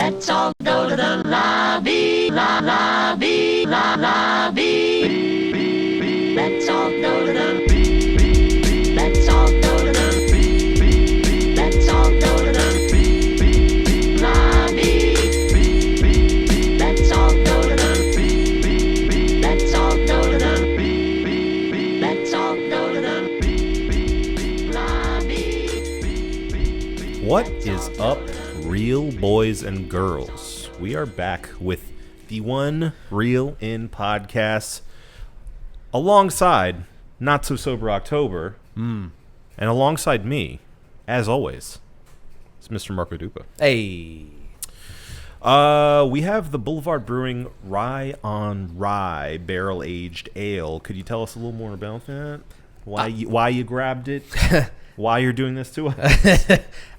Let's all go to the lobby, lobby, lobby. Let's all go to the. Let's all go to the. Let's all go to the lobby. Let's all go to the. Let's all go to the. Let's all go to the lobby. What is up, real boys and girls? We are back with the One Reel In podcast alongside Not So Sober October and alongside me, as always, it's Mr. Marco Dupa. Hey. We have the Boulevard Brewing Rye on Rye barrel-aged ale. Could you tell us a little more about that? Why you grabbed it? Why you're doing this to us?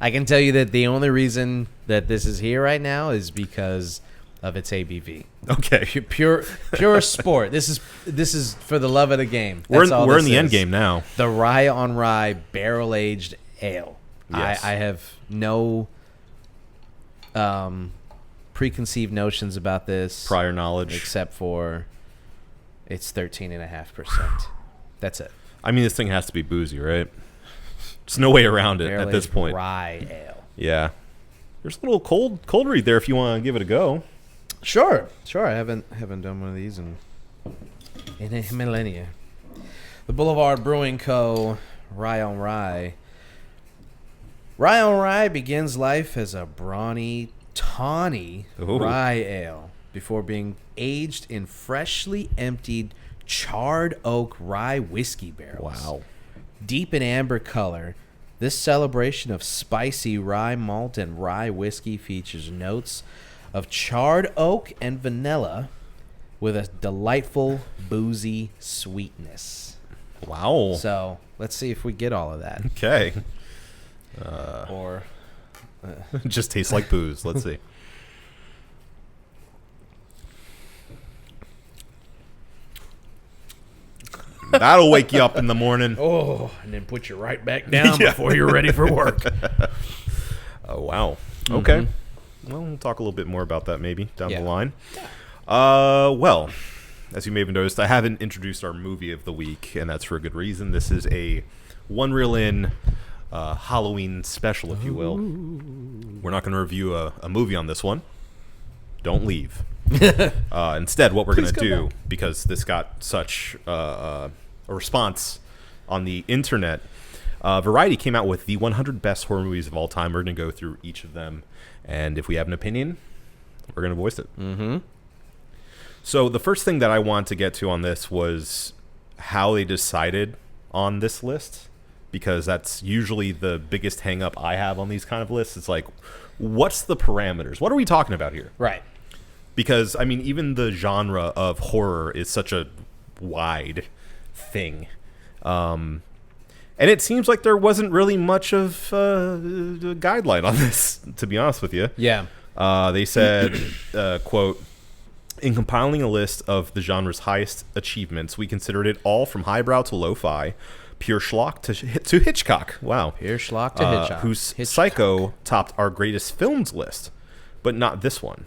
I can tell you that the only reason that this is here right now is because of its ABV. Okay. Pure sport. This is for the love of the game. We're That's all in this the end is. game now. The Rye on Rye barrel-aged ale. Yes. I have no preconceived notions about this. Prior knowledge. Except for it's 13.5%. That's it. I mean, this thing has to be boozy, right? There's no way around it at Barrel-aged this point. Rye ale. Yeah. There's a little cold read there if you want to give it a go. Sure. I haven't done one of these in a millennia. The Boulevard Brewing Co. Rye on Rye. Rye on Rye begins life as a brawny, tawny Ooh. rye ale before being aged in freshly emptied charred oak rye whiskey barrels. Wow. Deep in amber color, this celebration of spicy rye malt and rye whiskey features notes of charred oak and vanilla with a delightful boozy sweetness. Wow. So let's see if we get all of that. Okay. Or It just tastes like booze. Let's see. That'll wake you up in the morning. and then put you right back down Yeah. before you're ready for work. Oh, wow. Okay. Well, we'll talk a little bit more about that maybe down Yeah. the line. Well, as you may have noticed, I haven't introduced our movie of the week, and that's for a good reason. This is a One Reel In Halloween special, if you will. We're not going to review a movie on this one. Don't leave. Instead, what we're going to do, because this got such a response on the internet, Variety came out with the 100 best horror movies of all time. We're going to go through each of them, and if we have an opinion, we're going to voice it. Mm-hmm. So the first thing that I want to get to on this was how they decided on this list, because that's usually the biggest hang up I have on these kind of lists. It's like, what's the parameters? What are we talking about here? Right. Because, I mean, even the genre of horror is such a wide thing. And it seems like there wasn't really much of a guideline on this, to be honest with you. Yeah. They said, quote, "In compiling a list of the genre's highest achievements, we considered it all from highbrow to lo-fi, pure schlock to Hitchcock." Wow. Pure schlock to Hitchcock. Whose Hitchcock. Psycho topped our greatest films list, but not this one.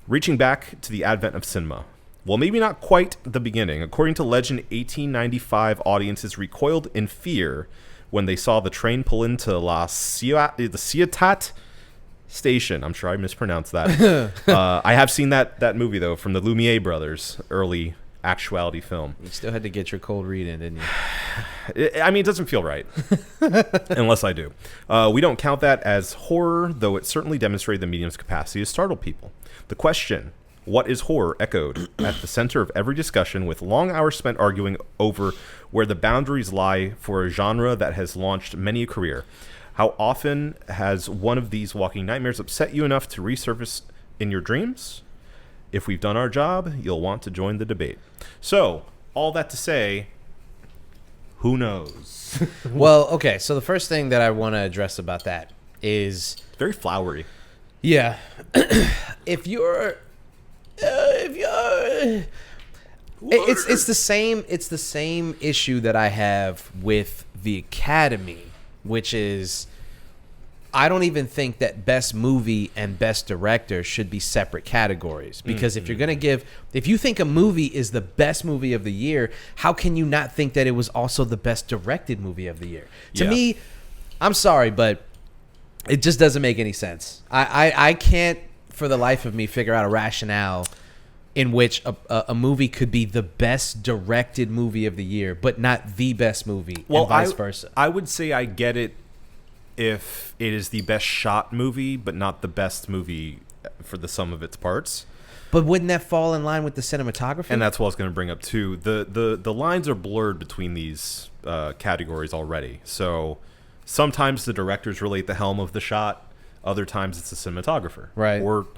Reaching back to the advent of cinema. Well, maybe not quite the beginning. According to legend, 1895 audiences recoiled in fear when they saw the train pull into the Ciutat Station. I'm sure I mispronounced that. I have seen that movie, though, from the Lumiere brothers, early actuality film. You still had to get your cold read in, didn't you? I mean, it doesn't feel right, unless I do. We don't count that as horror, though it certainly demonstrated the medium's capacity to startle people. The question, what is horror, echoed at the center of every discussion, with long hours spent arguing over where the boundaries lie for a genre that has launched many a career. How often has one of these walking nightmares upset you enough to resurface in your dreams? If we've done our job, you'll want to join the debate. So, all that to say, who knows? Well, okay. So the first thing that I want to address about that is, Very flowery. yeah, if you're it's the same issue that I have with the Academy, which is I don't even think that best movie and best director should be separate categories, because if you think a movie is the best movie of the year, how can you not think that it was also the best directed movie of the year? To me, I'm sorry, but it just doesn't make any sense. I can't for the life of me figure out a rationale in which a movie could be the best directed movie of the year, but not the best movie, and vice versa. I would say I get it if it is the best shot movie, but not the best movie for the sum of its parts. But wouldn't that fall in line with the cinematography? And that's what I was going to bring up too. The lines are blurred between these categories already. So sometimes the director's really at the helm of the shot. Other times it's the cinematographer. Right. Or,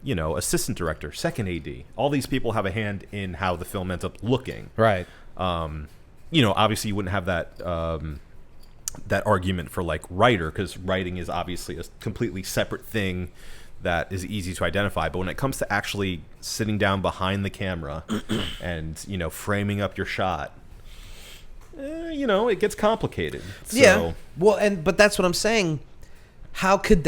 assistant director, second AD. All these people have a hand in how the film ends up looking. Right. Obviously you wouldn't have that argument for like writer, because writing is obviously a completely separate thing that is easy to identify. But when it comes to actually sitting down behind the camera and framing up your shot, it gets complicated. So, yeah. Well, but that's what I'm saying. How could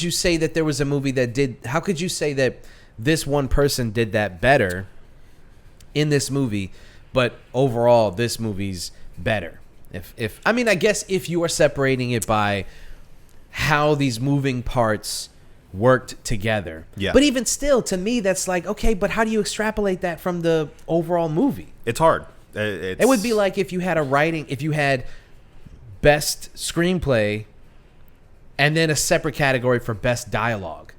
you say that there was a movie that did? How could you say that this one person did that better in this movie, but overall this movie's better? I guess if you are separating it by how these moving parts worked together. Yeah. But even still, to me, that's like, okay, but how do you extrapolate that from the overall movie? It's hard. It would be like if you had best screenplay and then a separate category for best dialogue.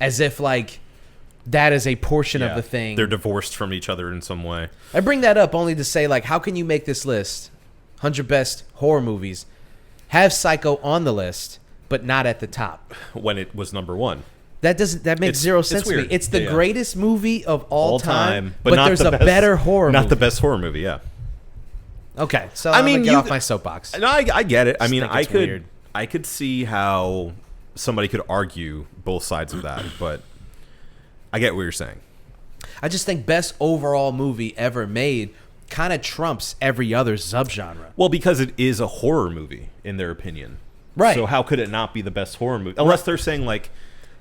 As if like that is a portion of the thing. They're divorced from each other in some way. I bring that up only to say, like, how can you make this list, 100 best horror movies, have Psycho on the list, but not at the top? When it was number one. That makes zero sense to me. Weird. It's the greatest movie of all time, but there's a better horror movie. Not the best horror movie, yeah. Okay, so I'm gonna get off my soapbox. No, I get it. Weird. I could see how somebody could argue both sides of that, but I get what you're saying. I just think best overall movie ever made kind of trumps every other subgenre. Well, because it is a horror movie, in their opinion. Right. So how could it not be the best horror movie? Unless they're saying, like,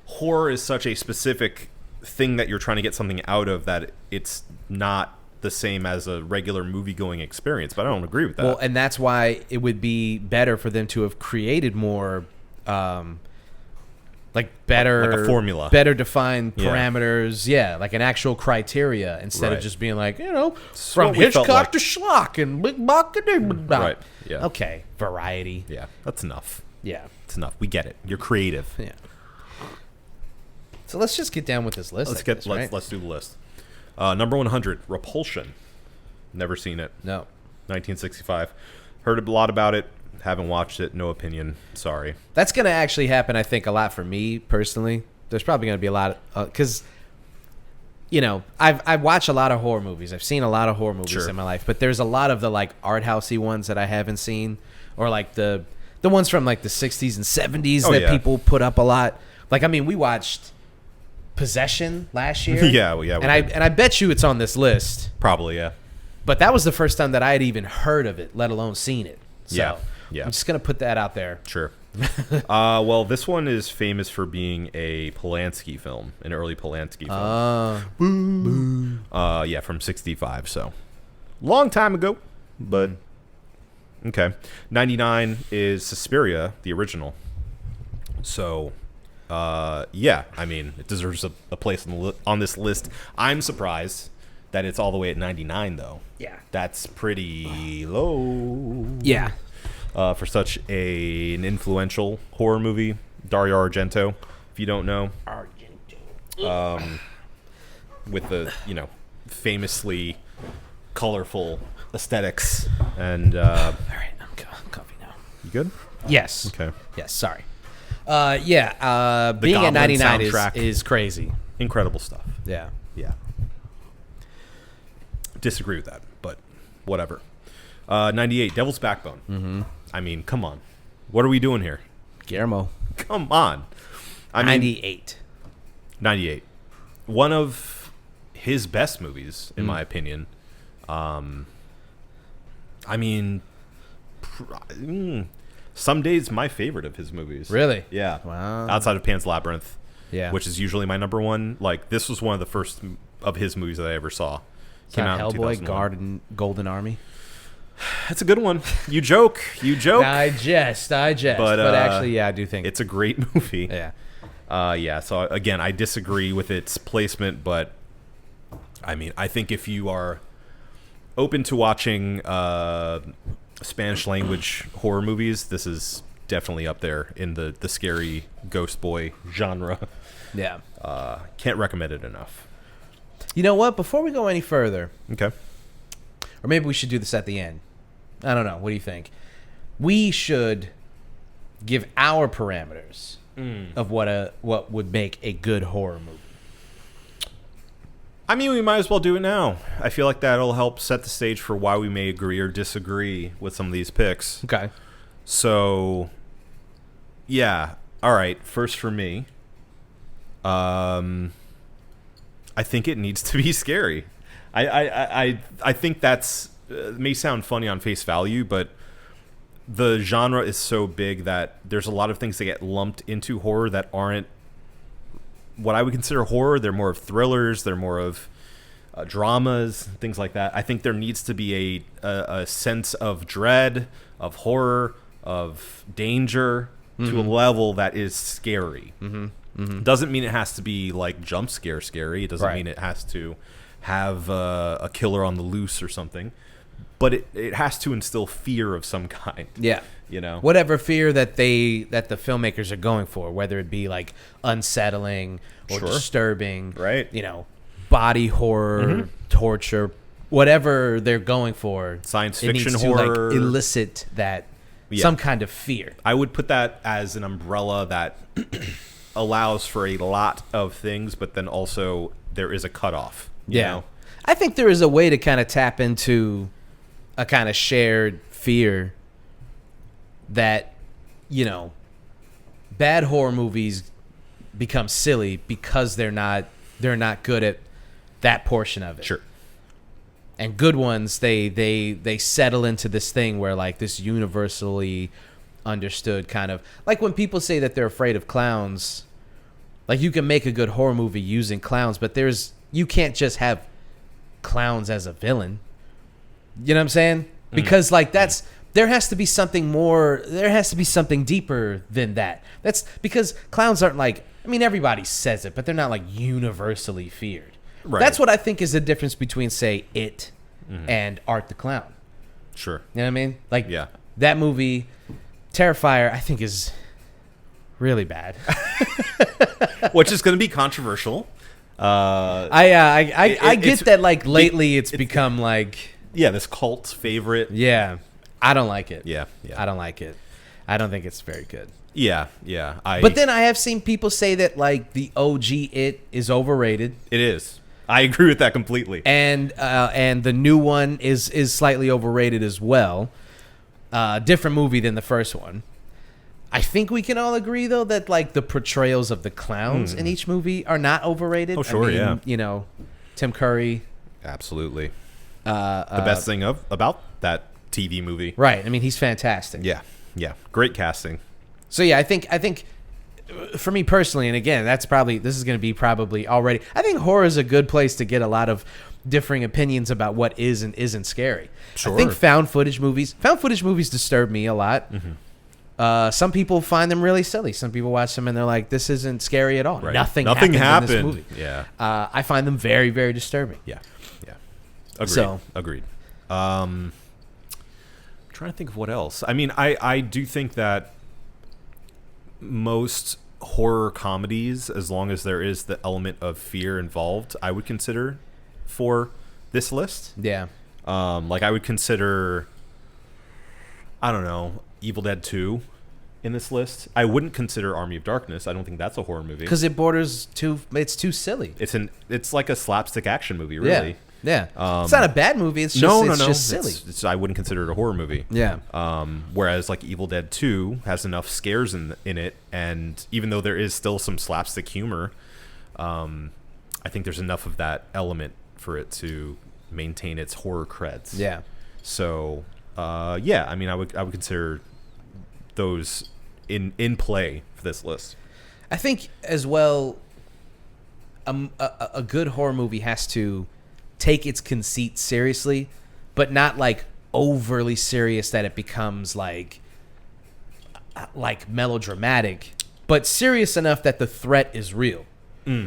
horror is such a specific thing that you're trying to get something out of that it's not the same as a regular movie-going experience. But I don't agree with that. Well, and that's why it would be better for them to have created more... better, like a formula, better defined parameters, like an actual criteria instead of just being like, from Hitchcock to Schlock and Big Buck and right. Yeah. Okay, variety. Yeah, that's enough. Yeah, it's enough. We get it. You're creative. Yeah. So let's just get down with this list. Let's do the list. Number 100, Repulsion. Never seen it. No. 1965. Heard a lot about it. Haven't watched it. No opinion. Sorry. That's going to actually happen, I think, a lot for me personally. There's probably going to be a lot because, I've watched a lot of horror movies. I've seen a lot of horror movies in my life, but there's a lot of the like art housey ones that I haven't seen, or like the ones from like the 60s and 70s that people put up a lot. Like, we watched Possession last year. Yeah. And I bet you it's on this list. Probably, yeah. But that was the first time that I had even heard of it, let alone seen it. So yeah. I'm just going to put that out there. Sure. Well, this one is famous for being a Polanski film, an early Polanski film. From 65, so long time ago, but okay. 99 is Suspiria, the original. So, it deserves a place on this list. I'm surprised that it's all the way at 99, though. Yeah. That's pretty low. Yeah. For such an influential horror movie. Dario Argento, if you don't know. With the, famously colorful aesthetics. And, all right, I'm comfy now. You good? Yes. Okay. Yes, sorry. Being at 99 is crazy. Incredible stuff. Yeah. Yeah. Disagree with that, but whatever. 98, Devil's Backbone. Mm-hmm. Come on. What are we doing here? Guillermo. Come on. 98. 98. One of his best movies, in my opinion. some days my favorite of his movies. Really? Yeah. Wow. Outside of Pan's Labyrinth, Yeah. which is usually my number one. Like, this was one of the first of his movies that I ever saw. It's Came not out in Hellboy, 2001. Golden Army. That's a good one. You joke. I jest. But actually, yeah, I do think it's a great movie. Yeah. Yeah. So again, I disagree with its placement, but I mean, I think if you are open to watching Spanish language horror movies, this is definitely up there in the scary ghost boy genre. Yeah. Can't recommend it enough. You know what? Before we go any further, Okay. or maybe we should do this at the end. I don't know. What do you think? We should give our parameters of what would make a good horror movie. I mean, we might as well do it now. I feel like that'll help set the stage for why we may agree or disagree with some of these picks. Okay. So, yeah. All right. First for me, I think it needs to be scary. I think that's may sound funny on face value, but the genre is so big that there's a lot of things that get lumped into horror that aren't what I would consider horror. They're more of thrillers. They're more of dramas, things like that. I think there needs to be a sense of dread, of horror, of danger to a level that is scary. Doesn't mean it has to be like jump scare scary. It doesn't mean it has to have a killer on the loose or something. But it has to instill fear of some kind. Yeah. You know? Whatever fear that the filmmakers are going for, whether it be like unsettling or disturbing, Right. You know, body horror, torture, whatever they're going for. Science it fiction needs horror. to like elicit that some kind of fear. I would put that as an umbrella that allows for a lot of things, but then also there is a cutoff. You know? I think there is a way to kind of tap into a kind of shared fear that, you know, bad horror movies become silly because they're not good at that portion of it. Sure. And good ones, they settle into this thing where like this universally understood kind of like when people say that they're afraid of clowns, like you can make a good horror movie using clowns, but you can't just have clowns as a villain. You know what I'm saying? Because like there has to be something more, there has to be something deeper than that. That's because clowns aren't like, I mean, everybody says it, but they're not like universally feared. Right. That's what I think is the difference between, say, It and Art the Clown. Sure. You know what I mean? Like, Yeah. that movie, Terrifier, I think is really bad. Which is going to be controversial. I get that, like, lately it's become like, Yeah, this cult favorite. yeah, I don't like it. Yeah. I don't like it. I don't think it's very good. Yeah. But then I have seen people say that like the OG It is overrated, It is. I agree with that completely. and the new one is slightly overrated as well. Different movie than the first one. I think we can all agree though that like the portrayals of the clowns in each movie are not overrated. Oh, sure, yeah. You know, Tim Curry. Absolutely. The best thing about that TV movie. Right. I mean, he's fantastic. Yeah. Great casting. So yeah, I think for me personally, and again, this is going to be probably already. I think horror is a good place to get a lot of differing opinions about what is and isn't scary. Sure. I think found footage movies disturb me a lot. Some people find them really silly. Some people watch them and they're like, "This isn't scary at all. Right. Nothing happened in this movie." Yeah. I find them very, very disturbing. Yeah. Agreed. So- Agreed. Trying to think of what else. I mean, I do think that most horror comedies, as long as there is the element of fear involved, I would consider for this list. Yeah. Like I would consider, I don't know, Evil Dead 2 in this list. I wouldn't consider Army of Darkness. I don't think that's a horror movie. Because it's too silly. It's like a slapstick action movie, really. Yeah. It's not a bad movie. It's just, just silly. I wouldn't consider it a horror movie. Yeah. Whereas like Evil Dead 2 has enough scares in it, and even though there is still some slapstick humor, I think there's enough of that element for it to maintain its horror creds. Yeah. So, yeah, I mean, I would consider those in play for this list. I think as well, a good horror movie has to take its conceit seriously, but not like overly serious that it becomes like melodramatic, but serious enough that the threat is real.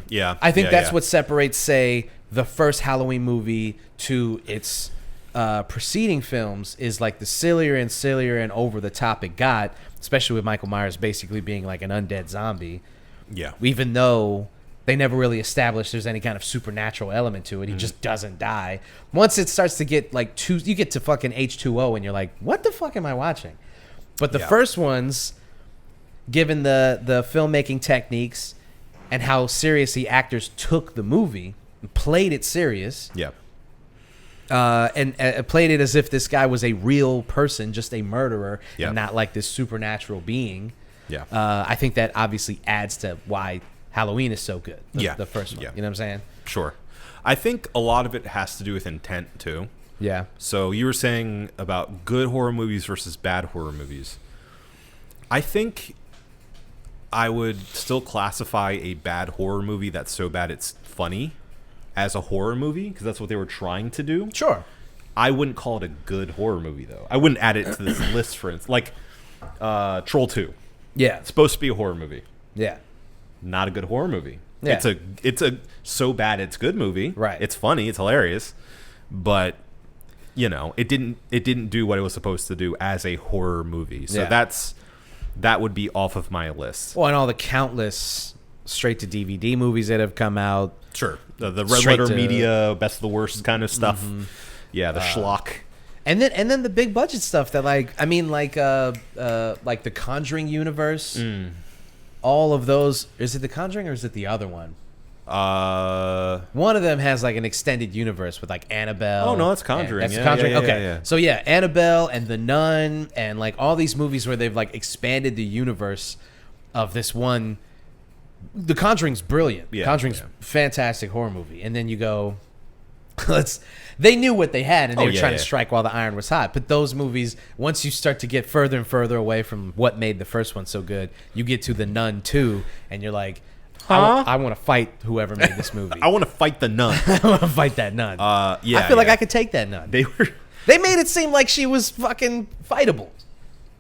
Yeah, I think that's yeah. what separates, say, the first Halloween movie to its preceding films is like the sillier and over the top it got, especially with Michael Myers basically being like an undead zombie. Yeah, Even though they never really established there's any kind of supernatural element to it, he just doesn't die. Once it starts to get like you get to fucking H2O and you're like, what the fuck am I watching? But the first ones, given the filmmaking techniques and how seriously actors took the movie, played it serious, yeah. and played it as if this guy was a real person, just a murderer, Yeah. and not like this supernatural being. Yeah. I think that obviously adds to why Halloween is so good. The first one. Yeah. You know what I'm saying? Sure. I think a lot of it has to do with intent too. Yeah. So you were saying about good horror movies versus bad horror movies. I think I would still classify a bad horror movie that's so bad it's funny as a horror movie, because that's what they were trying to do. Sure. I wouldn't call it a good horror movie though. I wouldn't add it to this list, for instance. Like Troll 2. Yeah. It's supposed to be a horror movie. Yeah. Not a good horror movie. Yeah. It's a so bad it's good movie. Right. It's funny, it's hilarious, but you know, it didn't do what it was supposed to do as a horror movie. So Yeah. that would be off of my list. Well, and all the countless straight to DVD movies that have come out. Sure. The Red Straight Letter to- Media, Best of the Worst kind of stuff. Yeah, the schlock. And then the big budget stuff that like the Conjuring universe. All of those, is it the Conjuring or is it the other one? One of them has like an extended universe with like Annabelle. Oh, no, that's Conjuring. That's Yeah, Conjuring. yeah, yeah, Okay. yeah. So yeah, Annabelle and The Nun and like all these movies where they've like expanded the universe of this one. The Conjuring's brilliant. Yeah, Conjuring's yeah. fantastic horror movie. And then you go, they knew what they had and they were trying to strike while the iron was hot. But those movies, once you start to get further and further away from what made the first one so good, you get to The Nun 2 and you're like, I want to fight whoever made this movie. I want to fight the nun. I want to fight that nun. Yeah. I feel like I could take that nun. They were. They made it seem like she was fucking fightable.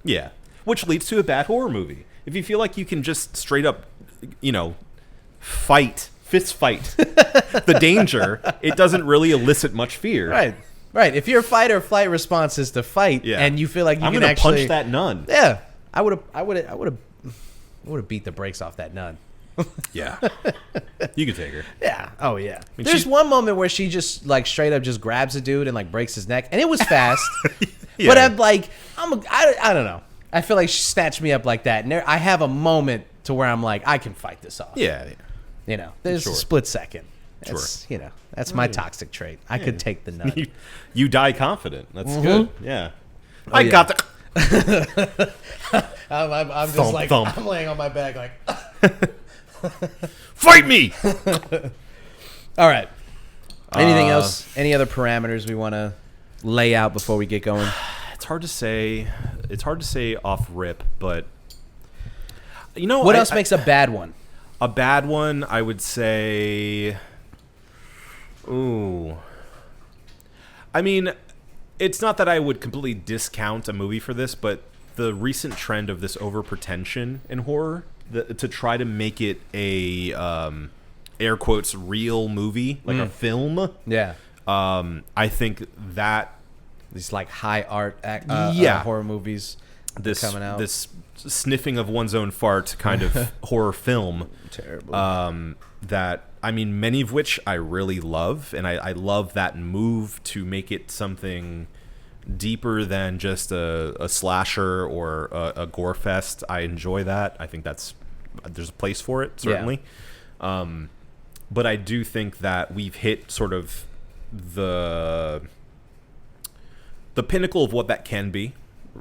Yeah. Which leads to a bad horror movie. If you feel like you can just straight up, fist fight the danger, it doesn't really elicit much fear. Right. If your fight or flight response is to fight, and you feel like I'm can gonna actually punch that nun. Yeah, I would have beat the brakes off that nun. Yeah. You can take her. Yeah. Oh yeah. mean, There's she- one moment where she just like straight up just grabs a dude and like breaks his neck, and it was fast. Yeah. But I'm like, I don't know. I feel like she snatched me up like that, and I have a moment to where I'm like, I can fight this off. Yeah. There's Sure. a split second. That's, that's my toxic trait. I could take the nun. You die confident. That's good. Yeah. I yeah. got the. I'm just Thump, like thump. I'm laying on my back like. Fight me. All right. Anything else? Any other parameters we want to lay out before we get going? It's hard to say. It's hard to say off rip, but What else makes a bad one? A bad one, I would say. Ooh. I mean, it's not that I would completely discount a movie for this, but the recent trend of this overpretension in horror, to try to make it a air quotes real movie, like a film. Yeah. I think that These like high art horror movies this coming out. this sniffing of one's own fart kind of horror film. Terrible. That, I mean, many of which I really love, and I love that move to make it something deeper than just a slasher or a gore fest. I enjoy that. I think there's a place for it, certainly. But I do think that we've hit sort of the pinnacle of what that can be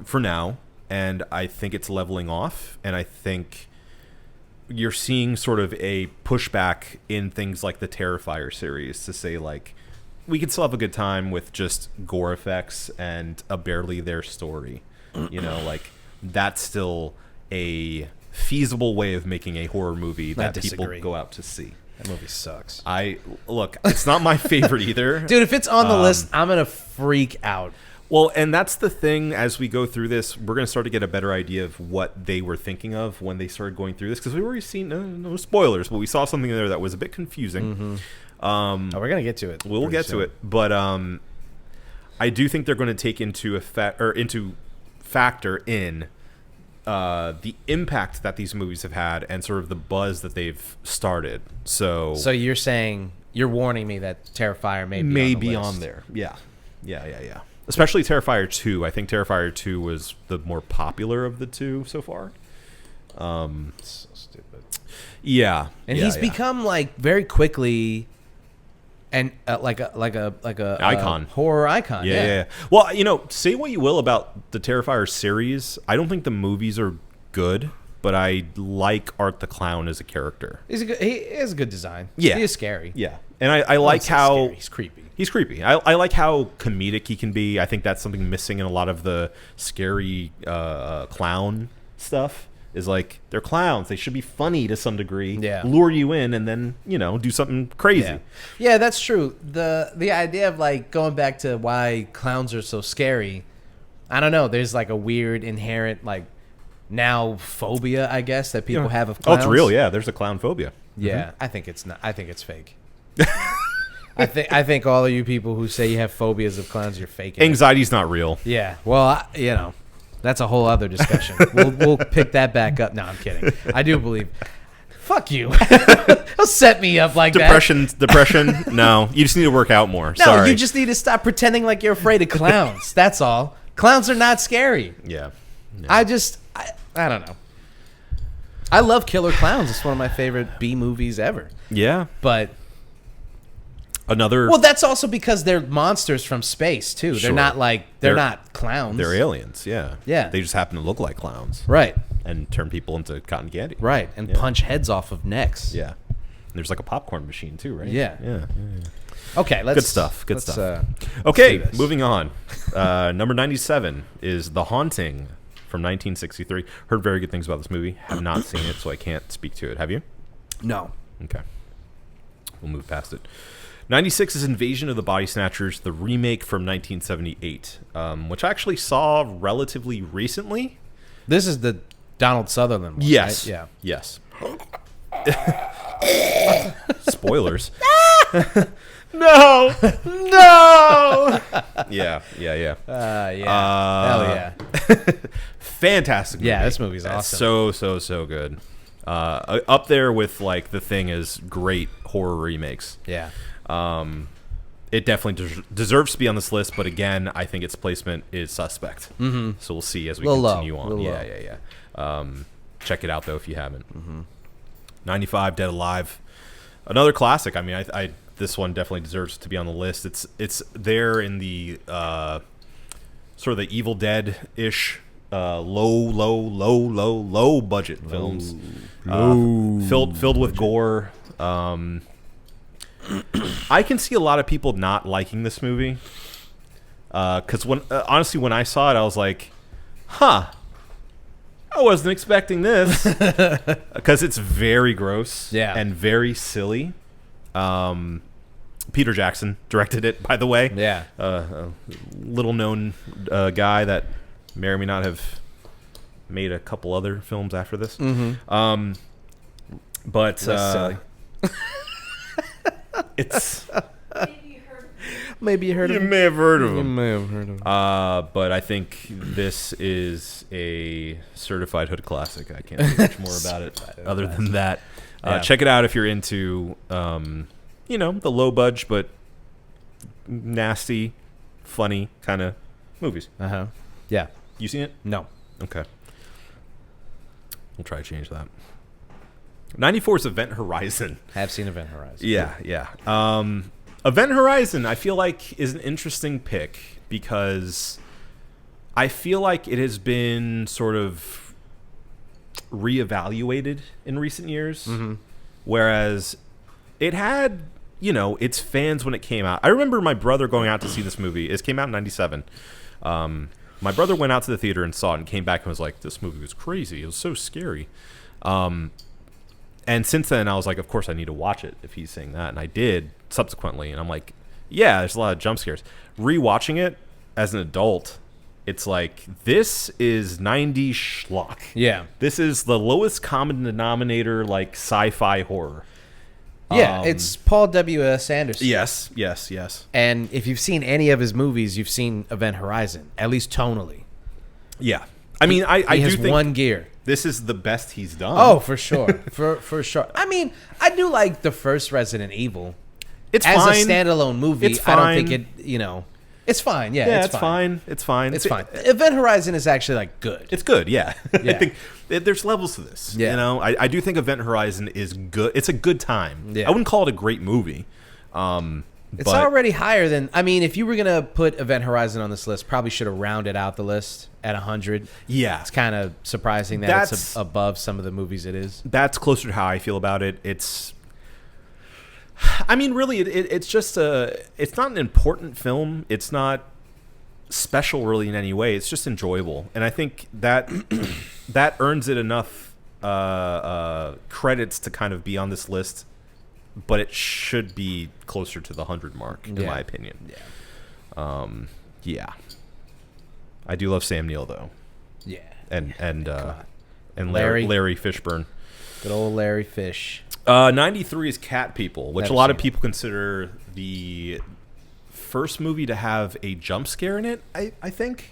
for now, and I think it's leveling off, and I think you're seeing sort of a pushback in things like the Terrifier series to say, like, we can still have a good time with just gore effects and a barely there story. Like, that's still a feasible way of making a horror movie I that people disagree. go out to see. That movie sucks. Look, it's not my favorite either. Dude, if it's on the list, I'm going to freak out. Well, and that's the thing. As we go through this, we're going to start to get a better idea of what they were thinking of when they started going through this, because we've already seen no spoilers, but we saw something there that was a bit confusing. We're going to get to it. We'll get to it, but I do think they're going to take into factor in the impact that these movies have had and sort of the buzz that they've started. So you're saying, you're warning me that Terrifier may be on there. Yeah. Especially Terrifier 2. I think Terrifier 2 was the more popular of the two so far. So stupid. Yeah. And he's become like very quickly and like a icon. Horror icon. Yeah. Well, say what you will about the Terrifier series. I don't think the movies are good, but I like Art the Clown as a character. He has a good design. Yeah. He is scary. Yeah. And I like how... Scary. He's creepy. He's creepy. I like how comedic he can be. I think that's something missing in a lot of the scary clown stuff. Is like, they're clowns. They should be funny to some degree. Yeah. Lure you in and then, do something crazy. Yeah, that's true. The idea of like going back to why clowns are so scary, I don't know. There's like a weird inherent like now phobia, I guess, that people have of clowns. Oh, it's real. Yeah, there's a clown phobia. Yeah, I think it's not. I think it's fake. I think all of you people who say you have phobias of clowns, you're faking. Anxiety's not real. Yeah. Well, that's a whole other discussion. We'll pick that back up. No, I'm kidding. I do believe. Fuck you. Don't set me up like Depression. No, you just need to work out more. No, Sorry. you just need to stop pretending like you're afraid of clowns. That's all. Clowns are not scary. Yeah. I don't know. I love Killer Clowns. It's one of my favorite B movies ever. Yeah. But another. well, that's also because they're monsters from space too. They're Sure. not like they're not clowns. They're aliens. Yeah. Yeah. They just happen to look like clowns. Right. And turn people into cotton candy. Right. And punch heads off of necks. Yeah. And there's like a popcorn machine too, right? Yeah. Yeah. Okay. Good stuff. Good let's, stuff. do Okay, this. moving on. Number 97 is The Haunting from 1963. Heard very good things about this movie. Have not seen it, so I can't speak to it. Have you? No. Okay. We'll move past it. 96 is Invasion of the Body Snatchers, the remake from 1978, which I actually saw relatively recently. This is the Donald Sutherland one, Yes. right? Yeah. Yes. Spoilers. No. Yeah. Yeah. Uh, Hell yeah. Fantastic movie. Yeah, this movie's awesome. So good. Up there with like The Thing is great horror remakes. Yeah. It definitely deserves to be on this list, but again, I think its placement is suspect. Mm-hmm. So we'll see as we continue on. Yeah. Check it out though if you haven't. 95, Dead Alive, another classic. I mean, I this one definitely deserves to be on the list. It's there in the sort of the Evil Dead-ish low budget films, filled with gore. I can see a lot of people not liking this movie because honestly, when I saw it, I was like, "Huh, I wasn't expecting this," because it's very gross, and very silly. Peter Jackson directed it, by the way. Yeah, a little known guy that may or may not have made a couple other films after this. But silly. It's maybe you heard of you him. may have heard of You him. may have heard of him. But I think this is a certified hood classic. I can't say much more about it other than that. Check it out if you're into, the low budge but nasty, funny kind of movies. Yeah. You seen it? No. Okay. We'll try to change that. 94 is Event Horizon. Have seen Event Horizon. Yeah. Event Horizon, I feel like, is an interesting pick because I feel like it has been sort of reevaluated in recent years, whereas it had, its fans when it came out. I remember my brother going out to see this movie. It came out in 97. My brother went out to the theater and saw it and came back and was like, "This movie was crazy. It was so scary." And since then, I was like, "Of course, I need to watch it if he's saying that," and I did subsequently. And I'm like, "Yeah, there's a lot of jump scares." Rewatching it as an adult, it's like, this is 90s schlock. Yeah. This is the lowest common denominator, like sci-fi horror. Yeah, it's Paul W.S. Anderson. Yes. And if you've seen any of his movies, you've seen Event Horizon, at least tonally. Yeah. I mean, I He do has think one gear. this is the best he's done. Oh, for sure. for sure. I mean, I do like the first Resident Evil. It's As fine. a standalone movie, It's I don't fine. think it, it's fine. Yeah, Yeah, it's fine. It's fine. It's fine. Event Horizon is actually, like, good. It's good, yeah. I Yeah. think there's levels to this. Yeah. You know, I do think Event Horizon is good. It's a good time. Yeah. I wouldn't call it a great movie. It's but already higher than... I mean, if you were going to put Event Horizon on this list, probably should have rounded out the list at 100. yeah, It's kind of surprising that it's That's- above some of the movies it is. that's closer to how I feel about it. I mean, really, it's just it's not an important film. It's not special really in any way. It's just enjoyable, and I think that that earns it enough credits to kind of be on this list. But it should be closer to the 100 mark, in my opinion. Yeah. Yeah. I do love Sam Neill though, Yeah. and Larry. Larry Fishburne. Good old Larry Fish. 93 is Cat People, which Never a lot of seen it. people consider the first movie to have a jump scare in it. I think,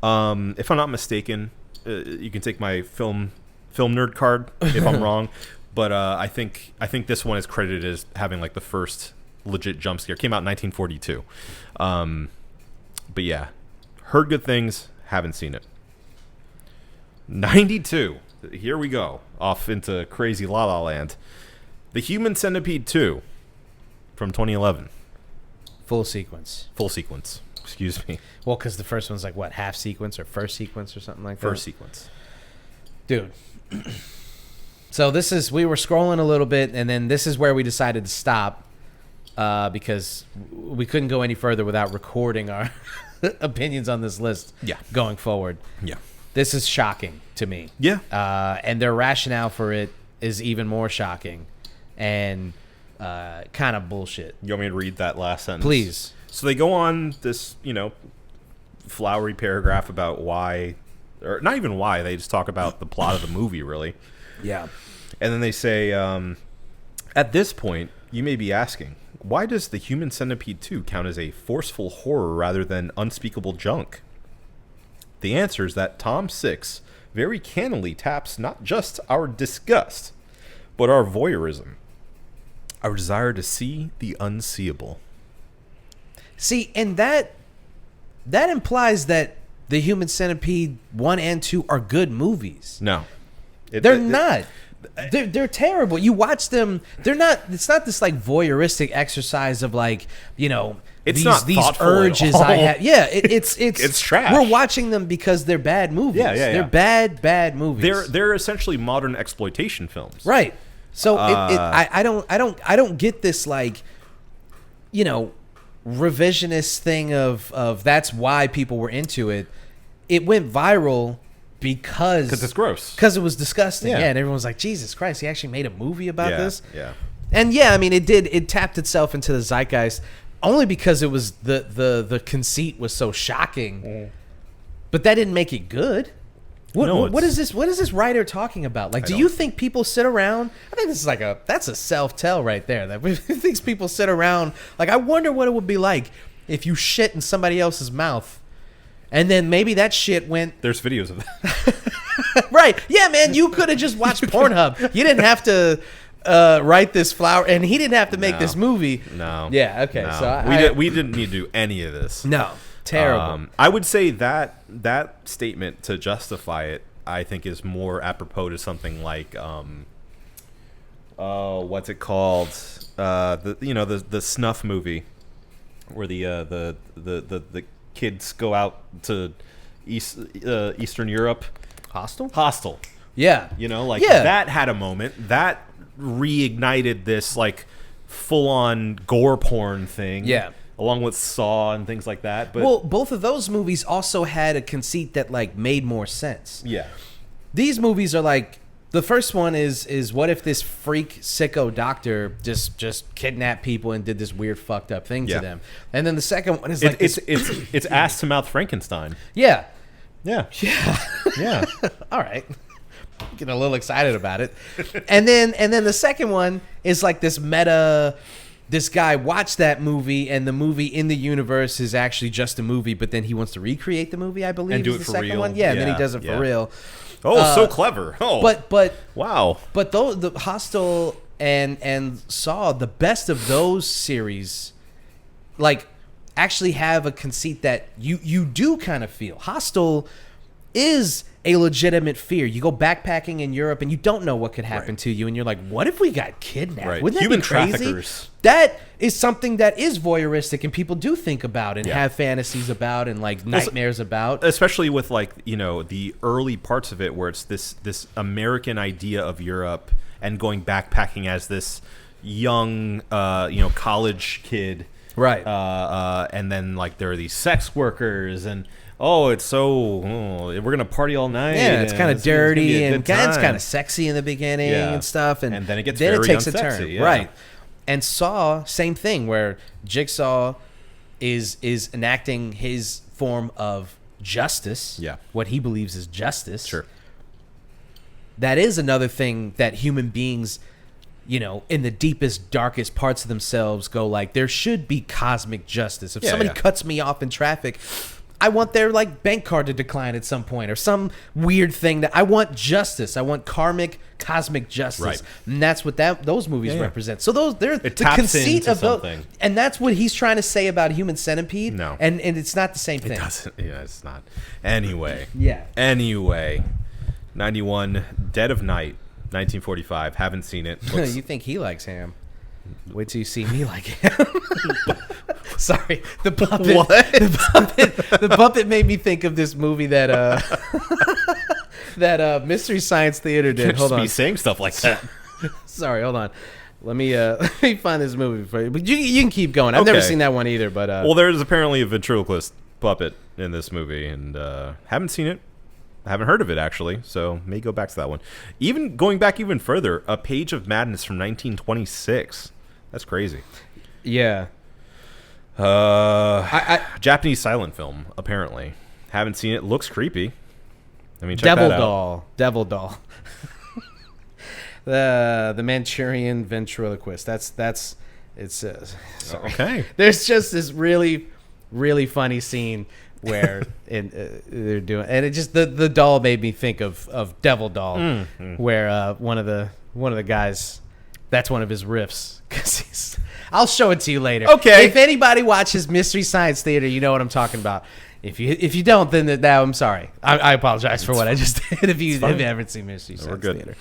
if I'm not mistaken, you can take my film nerd card if I'm wrong, but I think this one is credited as having like the first legit jump scare. Came out in 1942, but yeah, heard good things, haven't seen it. 92. Here we go, off into crazy La La Land. The Human Centipede 2 from 2011. Full sequence. Full sequence. Excuse me. Well, because the first one's like, what, half sequence or first sequence or something like that? First sequence. Dude. So we were scrolling a little bit, and then this is where we decided to stop because we couldn't go any further without recording our opinions on this list going forward. Yeah. This is shocking to me. Yeah. And their rationale for it is even more shocking and kind of bullshit. You want me to read that last sentence? Please. So they go on this, flowery paragraph about why, or not even why, they just talk about the plot of the movie, really. Yeah. And then they say, at this point, you may be asking, why does The Human Centipede 2 count as a forceful horror rather than unspeakable junk? The answer is that Tom Six very cannily taps not just our disgust, but our voyeurism, our desire to see the unseeable. See, and that implies that The Human Centipede 1 and 2 are good movies. No. They're not. They're terrible. You watch them. They're not. It's not this like voyeuristic exercise of like It's not these thoughtful at urges all. I have. Yeah, it's It's trash. We're watching them because they're bad movies. Yeah. They're bad movies. They're essentially modern exploitation films. right. So I don't get this like revisionist thing of that's why people were into it. It went viral because it's gross. Because it was disgusting. Yeah. Yeah, and everyone's like, Jesus Christ, he actually made a movie about this. Yeah. And yeah, I mean, it tapped itself into the zeitgeist only because it was the conceit was so shocking. But that didn't make it good. What is this writer talking about? Like, do you think people sit around? I think this is that's a self-tell right there. That thinks people sit around like, I wonder what it would be like if you shit in somebody else's mouth. And then maybe that shit went... There's videos of that. Right. Yeah, man, you could have just watched Pornhub. You didn't have to write this flower, and he didn't have to make this movie. No. Yeah, okay. No. So we didn't need to do any of this. No. Terrible. I would say that statement, to justify it, I think is more apropos to something like, what's it called? The snuff movie, where the kids go out to Eastern Europe. Hostel. Yeah. That had a moment that reignited this like full-on gore porn thing. Yeah. along with Saw and things like that. But well, both of those movies also had a conceit that like made more sense. yeah, These movies are like, the first one is what if this freak sicko doctor just kidnapped people and did this weird fucked up thing Yeah. to them, and then the second one is like it's ass to mouth Frankenstein. yeah. Yeah, Yeah. All right. Getting a little excited about it. And then the second one is like this meta, this guy watched that movie and the movie in the universe is actually just a movie, but then he wants to recreate the movie, I believe. And do is it the for second real. one. Yeah, and then he Yeah, does it yeah. for real. Oh, so clever. Oh, But wow. but those, the Hostel and Saw, the best of those series, like actually have a conceit that you do kind of feel. Hostel is a legitimate fear. You go backpacking in Europe and you don't know what could happen Right. to you, and you're like, what if we got kidnapped? Right. Wouldn't that Human be crazy? traffickers. That is something that is voyeuristic and people do think about and Yeah. have fantasies about and like nightmares about. Especially with like, you know, the early parts of it where it's this American idea of Europe and going backpacking as this young college kid, Right. and then like there are these sex workers and we're gonna party all night. Yeah, it's and kind of it's gonna be dirty a and good it's time. kind of sexy in the beginning Yeah. and stuff, and then it gets then very it takes a unsexy, turn, yeah. right? And Saw, same thing, where Jigsaw is enacting his form of justice, Yeah. what he believes is justice. Sure. That is another thing that human beings, you know, in the deepest, darkest parts of themselves go like, there should be cosmic justice. If Yeah, somebody yeah. cuts me off in traffic, I want their like bank card to decline at some point or some weird thing that I want justice. I want karmic, cosmic justice. Right. And that's what those movies Yeah. represent. So they're the taps conceit into of those, something. and that's what he's trying to say about Human Centipede. No. And it's not the same thing. It doesn't. Yeah, it's not. Anyway. Yeah. Anyway, 91, Dead of Night, 1945. Haven't seen it. Looks- You think he likes ham? Wait till you see me like ham. Sorry, the puppet. What? The puppet made me think of this movie that that Mystery Science Theater did. Can't Hold just on. be saying stuff like that. Sorry, hold on. Let me find this movie for you. But you can keep going. I've never Okay. seen that one either. But Well, there's apparently a ventriloquist puppet in this movie, and haven't seen it. Haven't heard of it, actually, so may go back to that one. Even going back even further, A Page of Madness from 1926. That's crazy. yeah, Japanese silent film, apparently. Haven't seen it. Looks creepy. I mean, check Devil that out. Doll. Devil Doll. the Manchurian ventriloquist. That's it says. Sorry. Okay. There's just this really, really funny scene where they're doing, and it just the doll made me think of Devil Doll, where one of the guys, that's one of his riffs. 'Cause I'll show it to you later. Okay. If anybody watches Mystery Science Theater, you know what I'm talking about. If you don't, then now I'm sorry. I apologize for what I just did. If you haven't seen Mystery Science good. Theater,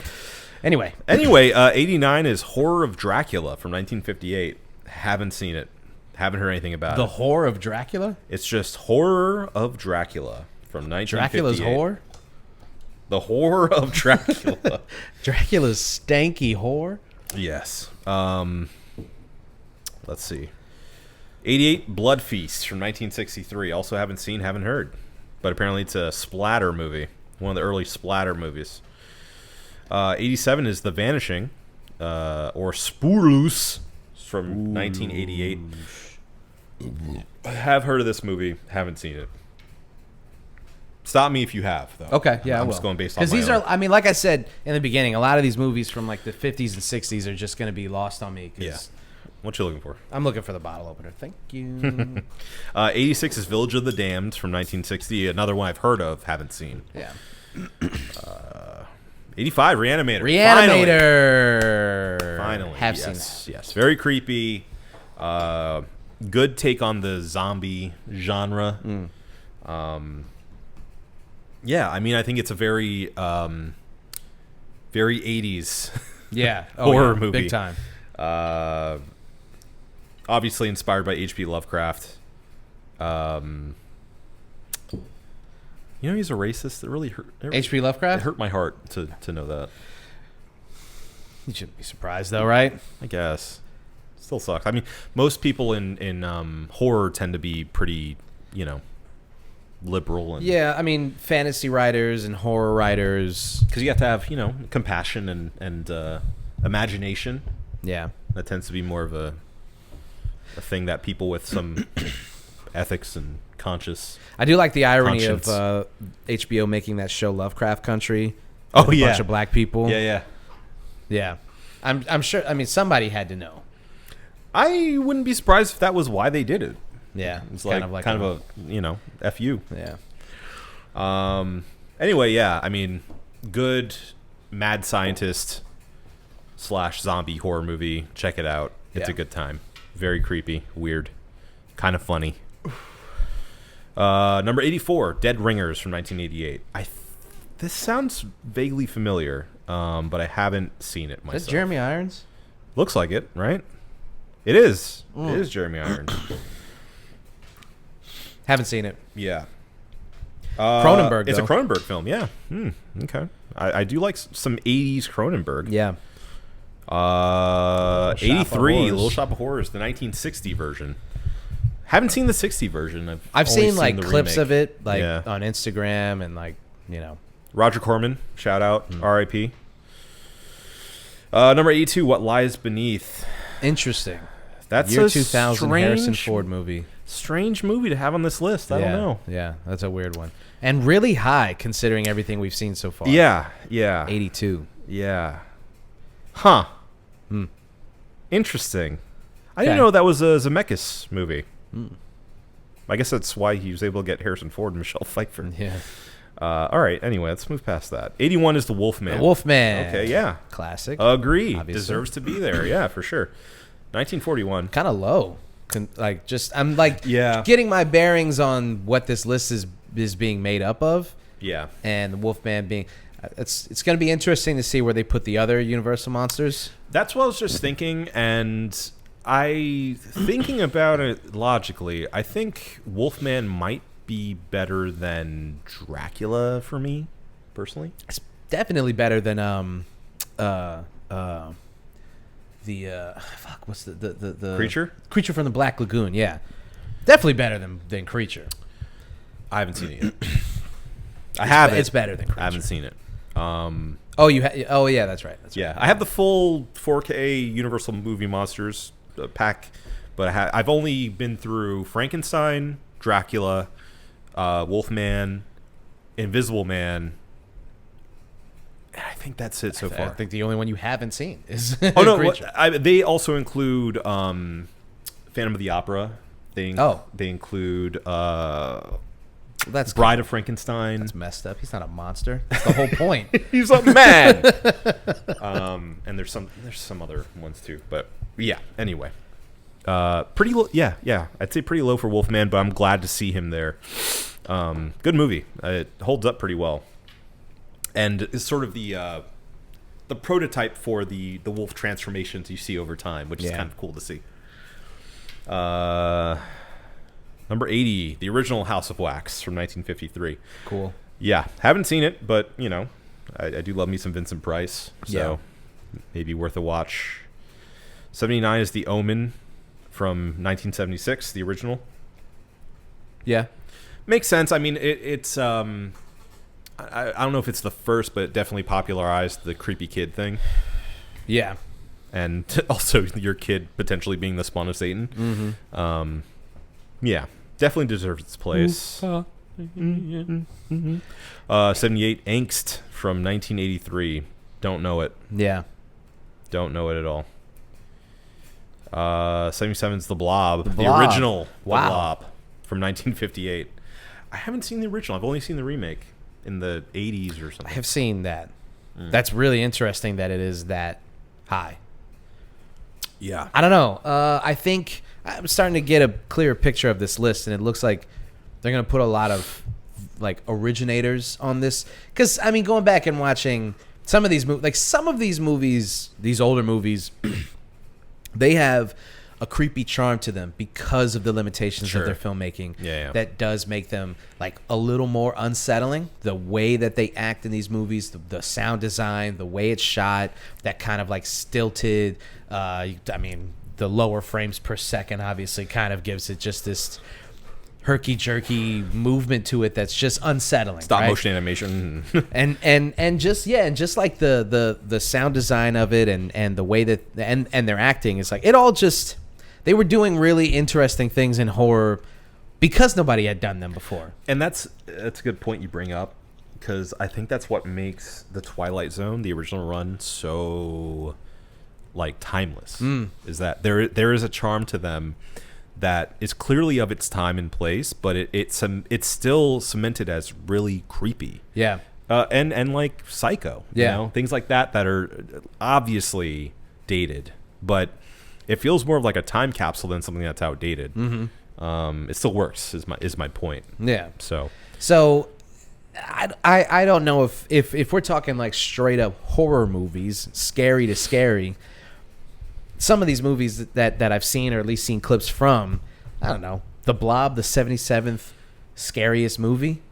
anyway. Anyway, 89 is Horror of Dracula from 1958. Haven't seen it. Haven't heard anything about The it. Whore of Dracula? It's just Horror of Dracula from 1958. Dracula's whore? The Horror of Dracula. Dracula's stanky whore? Yes. Let's see. 88 Blood Feast from 1963. Also haven't seen, haven't heard. But apparently it's a splatter movie. One of the early splatter movies. 87 is The Vanishing, or Spoorloos from 1988. I have heard of this movie, haven't seen it. Stop me if you have, though. Okay, yeah, I'm I will. just going based on Because my these own. are, I mean, like I said in the beginning, a lot of these movies from like the 50s and 60s are just going to be lost on me. 'Cause Yeah. What you looking for? I'm looking for the bottle opener. Thank you. 86 is Village of the Damned from 1960. Another one I've heard of, haven't seen. Yeah. 85 Reanimator. Reanimator. Finally. Have yes, seen that. Yes. Very creepy. Good take on the zombie genre. Yeah, I mean, I think it's a very, very 80s Yeah. horror movie. Big time. Obviously inspired by H.P. Lovecraft. You know, he's a racist. It really hurt. H.P. It Lovecraft? hurt my heart to know that. You shouldn't be surprised, though, right? I guess. Still sucks. I mean, most people in horror tend to be pretty, liberal. And, Yeah, I mean, fantasy writers and horror writers. because you have to have, compassion and imagination. Yeah. That tends to be more of a thing that people with some ethics and conscious. I do like the irony Conscience. of HBO making that show Lovecraft Country. Oh, with a yeah. bunch of black people. Yeah. Yeah. I'm sure. I mean, somebody had to know. I wouldn't be surprised if that was why they did it. Yeah. It's kind of a FU. Yeah. Anyway, yeah. I mean, good mad scientist / zombie horror movie. Check it out. It's Yeah. a good time. Very creepy, weird, kind of funny. Number 84, Dead Ringers from 1988. This sounds vaguely familiar, but I haven't seen it Is myself. that Jeremy Irons? Looks like it, right? It is. It is Jeremy Irons. Haven't seen it. Yeah. Cronenberg, It's a though. Cronenberg film, yeah. Okay. I do like some 80s Cronenberg. Yeah. Uh, Little Shop of 83, Horrors. Little Shop of Horrors, the 1960 version. Haven't seen the 60 version. I've only seen like the clips remake. of it, like Yeah. on Instagram and like Roger Corman, shout out, Hmm. R.I.P. Number 82, What Lies Beneath. Interesting. That's Year a 2000 strange, Harrison Ford movie. strange movie to have on this list. I don't know. Yeah, that's a weird one. And really high considering everything we've seen so far. Yeah. 82. Yeah. Huh. Hmm. Interesting. I didn't Okay. know that was a Zemeckis movie. I guess that's why he was able to get Harrison Ford and Michelle Pfeiffer. Yeah. All right. Anyway, let's move past that. 81 is The Wolfman. The Wolfman. Okay, yeah. Classic. Agree. Obviously. Deserves to be there. Yeah, for sure. 1941. Kind of low. I'm like Yeah. getting my bearings on what this list is being made up of, Yeah. and the Wolfman being. It's going to be interesting to see where they put the other Universal monsters. That's what I was just thinking, and thinking about it logically, I think Wolfman might be better than Dracula for me, personally. It's definitely better than what's the Creature from the Black Lagoon. Yeah, definitely better than Creature. I haven't seen it yet. I have it. It's better than Creature. I haven't seen it. Oh, Oh, yeah, that's right. That's Yeah, I have the full 4K Universal Movie Monsters pack, but I've only been through Frankenstein, Dracula, Wolfman, Invisible Man. And I think that's it so right. far. I think the only one you haven't seen is Oh no, Creature. they also include Phantom of the Opera. They include That's Bride of Frankenstein. That's messed up. He's not a monster. That's the whole point. He's a man. And there's some other ones too, but yeah. Anyway, pretty low. Yeah. I'd say pretty low for Wolfman, but I'm glad to see him there. Good movie. It holds up pretty well, and is sort of the prototype for the wolf transformations you see over time, which is kind of cool to see. Number 80, the original House of Wax from 1953. Cool. Yeah, haven't seen it, but I do love me some Vincent Price, so maybe worth a watch. 79 is The Omen from 1976, the original. Yeah. Makes sense. I mean, it's I don't know if it's the first, but it definitely popularized the creepy kid thing, Yeah. and also your kid potentially being the spawn of Satan. Mm-hmm. Yeah, definitely deserves its place. 78, Angst from 1983. Don't know it. Yeah. Don't know it at all. 77 is The Blob. The Blob. original Wow. The Blob from 1958. I haven't seen the original. I've only seen the remake in the 80s or I something. have seen that. That's really interesting that it is that high. Yeah. I don't know. I think I'm starting to get a clearer picture of this list, and it looks like they're going to put a lot of like originators on this. Because I mean, going back and watching some of these movies, these older movies, they have a creepy charm to them because of the limitations of their filmmaking. Yeah. That does make them like a little more unsettling. The way that they act in these movies, the sound design, the way it's shot, that kind of like stilted. I mean, the lower frames per second obviously kind of gives it just this herky-jerky movement to it that's just unsettling. Stop right? motion animation. and just like the sound design of it and the way that and their acting is like it all just they were doing really interesting things in horror because nobody had done them before. And that's a good point you bring up, because I think that's what makes the Twilight Zone, the original run, so like timeless. Is that there is a charm to them that is clearly of its time and place, but it's still cemented as really creepy. Yeah. And like Psycho. Yeah. You know? Things like that are obviously dated, but it feels more of like a time capsule than something that's outdated. It still works is my point. Yeah. So I don't know if we're talking like straight up horror movies, scary to scary. Some of these movies that I've seen or at least seen clips from, I don't know, The Blob, the 77th scariest movie,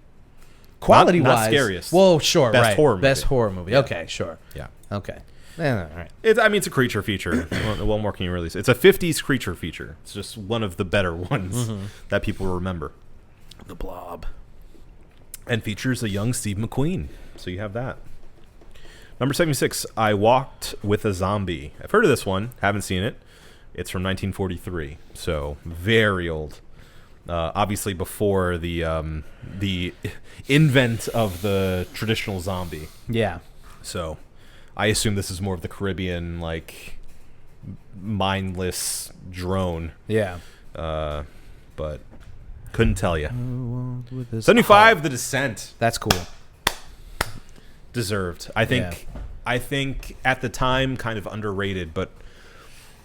quality not wise. scariest. Well, sure, Best right. horror movie. Best horror movie. Yeah. Okay, sure. yeah. Okay. Yeah, all right. It's a creature feature. What more can you release? It's a 50s creature feature. It's just one of the better ones that people remember. The Blob. And features a young Steve McQueen. So you have that. Number 76, I Walked with a Zombie. I've heard of this one. Haven't seen it. It's from 1943. So very old. Obviously before the invent of the traditional zombie. Yeah. So I assume this is more of the Caribbean, like, mindless drone. Yeah. But couldn't tell you. 75, The Descent. That's cool. Deserved. I think at the time kind of underrated, but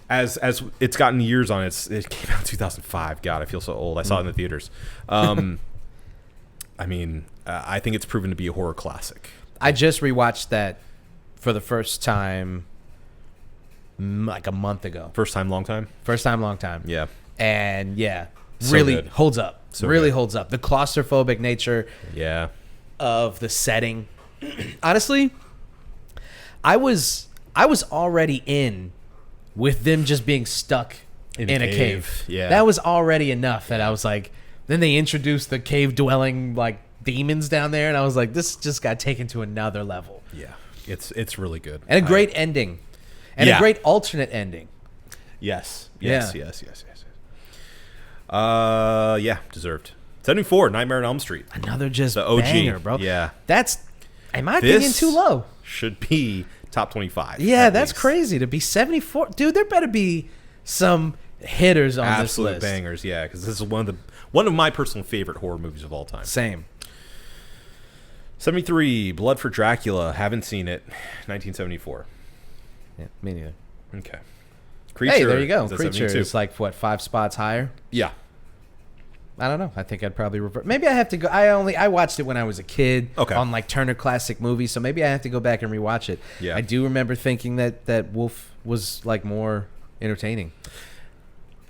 as it's gotten years on it came out in 2005. God, I feel so old. I saw it in the theaters. I mean, I think it's proven to be a horror classic. I just rewatched that for the first time like a month ago. First time, long time? First time, long time. Yeah. And yeah, So really good. holds up. So really good. holds up. The claustrophobic nature Yeah. of the setting. Honestly, I was already in with them just being stuck in a cave. Yeah. That was already enough that I was like, then they introduced the cave dwelling like demons down there and I was like, this just got taken to another level. Yeah. It's really good. And a great ending. And Yeah. a great alternate ending. Yes. Yeah. Yes. Yeah, deserved. 74, Nightmare on Elm Street. Another just The OG. banger, bro. Yeah. That's, in my opinion, too low. Should be top 25. Yeah, at that's least. crazy to be 74. Dude, there better be some hitters on Absolute this list. bangers, yeah, because this is one of my personal favorite horror movies of all time. Same. 73, Blood for Dracula. Haven't seen it. 1974. Yeah, me neither. Okay. Creature. Hey, there you go. is at Creature 72. is like, what, 5 spots higher? Yeah. I don't know. I think I'd probably revert. Maybe I have to go. I watched it when I was a kid on like Turner Classic Movies, so maybe I have to go back and rewatch it. Yeah. I do remember thinking that Wolf was like more entertaining.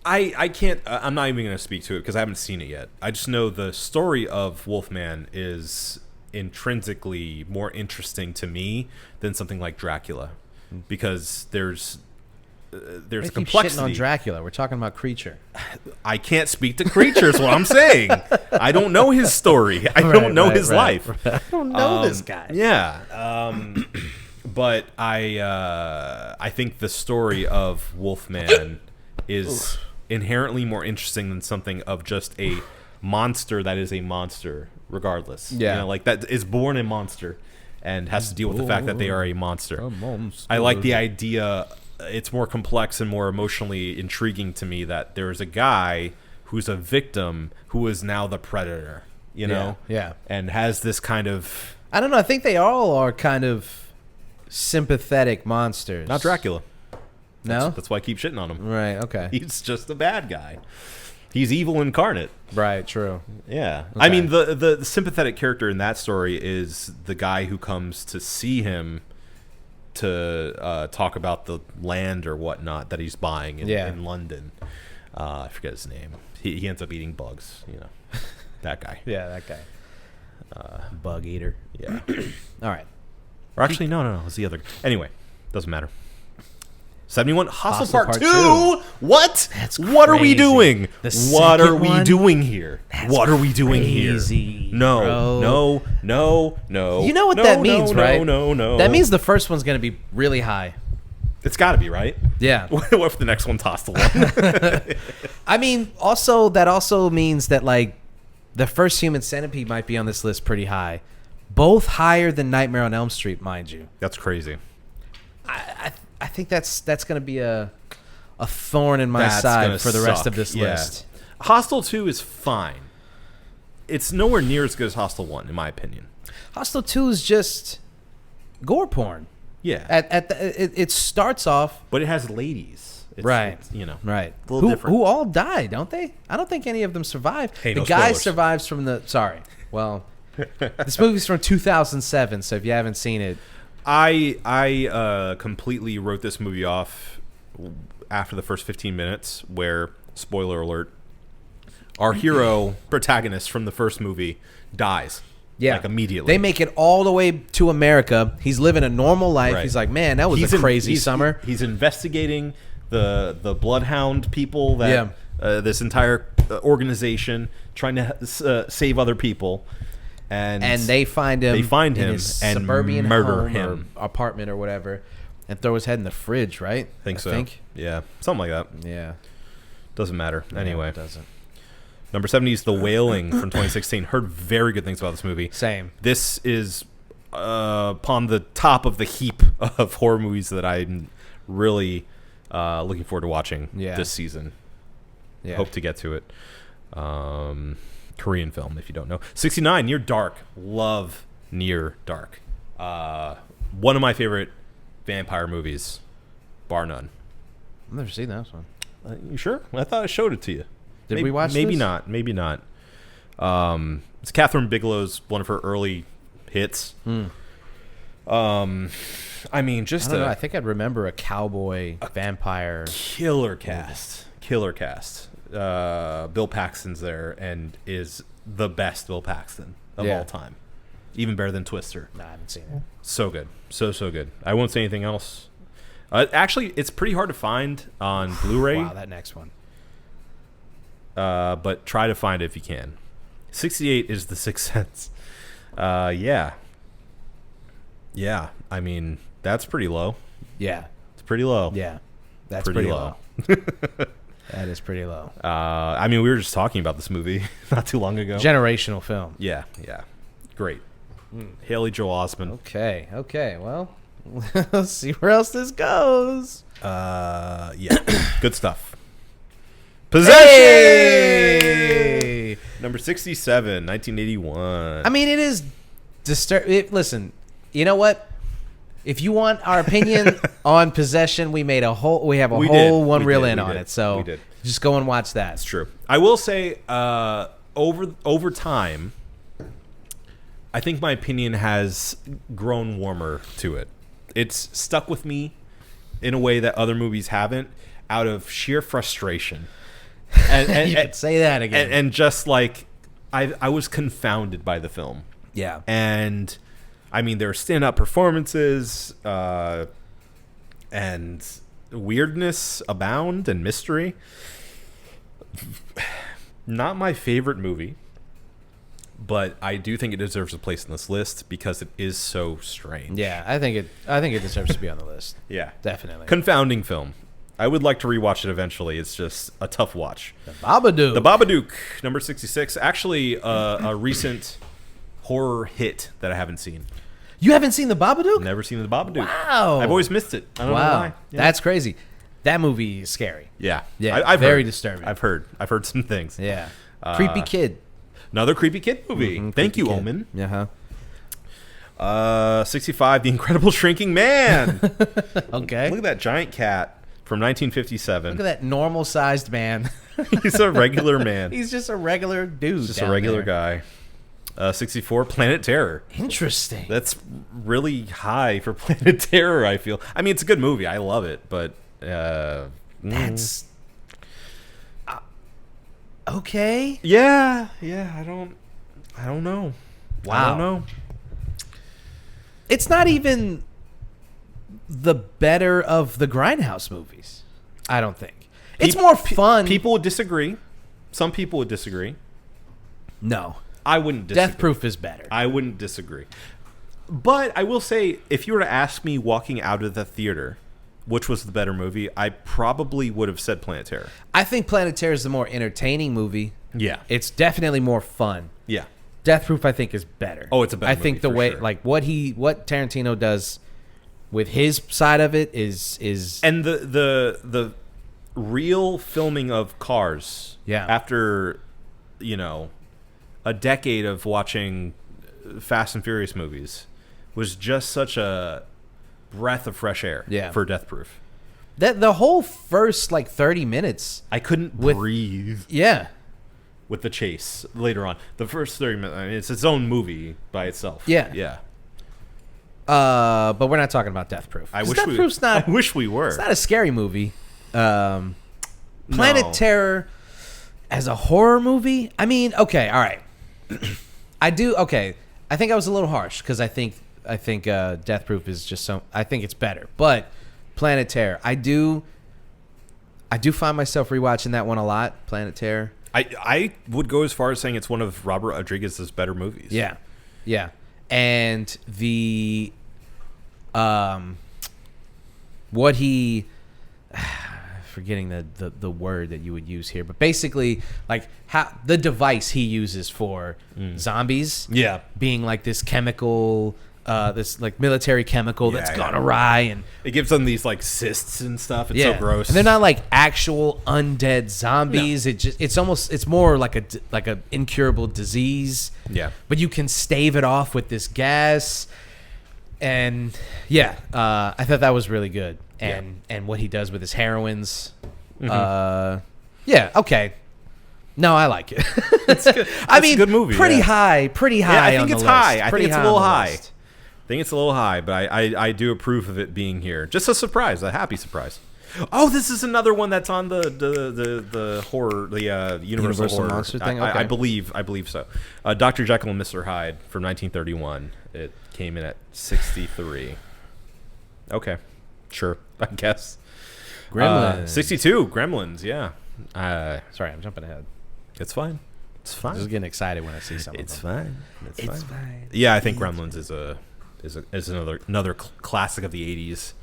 I can't. I'm not even going to speak to it because I haven't seen it yet. I just know the story of Wolfman is intrinsically more interesting to me than something like Dracula, because there's Keep complexity. shitting on Dracula. We're talking about Creature. I can't speak to Creature is what I'm saying. I don't know his story. I don't know his life. I don't know this guy. Yeah. But I think the story of Wolfman is inherently more interesting than something of just a monster that is a monster regardless. Yeah. You know, like that is born a monster and has to deal with the fact that they are a monster. A monster. I like the idea. It's more complex and more emotionally intriguing to me that there is a guy who's a victim who is now the predator, you know? Yeah. And has this kind of... I don't know. I think they all are kind of sympathetic monsters. Not Dracula. No? That's why I keep shitting on him. Right, okay. He's just a bad guy. He's evil incarnate. Right, true. Yeah. Okay. I mean, the sympathetic character in that story is the guy who comes to see him to talk about the land or whatnot that he's buying in London. I forget his name. He ends up eating bugs, you know. That guy. Yeah, that guy. Bug eater. Yeah. All right. Or actually, no. It's the other. Anyway, doesn't matter. 71. Hostel Part Part 2. 2. What? That's What are we crazy. doing? The What are second we one? doing here? That's What are we doing here? crazy, No, bro. no. You know what no, that no, means, no, right? No. That means the first one's going to be really high. It's got to be, right? Yeah. What if the next one's Hostel 1? I mean, also that also means that like the first Human Centipede might be on this list pretty high, both higher than Nightmare on Elm Street, mind you. That's crazy. I think that's going to be a thorn in my That's side gonna for the rest suck. of this Yeah. list. Hostel 2 is fine. It's nowhere near as good as Hostel 1, in my opinion. Hostel 2 is just gore porn. Yeah. It starts off But it has ladies. right, It's, you know. right. a little different. Who all die, don't they? I don't think any of them survive. Hey, the no guy spoilers. survives from the. Sorry, well, this movie's from 2007, so if you haven't seen it, I completely wrote this movie off after the first 15 minutes where, spoiler alert, our hero protagonist from the first movie dies. yeah, Like immediately. they make it all the way to America. He's living a normal life. Right. He's like, man, that was a crazy summer. He's investigating the bloodhound people that this entire organization trying to save other people. And they find him. They find in him his and suburban murder home him. or apartment or whatever, and throw his head in the fridge. Right? I think so. Yeah, something like that. Yeah. Doesn't matter. Anyway, it doesn't. number 70 is The Wailing from 2016. Heard very good things about this movie. Same. This is upon the top of the heap of horror movies that I'm really looking forward to watching this season. Yeah. Hope to get to it. Korean film, if you don't know. 69, Near Dark. Love Near Dark. One of my favorite vampire movies, bar none. I've never seen that one. You sure? I thought I showed it to you. Did we watch Maybe this? not. Maybe not. It's Catherine Bigelow's one of her early hits. I mean, just I don't know. I think I'd remember a cowboy vampire. killer cast. Killer cast. Bill Paxton's there and is the best Bill Paxton of Yeah. all time. Even better than Twister. No, I haven't seen it. So good. So good. I won't say anything else. Actually, it's pretty hard to find on Blu-ray. Wow, that next one. But try to find it if you can. 68 is The Sixth Sense. Yeah. I mean, that's pretty low. Yeah, It's pretty low. yeah, that's Pretty pretty, low. low. That is pretty low. I mean, we were just talking about this movie not too long ago. Generational film. Yeah. Great. Haley Joel Osment. Okay. Well, let's see where else this goes. Yeah. Good stuff. Possession! Hey! Number 67, 1981. I mean, it is listen, you know what? If you want our opinion on Possession, we have a whole We one did. reel We in did. on it. So We did. just go and watch that. It's true. I will say, over time, I think my opinion has grown warmer to it. It's stuck with me in a way that other movies haven't, out of sheer frustration. And You could say that again. and just like I was confounded by the film. Yeah. And I mean, there are stand-up performances, and weirdness abound and mystery. Not my favorite movie, but I do think it deserves a place on this list because it is so strange. Yeah, I think it deserves to be on the list. Yeah. Definitely. Confounding film. I would like to rewatch it eventually. It's just a tough watch. The Babadook. The Babadook, number 66. Actually, a recent horror hit that I haven't seen. You haven't seen The Babadook? Never seen The Babadook. Wow. I've always missed it. I don't know Wow. why. Yeah. That's crazy. That movie is scary. Yeah. Yeah, I've very heard. disturbing. I've heard some things. Yeah. Creepy kid. Another creepy kid movie. Mhm, Thank creepy you, kid. Omen. Uh-huh. 65, The Incredible Shrinking Man. Okay. Look at that giant cat from 1957. Look at that normal-sized man. He's a regular man. He's just a regular dude. Just a down regular there. guy. 64, Planet Terror. Interesting. That's really high for Planet Terror, I feel. I mean, it's a good movie. I love it, but That's okay. yeah. I don't know. I Wow. don't know. It's not even the better of the Grindhouse movies. I don't think. It's more fun. People would disagree. Some people would disagree. No. I wouldn't disagree. Death Proof is better. I wouldn't disagree. But I will say, if you were to ask me walking out of the theater, which was the better movie, I probably would have said Planet Terror. I think Planet Terror is the more entertaining movie. Yeah. It's definitely more fun. Yeah. Death Proof, I think, is better. Oh, it's a better I think movie, the for way, sure. like, what Tarantino does with his side of it is And the real filming of Cars. Yeah. After, a decade of watching Fast and Furious movies was just such a breath of fresh air for Death Proof. that the whole first 30 minutes. I couldn't breathe Yeah. with the chase later on. The first 30 minutes, I mean, it's its own movie by itself. Yeah. Yeah. But we're not talking about Death Proof. I 'Cause wish Death Proof's not. I wish we were. It's not a scary movie. Planet No. Terror as a horror movie. I mean, okay, all right. I think I was a little harsh because I think Death Proof is just so. I think it's better, but Planet Terror, I do find myself rewatching that one a lot. Planet Terror. I would go as far as saying it's one of Robert Rodriguez's better movies. Yeah, yeah, and the what he. Forgetting the word that you would use here, but basically how the device he uses for zombies, Yeah. being this chemical, this military chemical that's Yeah, gone yeah. awry, and It gives them these cysts and stuff. It's so gross. and they're not actual undead zombies. No. It's more like a incurable disease. Yeah. But you can stave it off with this gas, and I thought that was really good. And what he does with his heroines. Okay. No, I like it. It's good. I It's mean, a good movie. pretty yeah. high Yeah, I think on the it's list. high. I Pretty think it's a little on the high. list. I think it's a little high, but I do approve of it being here. Just a surprise, a happy surprise. Oh, this is another one that's on the horror, the Universal horror Monster thing? I Okay. believe so. Dr. Jekyll and Mr. Hyde from 1931. It came in at 63. Okay, sure, I guess. Gremlins. 62. Gremlins. Yeah. Sorry, I'm jumping ahead. It's fine. It's fine. I'm just getting excited when I see something. It's fine. It's fine. Yeah, I think Gremlins is another classic of the 80s.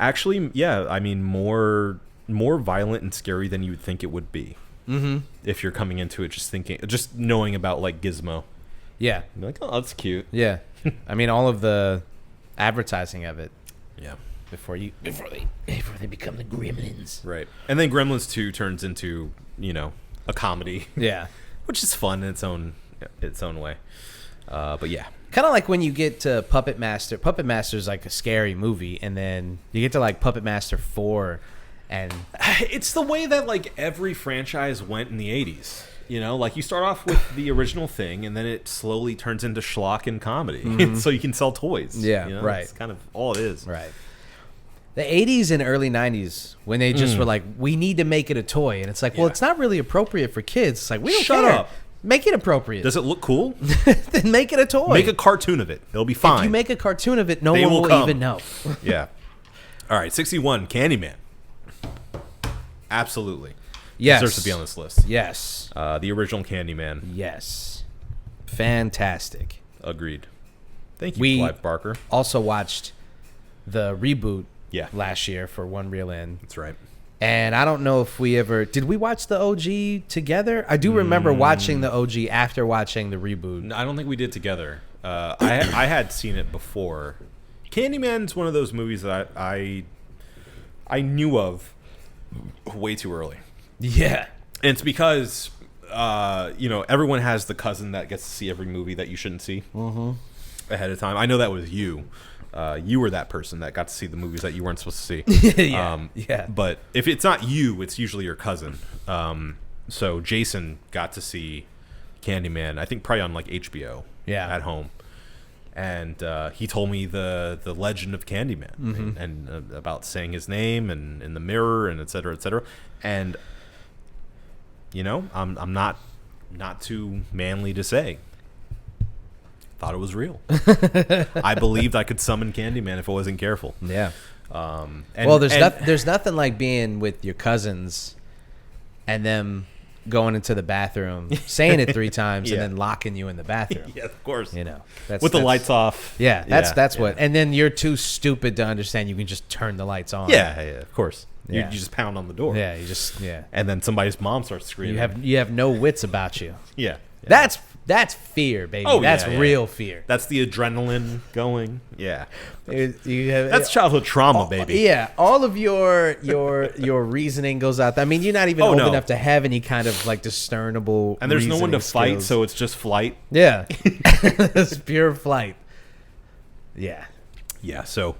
Actually, yeah, I mean more violent and scary than you would think it would be. Mm-hmm. If you're coming into it just knowing about Gizmo. Yeah. You're like, oh, that's cute. Yeah. I mean, all of the advertising of it Yeah. before they become the Gremlins. Right. And then Gremlins 2 turns into, a comedy, Yeah. which is fun in its own way. But yeah. Kind of like when you get to Puppet Master. Puppet Master is a scary movie, and then you get to Puppet Master 4, and It's the way that every franchise went in the 80s. You start off with the original thing, and then it slowly turns into schlock and comedy, so you can sell toys. Yeah, right. It's kind of all it is. right. The 80s and early 90s, when they just were we need to make it a toy, and it's well, Yeah. it's not really appropriate for kids. It's we don't Shut care. up. Make it appropriate. Does it look cool? Then make it a toy. Make a cartoon of it. It'll be fine. If you make a cartoon of it, no They one will will come. even know. Yeah. All right, 61, Candyman. Absolutely. Yes. Deserves to be on this list. Yes. The original Candyman. Yes. Fantastic. Agreed. Thank you, We- Clive Barker. Also watched the reboot Yeah. last year for One Reel In. That's right. And I don't know if did we watch the OG together? I do remember watching the OG after watching the reboot. No, I don't think we did together. I had seen it before. Candyman's one of those movies that I knew of way too early. Yeah. And it's because, everyone has the cousin that gets to see every movie that you shouldn't see ahead of time. I know that was you. You were that person that got to see the movies that you weren't supposed to see. Yeah. But if it's not you, it's usually your cousin. So Jason got to see Candyman, I think probably on HBO Yeah. at home. And he told me the legend of Candyman and about saying his name and in the mirror and et cetera, et cetera. And, I'm not too manly to say. thought it was real. I believed I could summon Candyman if I wasn't careful. Yeah. And, There's nothing like being with your cousins and them going into the bathroom, saying it 3 times, Yeah. and then locking you in the bathroom. Yeah, of course. You know, With the lights off. Yeah, that's what. Yeah. And then you're too stupid to understand you can just turn the lights on. Yeah, of course. Yeah. You just pound on the door. Yeah, you just And then somebody's mom starts screaming. you have no wits about you. Yeah. That's fear, baby. Oh, that's yeah. real fear. That's the adrenaline going. Yeah. You have, That's childhood trauma, baby. Yeah, all of your reasoning goes out. I mean, you're not even old enough to have any kind of like discernible. And there's no one to fight, skills. so it's just flight. Yeah, it's pure flight. Yeah, Yeah, so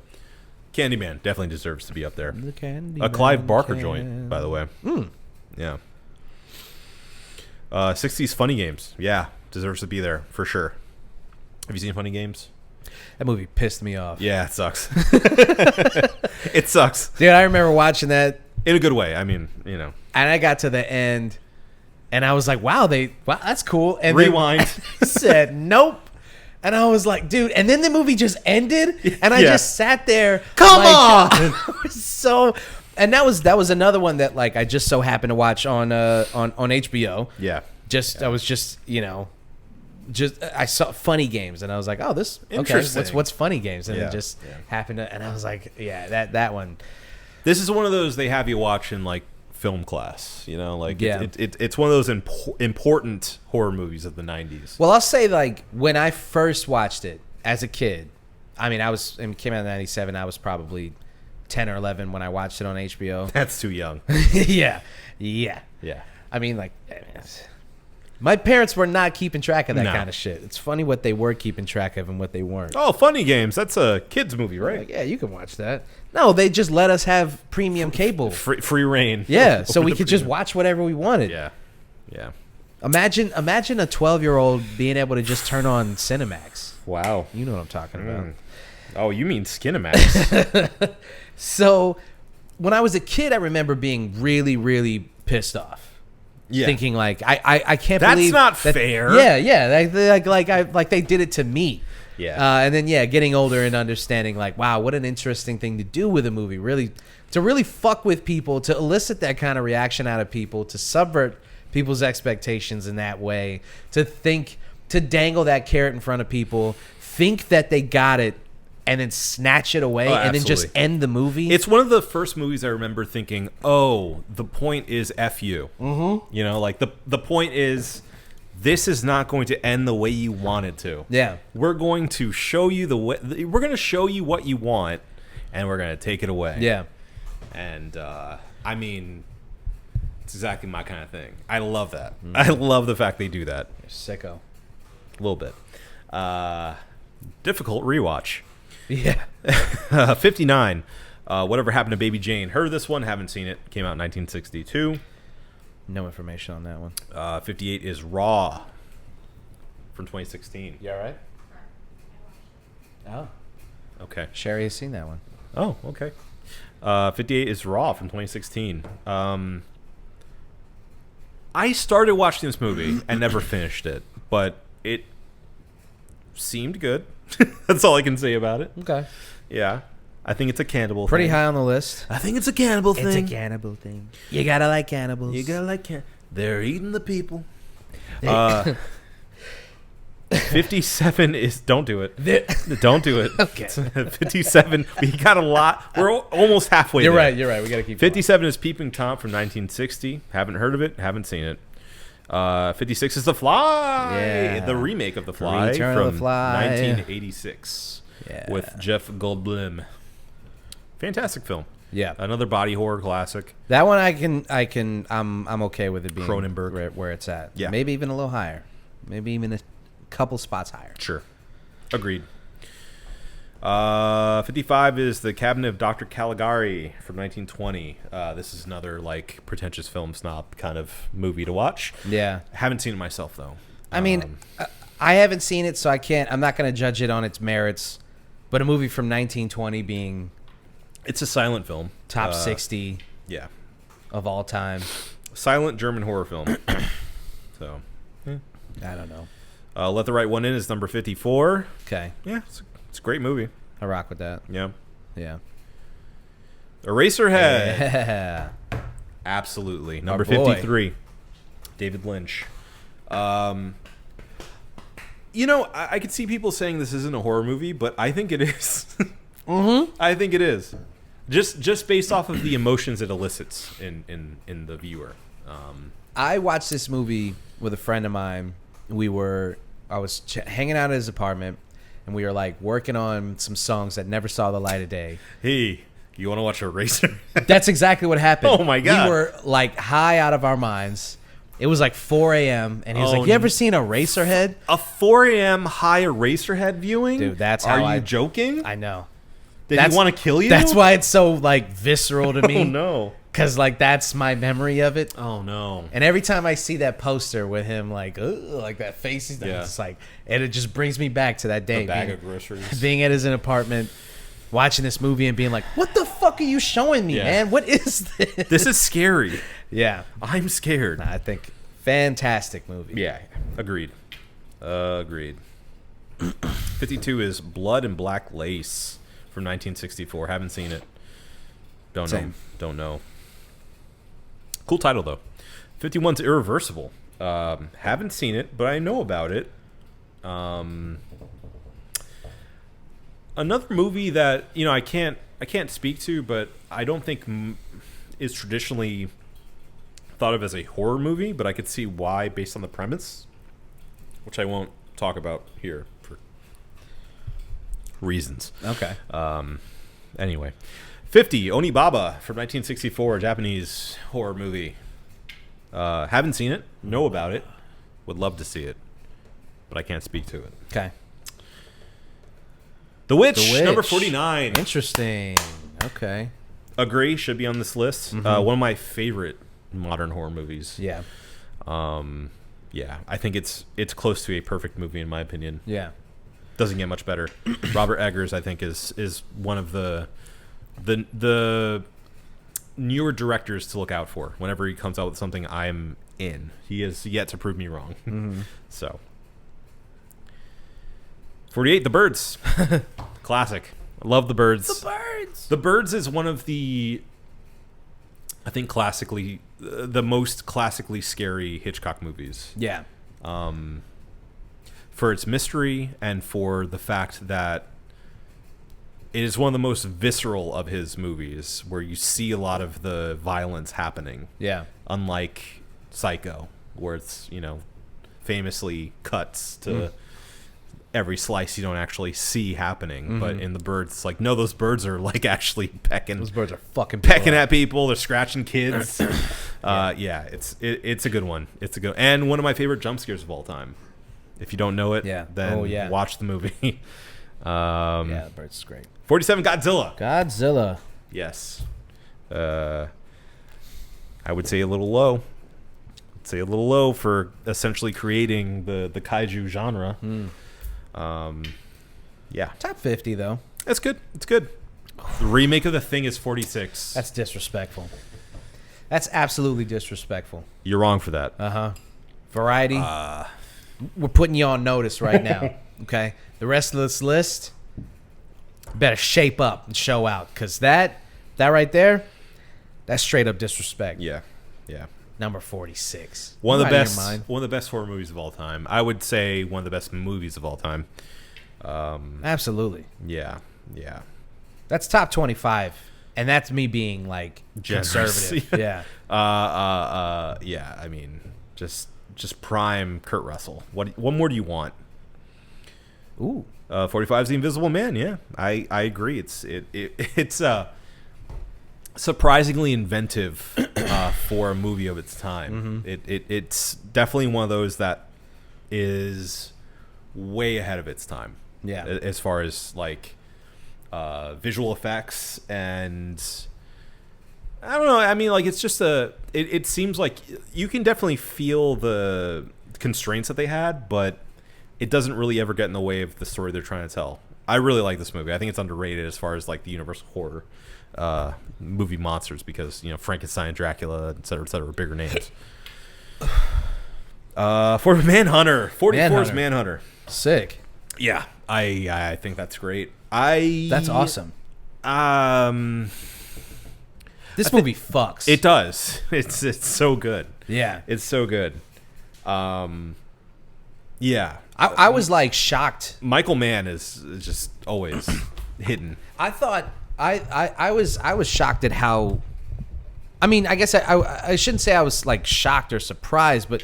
Candyman definitely deserves to be up there. the candy. A Clive Barker joint, by the way. Yeah. 60s Funny Games. Yeah, deserves to be there for sure. Have you seen Funny Games? That movie pissed me off. Yeah, it sucks. It sucks. Dude, I remember watching that, In a good way. I mean, you know. and I got to the end, and I was like, "Wow, that's cool." And Rewind. Then said, "Nope." And I was like, dude, and then the movie just ended, and I Yeah. just sat there. Come on! So, and that was another one that like I just so happened to watch on HBO. Yeah. I was just I saw Funny Games, and I was like, oh, this okay. Interesting. What's Funny Games? And Yeah. it just Yeah. happened to, and I was like, yeah, that one. This is one of those they have you watch in like film class, you know, like Yeah. it's one of those important horror movies of the 90s. Well, I'll say like when I first watched it as a kid, I mean, it came out in '97. I was probably 10 or 11 when I watched it on HBO. That's too young. Yeah. Yeah. I mean, like, my parents were not keeping track of that No. kind of shit. It's funny what they were keeping track of and what they weren't. Oh, Funny Games. That's a kids movie, right? Like, yeah, you can watch that. No, they just let us have premium cable. Free reign. Yeah, so Over we the could just premium. watch whatever we wanted. Yeah. Yeah. Imagine a 12-year-old being able to just turn on Cinemax. Wow. You know what I'm talking about. Oh, you mean Skinemax. So, when I was a kid, I remember being really, really pissed off. Yeah. Thinking like I can't That's believe not that, fair. Yeah, like they did it to me. Yeah. And then getting older and understanding like, wow, what an interesting thing to do with a movie. Really, to really fuck with people, to elicit that kind of reaction out of people, to subvert people's expectations in that way, to dangle that carrot in front of people, think that they got it, and then snatch it away, and then just absolutely. end the movie. It's one of the first movies I remember thinking, oh, the point is F you. Mm-hmm. You know, like the point is this is not going to end the way you want it to. Yeah. We're going to show you we're going to show you what you want, and we're going to take it away. Yeah. And, I mean, it's exactly my kind of thing. I love that. I love the fact they do that. Sicko. A little bit. Difficult rewatch. Yeah. 59. Whatever Happened to Baby Jane. Heard of this one? Haven't seen it. Came out in 1962. No information on that one. 58 is Raw from 2016. You all right? Oh. Okay. Sherry has seen that one. Oh, okay. 58 is Raw from 2016. I started watching this movie and never finished it, but it seemed good. That's all I can say about it. Okay. Yeah. I think it's a cannibal Pretty thing. high on the list. I think it's a cannibal thing. It's a cannibal thing. You gotta like cannibals. You gotta like they're eating the people. 57 is don't do it. Don't do it. Okay. 57. We got a lot. We're almost halfway. You're there. right. You're right. We gotta keep. 57 is Peeping Tom from 1960. Haven't heard of it. Haven't seen it. 56 is The Fly. Yeah. The remake of The Fly Return of from the Fly. 1986. Yeah. With Jeff Goldblum. Fantastic film. Yeah. Another body horror classic. That one I'm okay with it being Cronenberg. where it's at. Yeah. Maybe even a little higher. Maybe even a couple spots higher. Sure. Agreed. 55 is The Cabinet of Dr. Caligari from 1920. This is another like pretentious film snob kind of movie to watch. Yeah. Haven't seen it myself though. I mean, I haven't seen it, so I'm not going to judge it on its merits. But a movie from 1920 being it's a silent film. top 60 Yeah. of all time. Silent German horror film. So, I don't know. Let the Right One In is number 54. Okay. Yeah, it's a great movie. I rock with that. Yeah. Yeah. Eraserhead. Yeah. Absolutely. Number boy. 53. David Lynch. You know, I could see people saying this isn't a horror movie, but I think it is. I think it is. Just based off of the emotions it elicits in the viewer. I watched this movie with a friend of mine. I was hanging out at his apartment, and we were like working on some songs that never saw the light of day. Hey, you want to watch Eraser? That's exactly what happened. Oh my God. We were like high out of our minds. It was like 4 a.m. and he was like, "You ever seen Eraserhead?" A 4 a.m. high Eraserhead viewing? Dude, that's Are how you joking? I know. Did he want to kill you? That's why it's so like visceral to me. Oh no. Because like that's my memory of it. Oh no. And every time I see that poster with him like that face, he's just like, and it just brings me back to that day. A bag of groceries. Being at his apartment, watching this movie and being like, "What the fuck are you showing me, man? What is this?" This is scary. Yeah, I'm scared. I think fantastic movie. Yeah, agreed. Agreed. 52 is Blood and Black Lace from 1964. Haven't seen it. Don't know. Same. Don't know. Cool title though. 51's Irreversible. Haven't seen it, but I know about it. Another movie that I can't speak to, but I don't think is traditionally thought of as a horror movie, but I could see why based on the premise, which I won't talk about here for reasons. Okay. Anyway, 50 Onibaba from 1964, Japanese horror movie. Haven't seen it, know about it, would love to see it, but I can't speak to it. Okay. The Witch, number 49. Interesting. Okay. Agree, should be on this list. One of my favorite modern horror movies. Yeah. Yeah, I think it's close to a perfect movie in my opinion. Yeah. Doesn't get much better. Robert Eggers, I think, is one of the newer directors to look out for. Whenever he comes out with something, I'm in. He has yet to prove me wrong. So, 48, The Birds, classic. I love The Birds. The Birds. The Birds is one of the, I think, classically the most classically scary Hitchcock movies. Yeah. For its mystery and for the fact that it is one of the most visceral of his movies, where you see a lot of the violence happening. Yeah. Unlike Psycho, where it's, famously cuts to every slice you don't actually see happening. But in The Birds, it's like, no, those birds are like actually pecking. Those birds are fucking Pecking at people. They're scratching kids. It's a good one. It's a good, and one of my favorite jump scares of all time. If you don't know it, then watch the movie. The Birds is great. 47, Godzilla. Godzilla. Yes. I would say a little low. I'd say a little low for essentially creating the kaiju genre. Yeah. Top 50 though. It's good. It's good. The remake of The Thing is 46. That's disrespectful. That's absolutely disrespectful. You're wrong for that. Variety. We're putting you on notice right now. Okay. The rest of this list better shape up and show out, because that right there, that's straight up disrespect. Yeah. Yeah. Number 46. One of You the out of your mind? best horror movies of all time. I would say one of the best movies of all time. Absolutely. Yeah. Yeah. That's top 25, and that's me being like Generous. conservative. Yeah. Yeah. I mean, just prime Kurt Russell. What more do you want? Ooh. 45 is The Invisible Man. Yeah, I agree. It's surprisingly inventive for a movie of its time. It's definitely one of those that is way ahead of its time. Yeah. As far as like visual effects, and I don't know. I mean, like, it's just it seems like you can definitely feel the constraints that they had, but it doesn't really ever get in the way of the story they're trying to tell. I really like this movie. I think it's underrated as far as like the universal horror movie monsters, because Frankenstein, Dracula, et cetera, are bigger names. For Manhunter, 44's Manhunter. Manhunter. Sick. Yeah, I think that's great. That's awesome. Um, This movie fucks. it does. It's so good. Yeah. It's so good. Yeah. I was like shocked. Michael Mann is just always hidden. I thought I was shocked at how. I mean, I guess I shouldn't say I was like shocked or surprised, but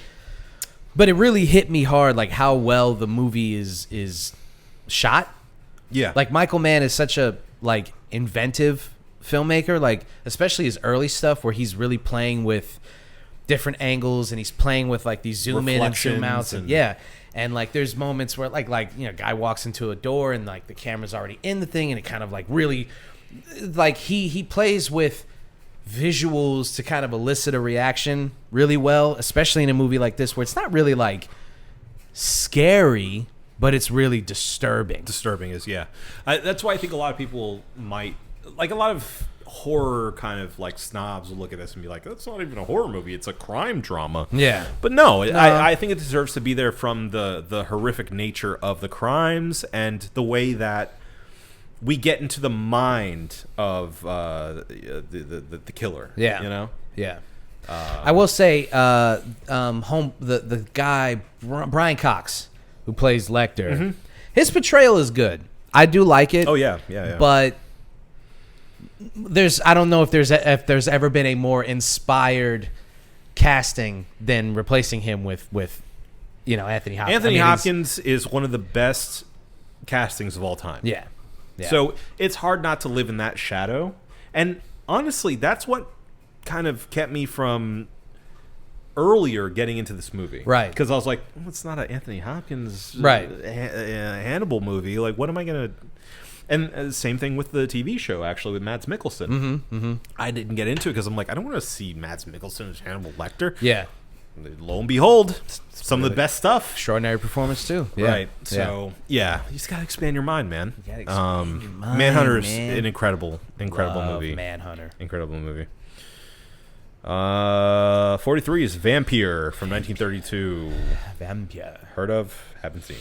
it really hit me hard, like how well the movie is shot. Yeah. Like Michael Mann is such a like inventive filmmaker, like especially his early stuff where he's really playing with different angles and he's playing with like these zoom in and zoom outs and yeah. And like there's moments where like guy walks into a door and like the camera's already in the thing and it kind of like really like he plays with visuals to kind of elicit a reaction really well, especially in a movie like this where it's not really like scary, but it's really disturbing. Disturbing is, yeah. That's why I think a lot of people might, like a lot of horror kind of like snobs will look at this and be like, that's not even a horror movie, it's a crime drama. Yeah. But no. I think it deserves to be there from the horrific nature of the crimes and the way that we get into the mind of the killer. Yeah. You know? Yeah. I will say, the guy Brian Cox, who plays Lecter, his portrayal is good. I do like it. Oh yeah. But I don't know if there's ever been a more inspired casting than replacing him with Anthony Hopkins. Anthony Hopkins is one of the best castings of all time. Yeah. So it's hard not to live in that shadow. And honestly, that's what kind of kept me from earlier getting into this movie. Right. Because I was like, it's not an Anthony Hopkins Hannibal movie. Like, what am I going to... And same thing with the TV show, actually, with Mads Mikkelsen. I didn't get into it because I'm like, I don't want to see Mads Mikkelsen as Hannibal Lecter. Yeah. Lo and behold, some of the best stuff. Extraordinary performance, too. Yeah. Right. So, yeah. You just got to expand your mind, man. You gotta expand your mind, Manhunter is man. an incredible Love movie. Manhunter. Incredible movie. 43 is Vampire from 1932. Vampire. Heard of? Haven't seen.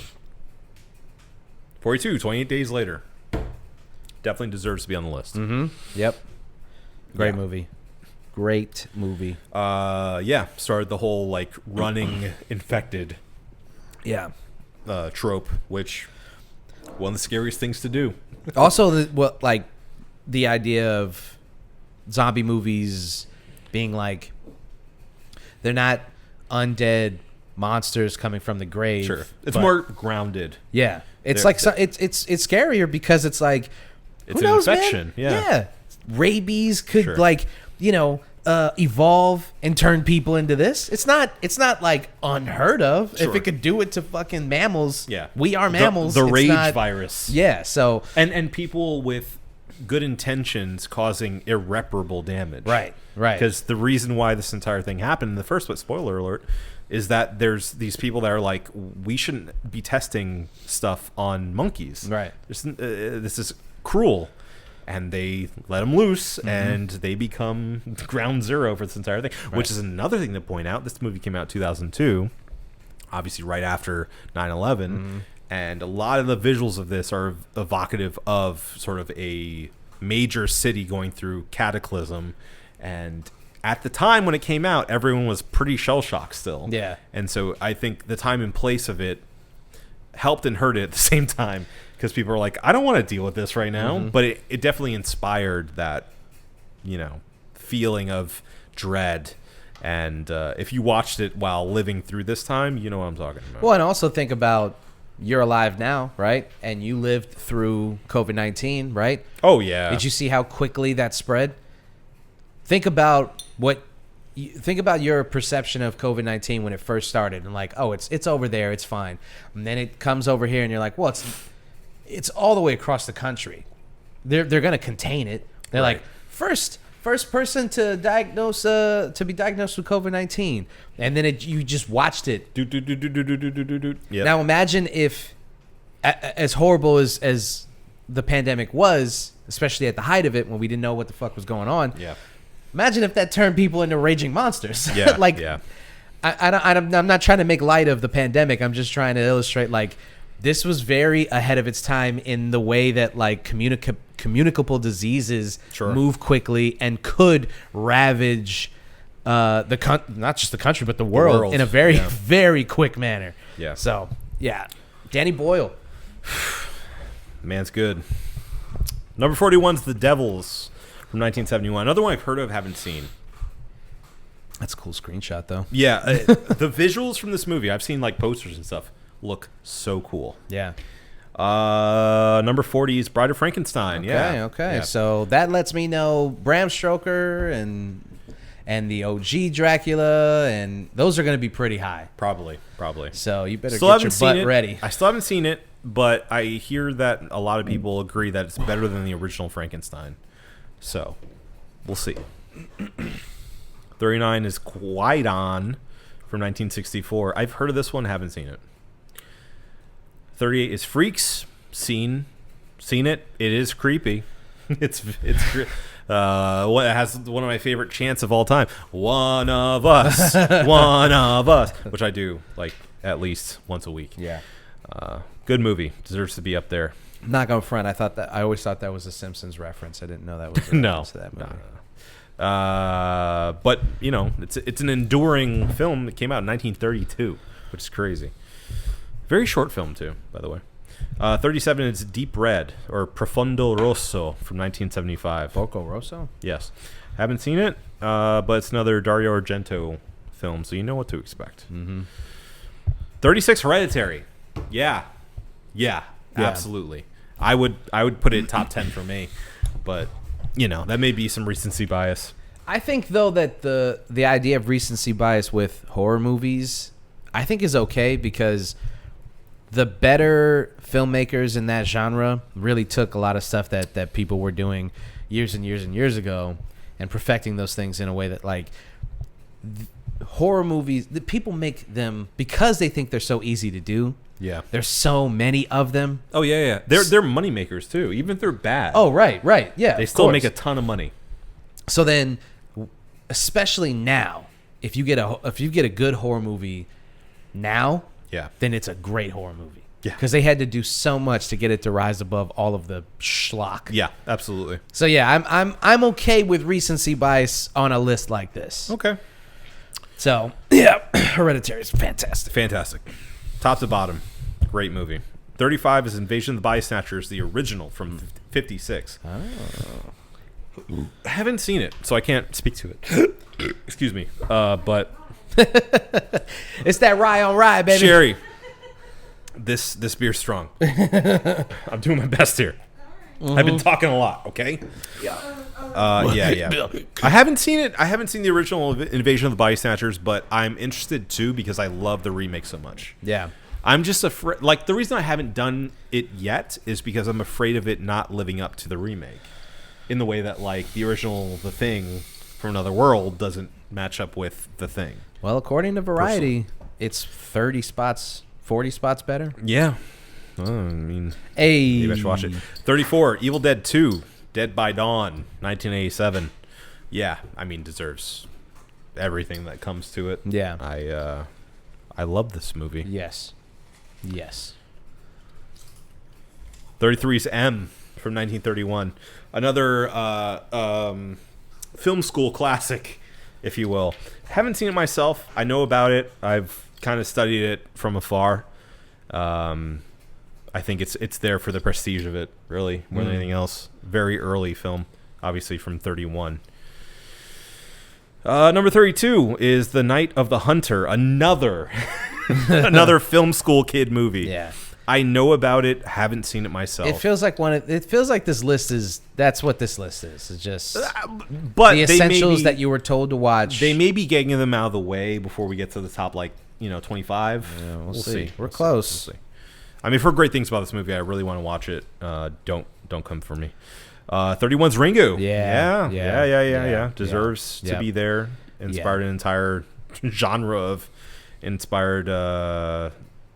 42, 28 days later. Definitely deserves to be on the list. Yep. Great Yeah. movie. Great movie. Yeah. Started the whole like running infected Yeah. trope, which one of the scariest things to do. Also, the idea of zombie movies being like they're not undead monsters coming from the grave. Sure. It's but- more grounded. Yeah. It's They're- like it's scarier because it's like It's who an knows, infection. man? Yeah. Rabies could Sure. evolve and turn people into this. It's not like unheard of. Sure. If it could do it to fucking mammals, Yeah. we are mammals. The It's rage not- virus. Yeah. So And people with good intentions causing irreparable damage. right. Because the reason why this entire thing happened in the first place, spoiler alert, is that there's these people that are like, we shouldn't be testing stuff on monkeys. Right. This is cruel. And they let them loose, and they become ground zero for this entire thing, which is another thing to point out. This movie came out in 2002, obviously right after 9/11, and a lot of the visuals of this are evocative of sort of a major city going through cataclysm. And at the time when it came out, everyone was pretty shell-shocked still. Yeah. And so I think the time and place of it helped and hurt it at the same time. Because people are like, I don't want to deal with this right now. But it definitely inspired that, feeling of dread. And if you watched it while living through this time, you know what I'm talking about. Well, and also think about you're alive now, right? And you lived through COVID-19, right? Oh, yeah. Did you see how quickly that spread? Think about your perception of COVID-19 when it first started, and like, oh, it's over there, it's fine. And then it comes over here, and you're like, well, it's all the way across the country. They're going to contain it. They're Right. like first person to be diagnosed with COVID-19, and then you just watched it. Yep. Now imagine if, as horrible as the pandemic was, especially at the height of it when we didn't know what the fuck was going on. Yeah. Imagine if that turned people into raging monsters. Yeah. Like, yeah. I'm not trying to make light of the pandemic. I'm just trying to illustrate like this was very ahead of its time in the way that like communicable diseases move quickly and could ravage not just the country but the world in a very very quick manner. Yeah. So yeah, Danny Boyle. Man's good. Number 41 is The Devils from 1971. Another one I've heard of, haven't seen. That's a cool screenshot, though. Yeah, the visuals from this movie, I've seen like posters and stuff, look so cool. Yeah. Number 40 is Bride of Frankenstein. Okay. Yeah. So that lets me know Bram Stoker and the OG Dracula, and those are going to be pretty high. Probably. So you better Still get your butt ready. I still haven't seen it, but I hear that a lot of people agree that it's better than the original Frankenstein. So, we'll see. 39 is Quaidon from 1964. I've heard of this one, haven't seen it. 38 is Freaks. Seen it. It is creepy. It has one of my favorite chants of all time. One of us, one of us, which I do like at least once a week. Yeah. Good movie. Deserves to be up there. I'm not going to front. I always thought that was a Simpsons reference. I didn't know that was a No. reference to that movie. But you know, it's an enduring film. It came out in 1932, which is crazy. Very short film too, by the way. 37 is Deep Red or Profondo Rosso from 1975. Boco Rosso? Yes, haven't seen it, but it's another Dario Argento film, so you know what to expect. 36 Hereditary. Yeah, absolutely. I would put it top 10 for me, but you know, that may be some recency bias. I think though that the idea of recency bias with horror movies, I think is okay because the better filmmakers in that genre really took a lot of stuff that people were doing years and years and years ago and perfecting those things in a way that like horror movies, the people make them because they think they're so easy to do. Yeah. There's so many of them. Oh, yeah. They're money makers, too. Even if they're bad. Oh, right. Yeah. They still make a ton of money. So then, especially now, if you get a good horror movie now, then it's a great horror movie. Yeah. Because they had to do so much to get it to rise above all of the schlock. Yeah, absolutely. So yeah, I'm okay with recency bias on a list like this. Okay. So yeah, Hereditary is fantastic. Fantastic. Top to bottom. Great movie. 35 is Invasion of the Body Snatchers, the original from 56. Oh. I haven't seen it, so I can't speak to it. Excuse me. But it's that rye on rye, baby. Sherry, this beer's strong. I'm doing my best here. I've been talking a lot, okay? Yeah. I haven't seen it. I haven't seen the original Invasion of the Body Snatchers, but I'm interested too because I love the remake so much. Yeah. I'm just afraid. Like, the reason I haven't done it yet is because I'm afraid of it not living up to the remake in the way that, like, the original The Thing from Another World doesn't match up with The Thing. Well, according to Variety, it's 30 spots, 40 spots better. Yeah. I mean, hey. maybe I should watch it. 34, Evil Dead 2, Dead by Dawn, 1987. Yeah, I mean, deserves everything that comes to it. Yeah. I love this movie. Yes. 33 is M from 1931. Another film school classic, if you will. Haven't seen it myself. I know about it. I've kind of studied it from afar. I think it's there for the prestige of it, really, more than anything else. Very early film, obviously from 31. Number 32 is The Night of the Hunter, another film school kid movie. Yeah. I know about it, haven't seen it myself. It feels like this list is. That's what this list is. It's just but the essentials that you were told to watch. They may be getting them out of the way before we get to the top, 25. Yeah, we'll see. We're close. We'll see. I mean, I've heard great things about this movie. I really want to watch it. Don't come for me. 31's Ringu. Yeah. Deserves to be there. Inspired an entire genre of inspired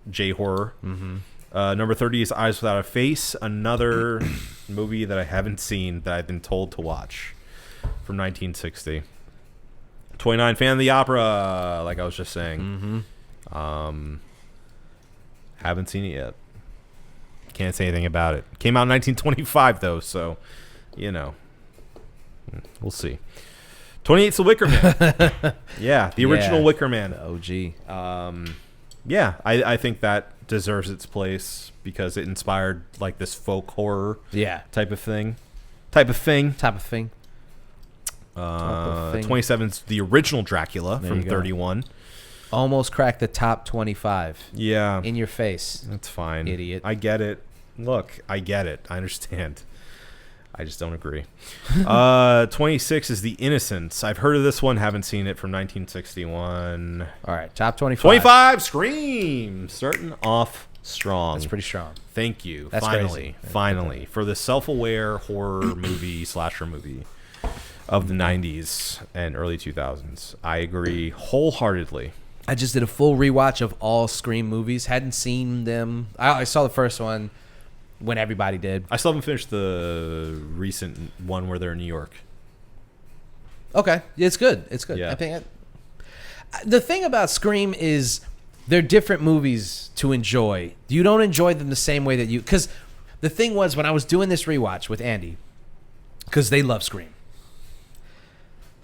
J-horror. Mm-hmm. Number 30 is Eyes Without a Face, another movie that I haven't seen that I've been told to watch from 1960. 29, Fan of the Opera, like I was just saying. Haven't seen it yet. Can't say anything about it. Came out in 1925, though, so, we'll see. 28's The Wicker Man. Yeah, the original Wicker Man. The OG. Yeah, I think that deserves its place because it inspired, like, this folk horror type of thing. 27's the original Dracula from 31. Almost cracked the top 25. Yeah. In your face. That's fine. Idiot. I get it. Look, I get it. I understand. I just don't agree. 26 is The Innocents. I've heard of this one. Haven't seen it, from 1961. All right. Top 25. 25, Scream. Starting off strong. That's pretty strong. Thank you. That's finally. crazy. Finally. For the self-aware horror movie, slasher movie of the 90s and early 2000s. I agree wholeheartedly. I just did a full rewatch of all Scream movies. Hadn't seen them. I saw the first one when everybody did. I still haven't finished the recent one where they're in New York. Okay. It's good. It's good. Yeah. I think the thing about Scream is they're different movies to enjoy. You don't enjoy them the same way that you... Because the thing was, when I was doing this rewatch with Andy, because they love Scream.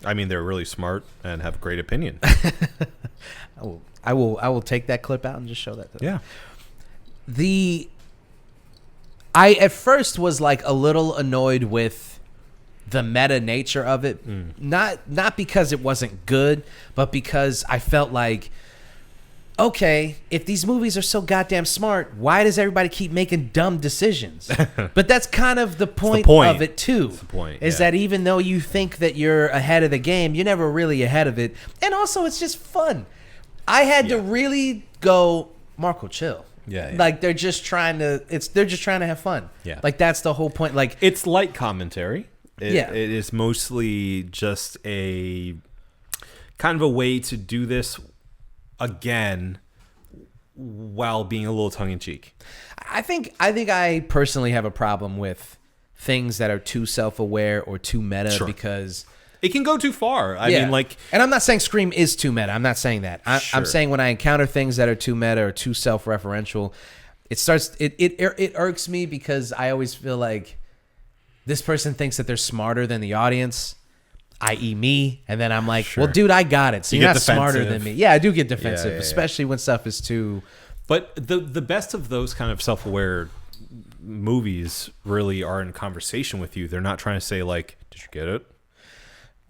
I mean, they're really smart and have great opinion. I will take that clip out and just show that to them. Yeah. I at first was like a little annoyed with the meta nature of it. Not because it wasn't good, but because I felt like, okay, if these movies are so goddamn smart, why does everybody keep making dumb decisions? But that's kind of the point of it too. That's the point, is that even though you think that you're ahead of the game, you're never really ahead of it. And also, it's just fun. I had to really go, Marco, chill. Yeah. Like they're just trying to have fun. Yeah. Like that's the whole point. Like it's light commentary. It Yeah. is mostly just a kind of a way to do this again while being a little tongue in cheek. I think I personally have a problem with things that are too self-aware or too meta Sure. because It can go too far. I mean, like, and I'm not saying Scream is too meta. I'm not saying that. I'm Sure. saying when I encounter things that are too meta or too self-referential, it irks me because I always feel like this person thinks that they're smarter than the audience, i.e. me, and then I'm like, Sure. well, dude, I got it. So You you're get not smarter defensive. than me. Yeah, I do get defensive, Yeah. especially when stuff is too... but the best of those kind of self-aware movies really are in conversation with you. They're not trying to say, like, did you get it?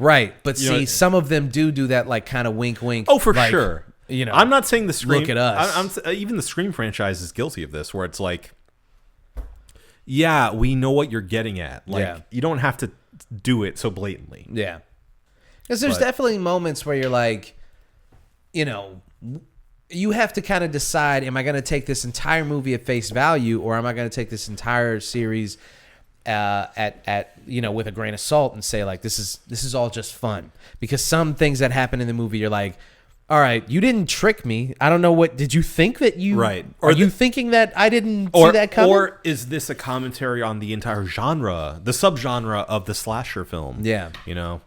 Right, but You know, some of them do that, like, kind of wink, wink. Oh, for like, sure. You know, I'm not saying the Scream. Look at us. Even the Scream franchise is guilty of this, where it's like, yeah, we know what you're getting at. Like, Yeah. you don't have to do it so blatantly. Yeah. Because there's But- definitely moments where you're like, you know, you have to kind of decide, am I going to take this entire movie at face value, or am I going to take this entire series at with a grain of salt and say, like, this is all just fun? Because some things that happen in the movie, you're like, all right, you didn't trick me. I don't know what did you think that you Right. Are you thinking that I didn't see that coming? Or is this a commentary on the entire genre, the subgenre of the slasher film? Yeah. You know?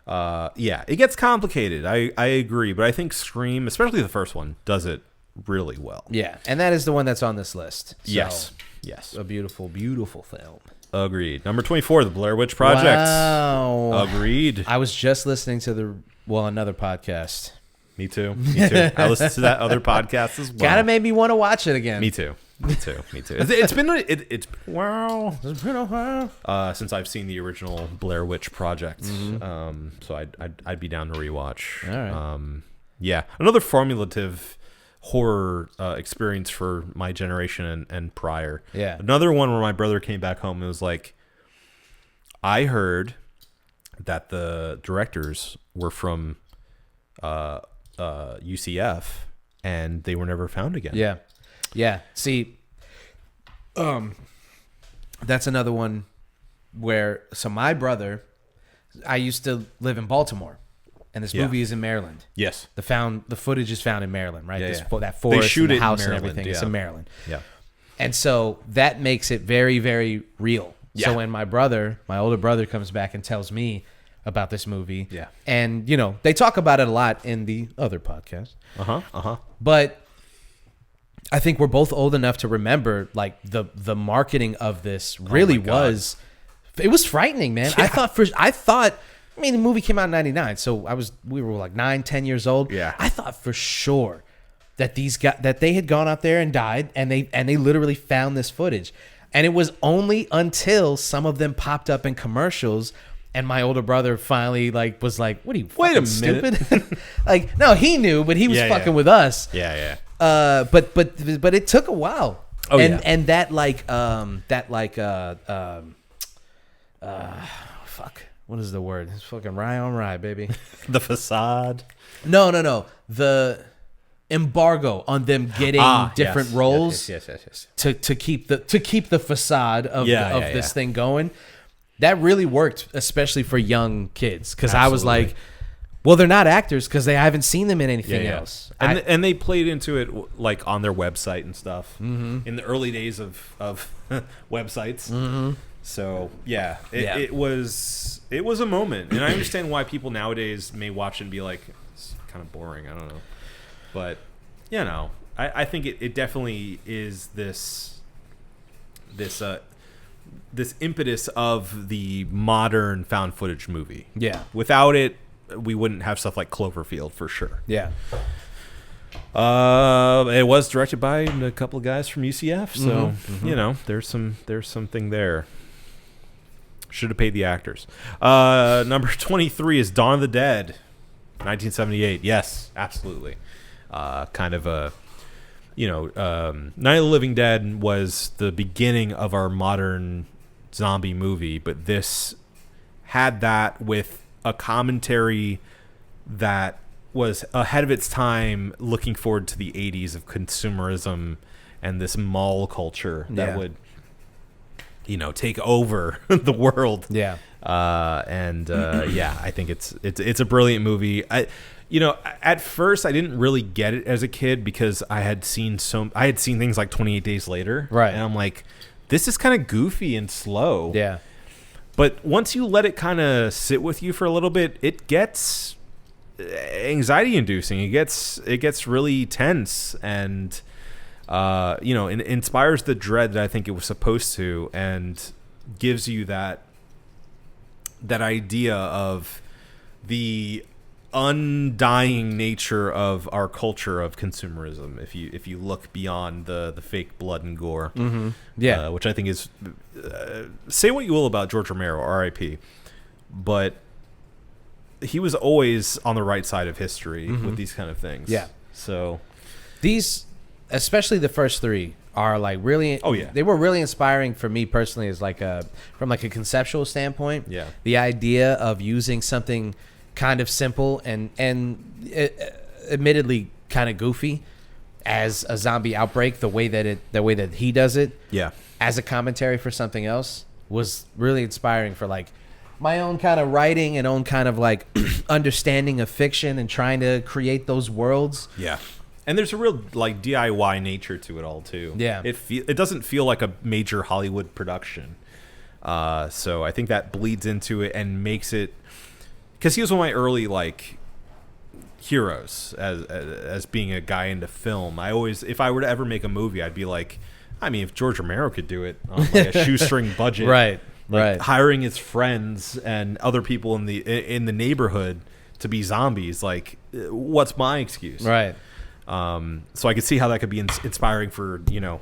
Yeah, it gets complicated. I agree, but I think Scream, especially the first one, does it really well. Yeah, and that is the one that's on this list. So, Yes. a beautiful, beautiful film. Agreed. Number 24, The Blair Witch Project. Wow. Agreed. I was just listening to another podcast. Me too. Me too. I listened to that other podcast as well. Kind of made me want to watch it again. Me too. Me too. Me too. It's been wow. It's been a while. Since I've seen the original Blair Witch Project. So I'd be down to rewatch. All right. Yeah, another formulative horror experience for my generation and prior. Yeah. Another one where my brother came back home and was like, I heard that the directors were from UCF and they were never found again. Yeah. Yeah. See, that's another one where, so my brother, I used to live in Baltimore, and this movie is in Maryland. Yes. The footage is found in Maryland, right? Yeah, This, yeah. that forest, shoot and the it in house, and Maryland, everything. It's yeah. in Maryland. Yeah. And so that makes it very, very real. Yeah. So when my older brother comes back and tells me, about this movie. Yeah. And, you know, they talk about it a lot in the other podcast. But I think we're both old enough to remember, like, the marketing of this really was, it was frightening, man. Yeah. I thought, I mean, the movie came out in 99, so we were like 9-10 years old. Yeah. I thought for sure that that they had gone out there and died, and they literally found this footage. And it was only until some of them popped up in commercials, and my older brother finally was like, "What are you, Wait a fucking stupid?" Like, no, he knew, but he was fucking with us. Yeah. But it took a while. Oh, and yeah. and fuck, what is the word? It's fucking rye on rye, baby. The facade. No. The embargo on them getting different roles. Yes. To keep the facade of this thing going. That really worked, especially for young kids, because I was like, well, they're not actors because they haven't seen them in anything else. And they played into it like on their website and stuff in the early days of websites. So it was a moment, and I understand why people nowadays may watch it and be like, it's kind of boring. I don't know, but you know, I think it definitely is this impetus of the modern found footage movie. Yeah. Without it, we wouldn't have stuff like Cloverfield for sure. Yeah. It was directed by a couple of guys from UCF, so you know, there's something there. Should have paid the actors. Number 23 is Dawn of the Dead, 1978. Yes, absolutely. Kind of a, you know, Night of the Living Dead was the beginning of our modern zombie movie, but this had that with a commentary that was ahead of its time, looking forward to the 80s of consumerism and this mall culture that would, you know, take over the world. Yeah. I think it's a brilliant movie. You know, at first I didn't really get it as a kid because I had seen things like 28 Days Later. Right. And I'm like, this is kind of goofy and slow. Yeah. But once you let it kind of sit with you for a little bit, it gets anxiety inducing. It gets really tense and you know, it inspires the dread that I think it was supposed to, and gives you that idea of the undying nature of our culture of consumerism. If you look beyond the fake blood and gore, which I think is say what you will about George Romero, R.I.P., but he was always on the right side of history with these kind of things. Yeah. So these, especially the first three, are like really. Oh yeah. They were really inspiring for me personally, as like from a conceptual standpoint. Yeah. The idea of using something kind of simple and admittedly kind of goofy as a zombie outbreak, the way that he does it, as a commentary for something else, was really inspiring for like my own kind of writing and own kind of like understanding of fiction and trying to create those worlds. Yeah. And there's a real like DIY nature to it all too. Yeah. It doesn't feel like a major Hollywood production. So I think that bleeds into it and makes it, because he was one of my early like heroes as being a guy into film. I always, if I were to ever make a movie, I'd be like, I mean, if George Romero could do it on like a shoestring budget, right, hiring his friends and other people in the neighborhood to be zombies, like, what's my excuse? Right. So I could see how that could be inspiring for, you know,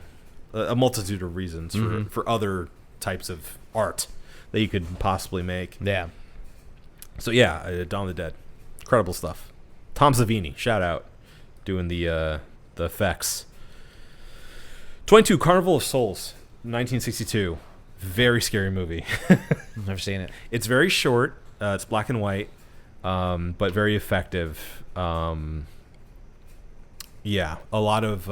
a multitude of reasons for other types of art that you could possibly make. Yeah. So yeah, Dawn of the Dead, incredible stuff. Tom Savini, shout out, doing the effects. 22, Carnival of Souls, 1962, very scary movie. Never seen it. It's very short. It's black and white, but very effective. Yeah, a lot of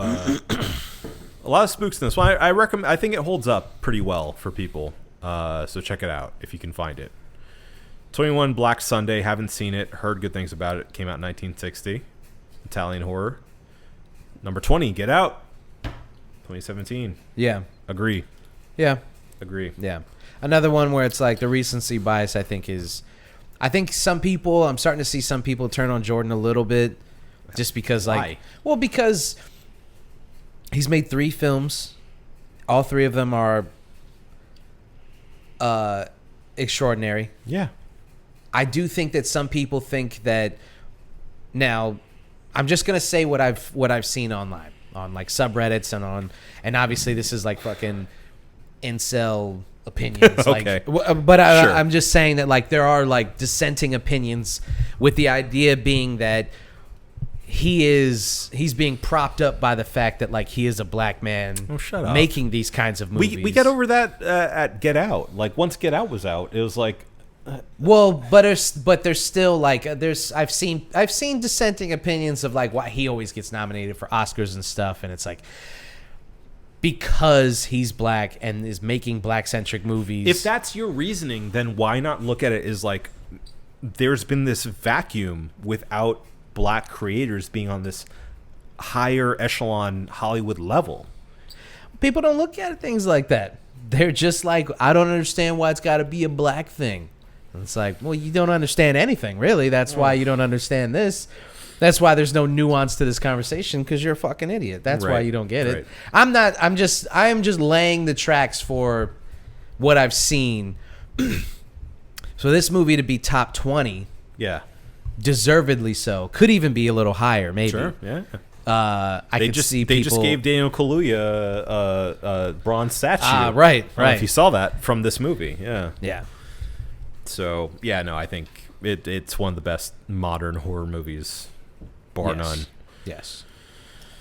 spooks in this one. I recommend. I think it holds up pretty well for people. So check it out if you can find it. 21, Black Sunday. Haven't seen it. Heard good things about it. Came out in 1960. Italian horror. Number 20, Get Out. 2017. Yeah. Agree. Yeah. Agree. Yeah. Another one where it's like the recency bias, I think, is I think I'm starting to see some people turn on Jordan a little bit, just because because he's made 3 films. All 3 of them are extraordinary. Yeah. I do think that some people think that. Now, I'm just gonna say what I've seen online on like subreddits and obviously this is like fucking incel opinions. Okay. But Sure. I'm just saying that like there are like dissenting opinions, with the idea being that he's being propped up by the fact that like he is a black man shut up. making these kinds of movies. We got over that at Get Out. Like once Get Out was out, it was like, well, but there's still like I've seen dissenting opinions of like why he always gets nominated for Oscars and stuff, and it's like because he's black and is making black-centric movies. if that's your reasoning, then why not look at it as like there's been this vacuum without black creators being on this higher echelon Hollywood level. People don't look at things like that. They're just like, I don't understand why it's got to be a black thing. And it's like, well, you don't understand anything, really. That's why you don't understand this. That's why there's no nuance to this conversation, because you're a fucking idiot. That's why Right. you don't get it. Right. I am just laying the tracks for what I've seen. So this movie to be top 20, Yeah. deservedly so, could even be a little higher, maybe. Sure. Yeah. I could see people. They just gave Daniel Kaluuya a bronze statue. Right, I don't know right. if you saw that from this movie. Yeah. Yeah. So yeah, no, I think it's one of the best modern horror movies, bar none. Yes.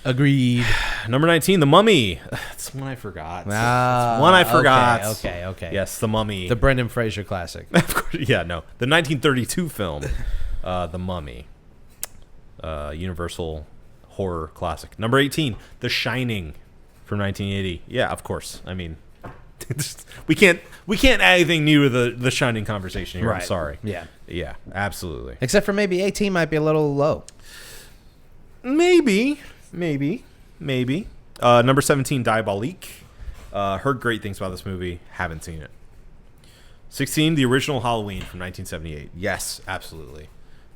Agreed. Number 19, The Mummy. That's one I forgot. One I forgot. Okay. Yes, The Mummy. The Brendan Fraser classic. Of course, yeah, no. The 1932 film, The Mummy. Universal horror classic. Number 18, The Shining from 1980. Yeah, of course. I mean, we can't add anything new to the Shining conversation here. Right. I'm sorry. Yeah. Yeah, absolutely. Except for maybe 18 might be a little low. Maybe. Number 17, Diabolique. Heard great things about this movie. Haven't seen it. 16, the original Halloween from 1978. Yes, absolutely.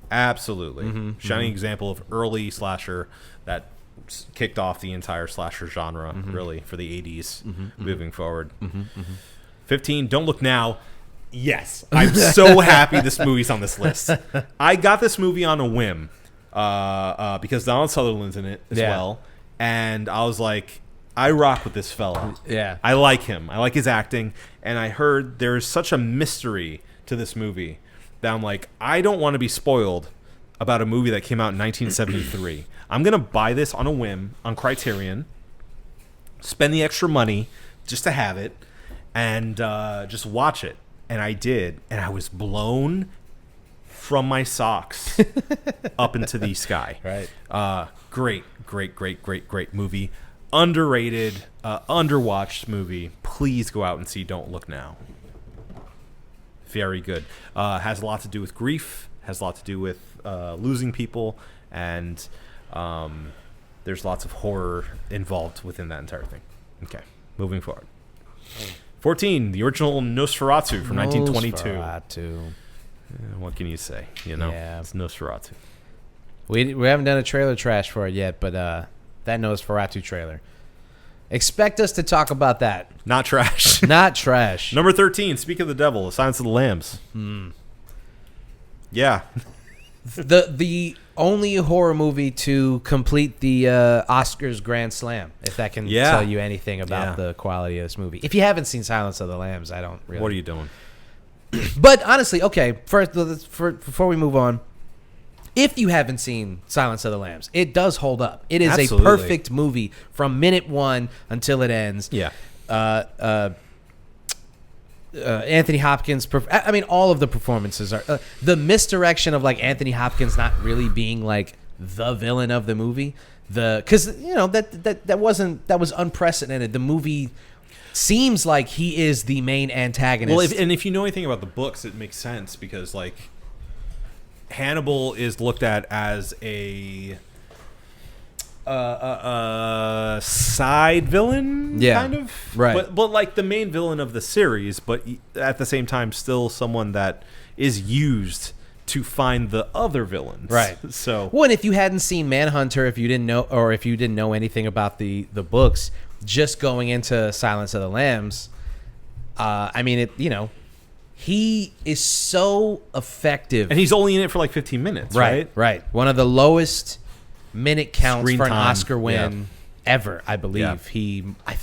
Shining example of early slasher that kicked off the entire slasher genre, really, for the 80s moving forward. 15, Don't Look Now. Yes, I'm so happy this movie's on this list. I got this movie on a whim because Donald Sutherland's in it as well. And I was like, I rock with this fella. Yeah. I like him. I like his acting. And I heard there's such a mystery to this movie that I'm like, I don't want to be spoiled about a movie that came out in 1973. I'm going to buy this on a whim on Criterion, spend the extra money just to have it, and just watch it. And I did. And I was blown from my socks up into the sky. Right. Great movie. Underrated, underwatched movie. Please go out and see Don't Look Now. Very good. Has a lot to do with grief. Has a lot to do with losing people, and there's lots of horror involved within that entire thing. Okay, moving forward. 14, the original Nosferatu from 1922. Nosferatu. What can you say? You know, Yeah. it's Nosferatu. We haven't done a trailer trash for it yet, but that Nosferatu trailer. Expect us to talk about that. Not trash. Not trash. Number 13, Speak of the Devil, The Silence of the Lambs. Yeah. The only horror movie to complete the Oscars Grand Slam, if that can tell you anything about the quality of this movie. If you haven't seen Silence of the Lambs, I don't really. What are you doing? But honestly, okay, first, before we move on, if you haven't seen Silence of the Lambs, it does hold up. It is Absolutely. a perfect movie from minute one until it ends. Yeah. Anthony Hopkins. I mean, all of the performances are the misdirection of like Anthony Hopkins not really being like the villain of the movie. Because that was unprecedented. The movie seems like he is the main antagonist. Well, if you know anything about the books, it makes sense because like Hannibal is looked at as a side villain, kind of, right? But like the main villain of the series, but at the same time, still someone that is used to find the other villains. Right. So Well, and if you hadn't seen Manhunter, if you didn't know anything about the books, just going into Silence of the Lambs, I mean, he is so effective. and he's only in it for like 15 minutes, right? Right. One of the lowest minute counts Screen for an time. Oscar win ever, I believe. Yeah. I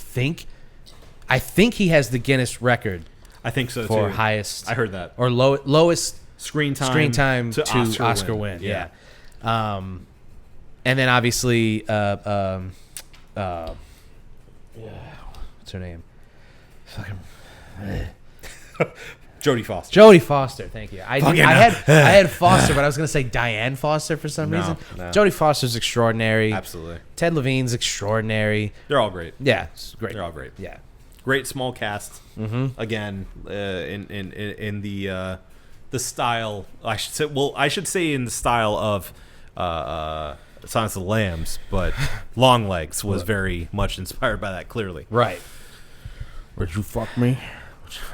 think he has the Guinness record I think so for too. highest. I heard that. Or lowest Screen time to Oscar win. Yeah. And then obviously, what's her name? Jodie Foster. Jodie Foster. Thank you. I Fucking had Foster, but I was gonna say Diane Foster for some No, reason. no. Jodie Foster's extraordinary. Absolutely. Ted Levine's extraordinary. They're all great. Yeah, it's great. They're all great. Yeah. Great small cast. Mm-hmm. Again, in the style. I should say in the style of Silence of the Lambs, but Longlegs was very much inspired by that. Clearly, Right. Would you fuck me?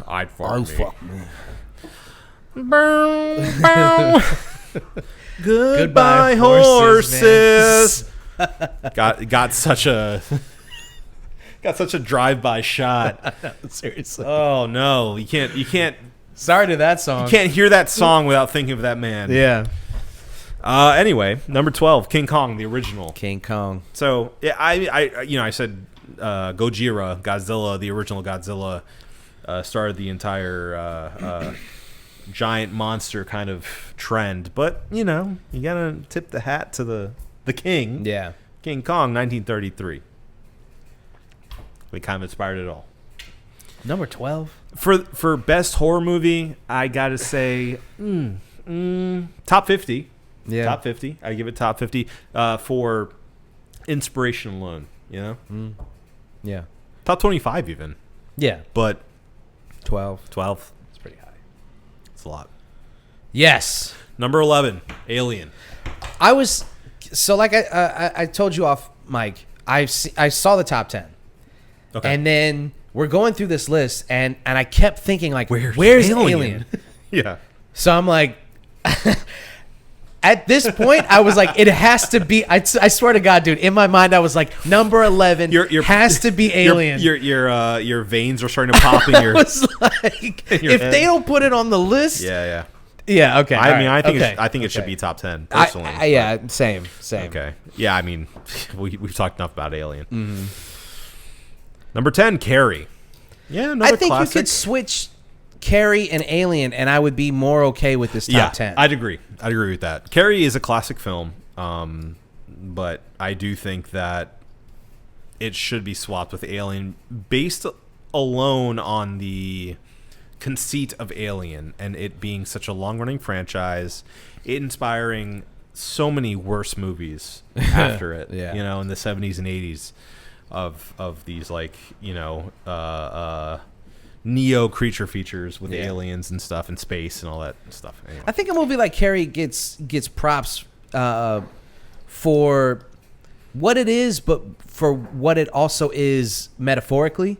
I'd I'll me. fuck me. Goodbye, horses, got such a drive-by shot. Seriously. Oh no, you can't Sorry to that song. hear that song without thinking of that man. Yeah. Anyway, number 12, King Kong, the original. King Kong. So yeah, I said Gojira, Godzilla, the original Godzilla, started the entire giant monster kind of trend. But you gotta tip the hat to the king. Yeah. King Kong, 1933. We kind of inspired it all. Number 12. For best horror movie, I gotta say top 50. Yeah. Top 50. I give it top 50 for inspiration alone. Yeah. Top 25 even, Yeah. but 12. 12. It's pretty high. It's a lot. Yes. Number 11, Alien. I was so like I told you off mic. I saw the top 10. Okay. And then we're going through this list and I kept thinking like where's Alien? Alien? Yeah. So I'm like at this point I was like it has to be I swear to God, dude, in my mind I was like number 11 has to be Alien. Your veins are starting to pop in your. I was like if head. they don't put it on the list. Yeah. Yeah, okay. I think okay, I think it okay. should be top 10 personally. Yeah, same. Okay. Yeah, I mean, we've talked enough about Alien. Mm-hmm. Number 10, Carrie. Yeah, another I think classic. you could switch Carrie and Alien, and I would be more okay with this top 10. I'd agree with that. Carrie is a classic film, but I do think that it should be swapped with Alien based alone on the conceit of Alien and it being such a long-running franchise, it inspiring so many worse movies after it. Yeah. In the 70s and 80s of these neo creature features with aliens and stuff and space and all that stuff. Anyway. I think a movie like Carrie gets props for what it is, but for what it also is metaphorically.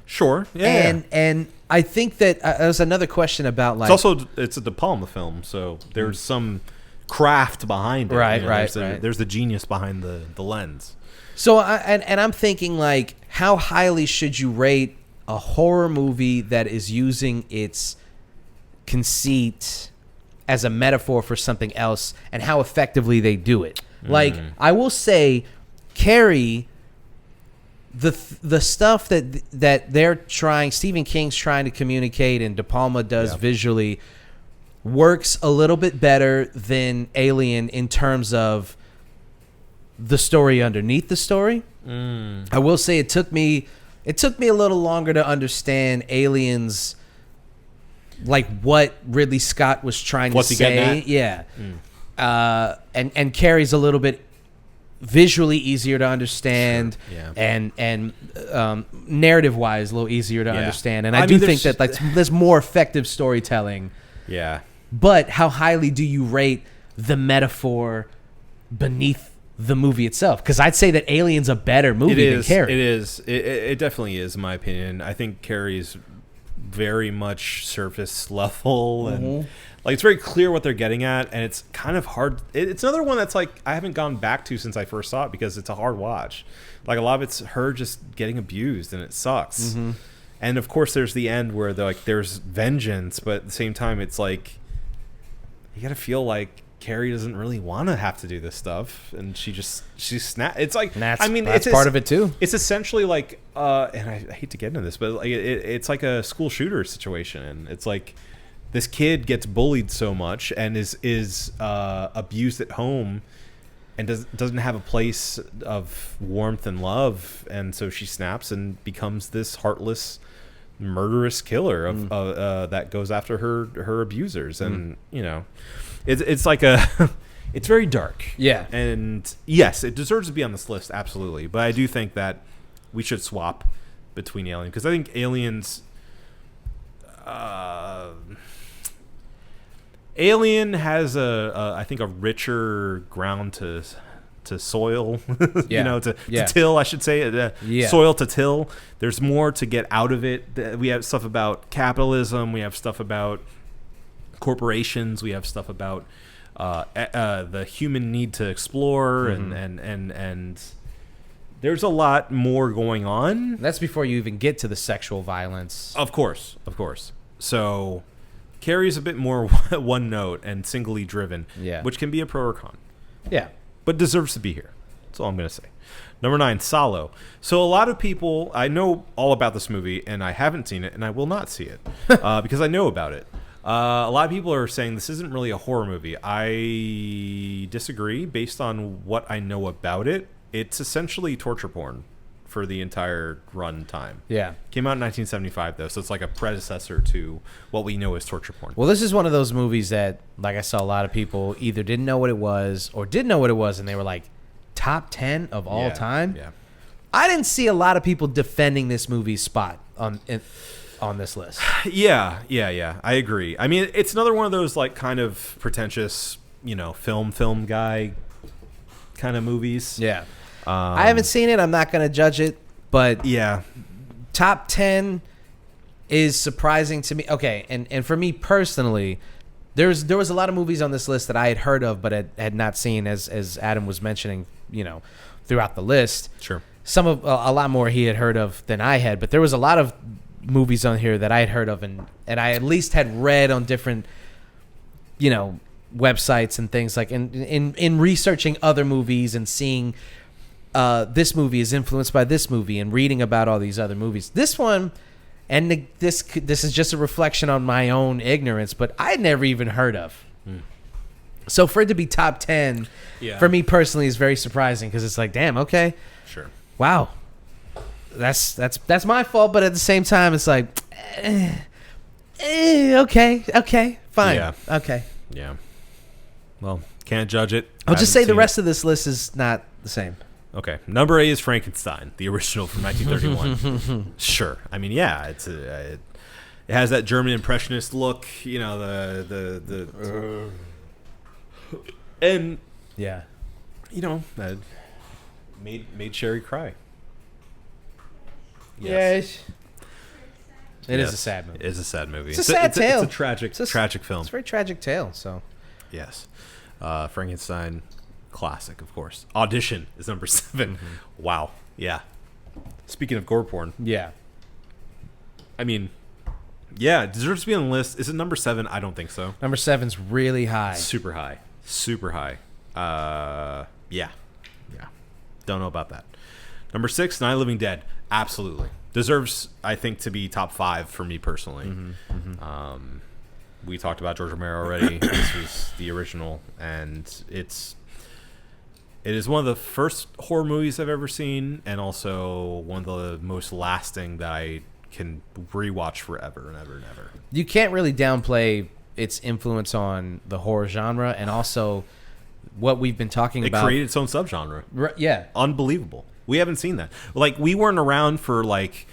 Sure. Yeah. And I think that there's another question about like it's a De Palma film, so there's some craft behind it. Right. There's the genius behind the lens. So I'm thinking like how highly should you rate a horror movie that is using its conceit as a metaphor for something else and how effectively they do it. Like I will say Carrie, the stuff that they're trying, Stephen King's trying to communicate and De Palma does visually works a little bit better than Alien in terms of the story underneath the story. I will say it took me a little longer to understand Aliens, like what Ridley Scott was trying What's to he getting say. at? Yeah. And Carrie's a little bit visually easier to understand, Sure. and narrative wise a little easier to understand. And I mean, do think that like there's more effective storytelling. Yeah. But how highly do you rate the metaphor beneath the movie itself? Because I'd say that Alien's a better movie than Carrie. It is. It definitely is, in my opinion. I think Carrie's very much surface level and Like, it's very clear what they're getting at, and it's kind of hard. It's another one that's like I haven't gone back to since I first saw it because it's a hard watch. Like, a lot of it's her just getting abused, and it sucks. Mm-hmm. And of course, there's the end where there's vengeance, but at the same time, it's like you gotta feel like Carrie doesn't really want to have to do this stuff, and she snap. It's like that's part of it too. It's essentially like, and I hate to get into this, but like it's like a school shooter situation, and it's like this kid gets bullied so much and is abused at home, and doesn't have a place of warmth and love, and so she snaps and becomes this heartless, murderous killer of that goes after her abusers, and it's like it's very dark. Yeah. And yes, it deserves to be on this list, absolutely. But I do think that we should swap between Alien, because I think Aliens Alien has I think a richer ground to soil, to till, I should say, soil to till. There's more to get out of it. We have stuff about capitalism. We have stuff about corporations. We have stuff about the human need to explore, and there's a lot more going on. That's before you even get to the sexual violence. Of course. So Carrie's a bit more one note and singly driven, which can be a pro or con. Yeah. But deserves to be here. That's all I'm going to say. Number 9, Salo. So a lot of people, I know all about this movie, and I haven't seen it, and I will not see it because I know about it. A lot of people are saying this isn't really a horror movie. I disagree based on what I know about it. It's essentially torture porn for the entire run time. Yeah. Came out in 1975, though, so it's like a predecessor to what we know as torture porn. Well, this is one of those movies that, like, I saw a lot of people either didn't know what it was or did know what it was, and they were like, top 10 of all time? Yeah. I didn't see a lot of people defending this movie's spot on this list. Yeah. I agree. I mean, it's another one of those, like, kind of pretentious, film guy kind of movies. Yeah. I haven't seen it. I'm not going to judge it, but yeah, top 10 is surprising to me. Okay, and for me personally, there was a lot of movies on this list that I had heard of but had not seen, as Adam was mentioning, throughout the list. Sure. Some of a lot more he had heard of than I had, but there was a lot of movies on here that I had heard of and I at least had read on different, websites and things, like in researching other movies and seeing this movie is influenced by this movie and reading about all these other movies. This one, and this is just a reflection on my own ignorance, but I had never even heard of. So for it to be top 10, for me personally, is very surprising, because it's like, damn, okay, sure, wow, that's my fault. But at the same time, it's like, okay, fine, okay, yeah. Well, can't judge it. I'll just say the rest of this list is not the same. Okay, number 8 is Frankenstein, the original from 1931. Sure, I mean, yeah, it has that German impressionist look, and yeah, that made Sherry cry. Yes. It is a sad movie. It is a sad movie. It's a sad tale. It's a tragic film. It's a very tragic tale. So, yes, Frankenstein. Classic, of course. Audition is number 7. Wow. Yeah. Speaking of gore porn. Yeah. I mean, yeah, it deserves to be on the list. Is it number 7? I don't think so. Number 7's really high. Super high. Yeah. Don't know about that. Number 6, Night of the Living Dead. Absolutely. Deserves, I think, to be top 5 for me personally. We talked about George Romero already. This was the original, and it is one of the first horror movies I've ever seen, and also one of the most lasting that I can rewatch forever and ever and ever. You can't really downplay its influence on the horror genre, and also what we've been talking about. It created its own subgenre. Yeah. Unbelievable. We haven't seen that. Like, we weren't around for, like,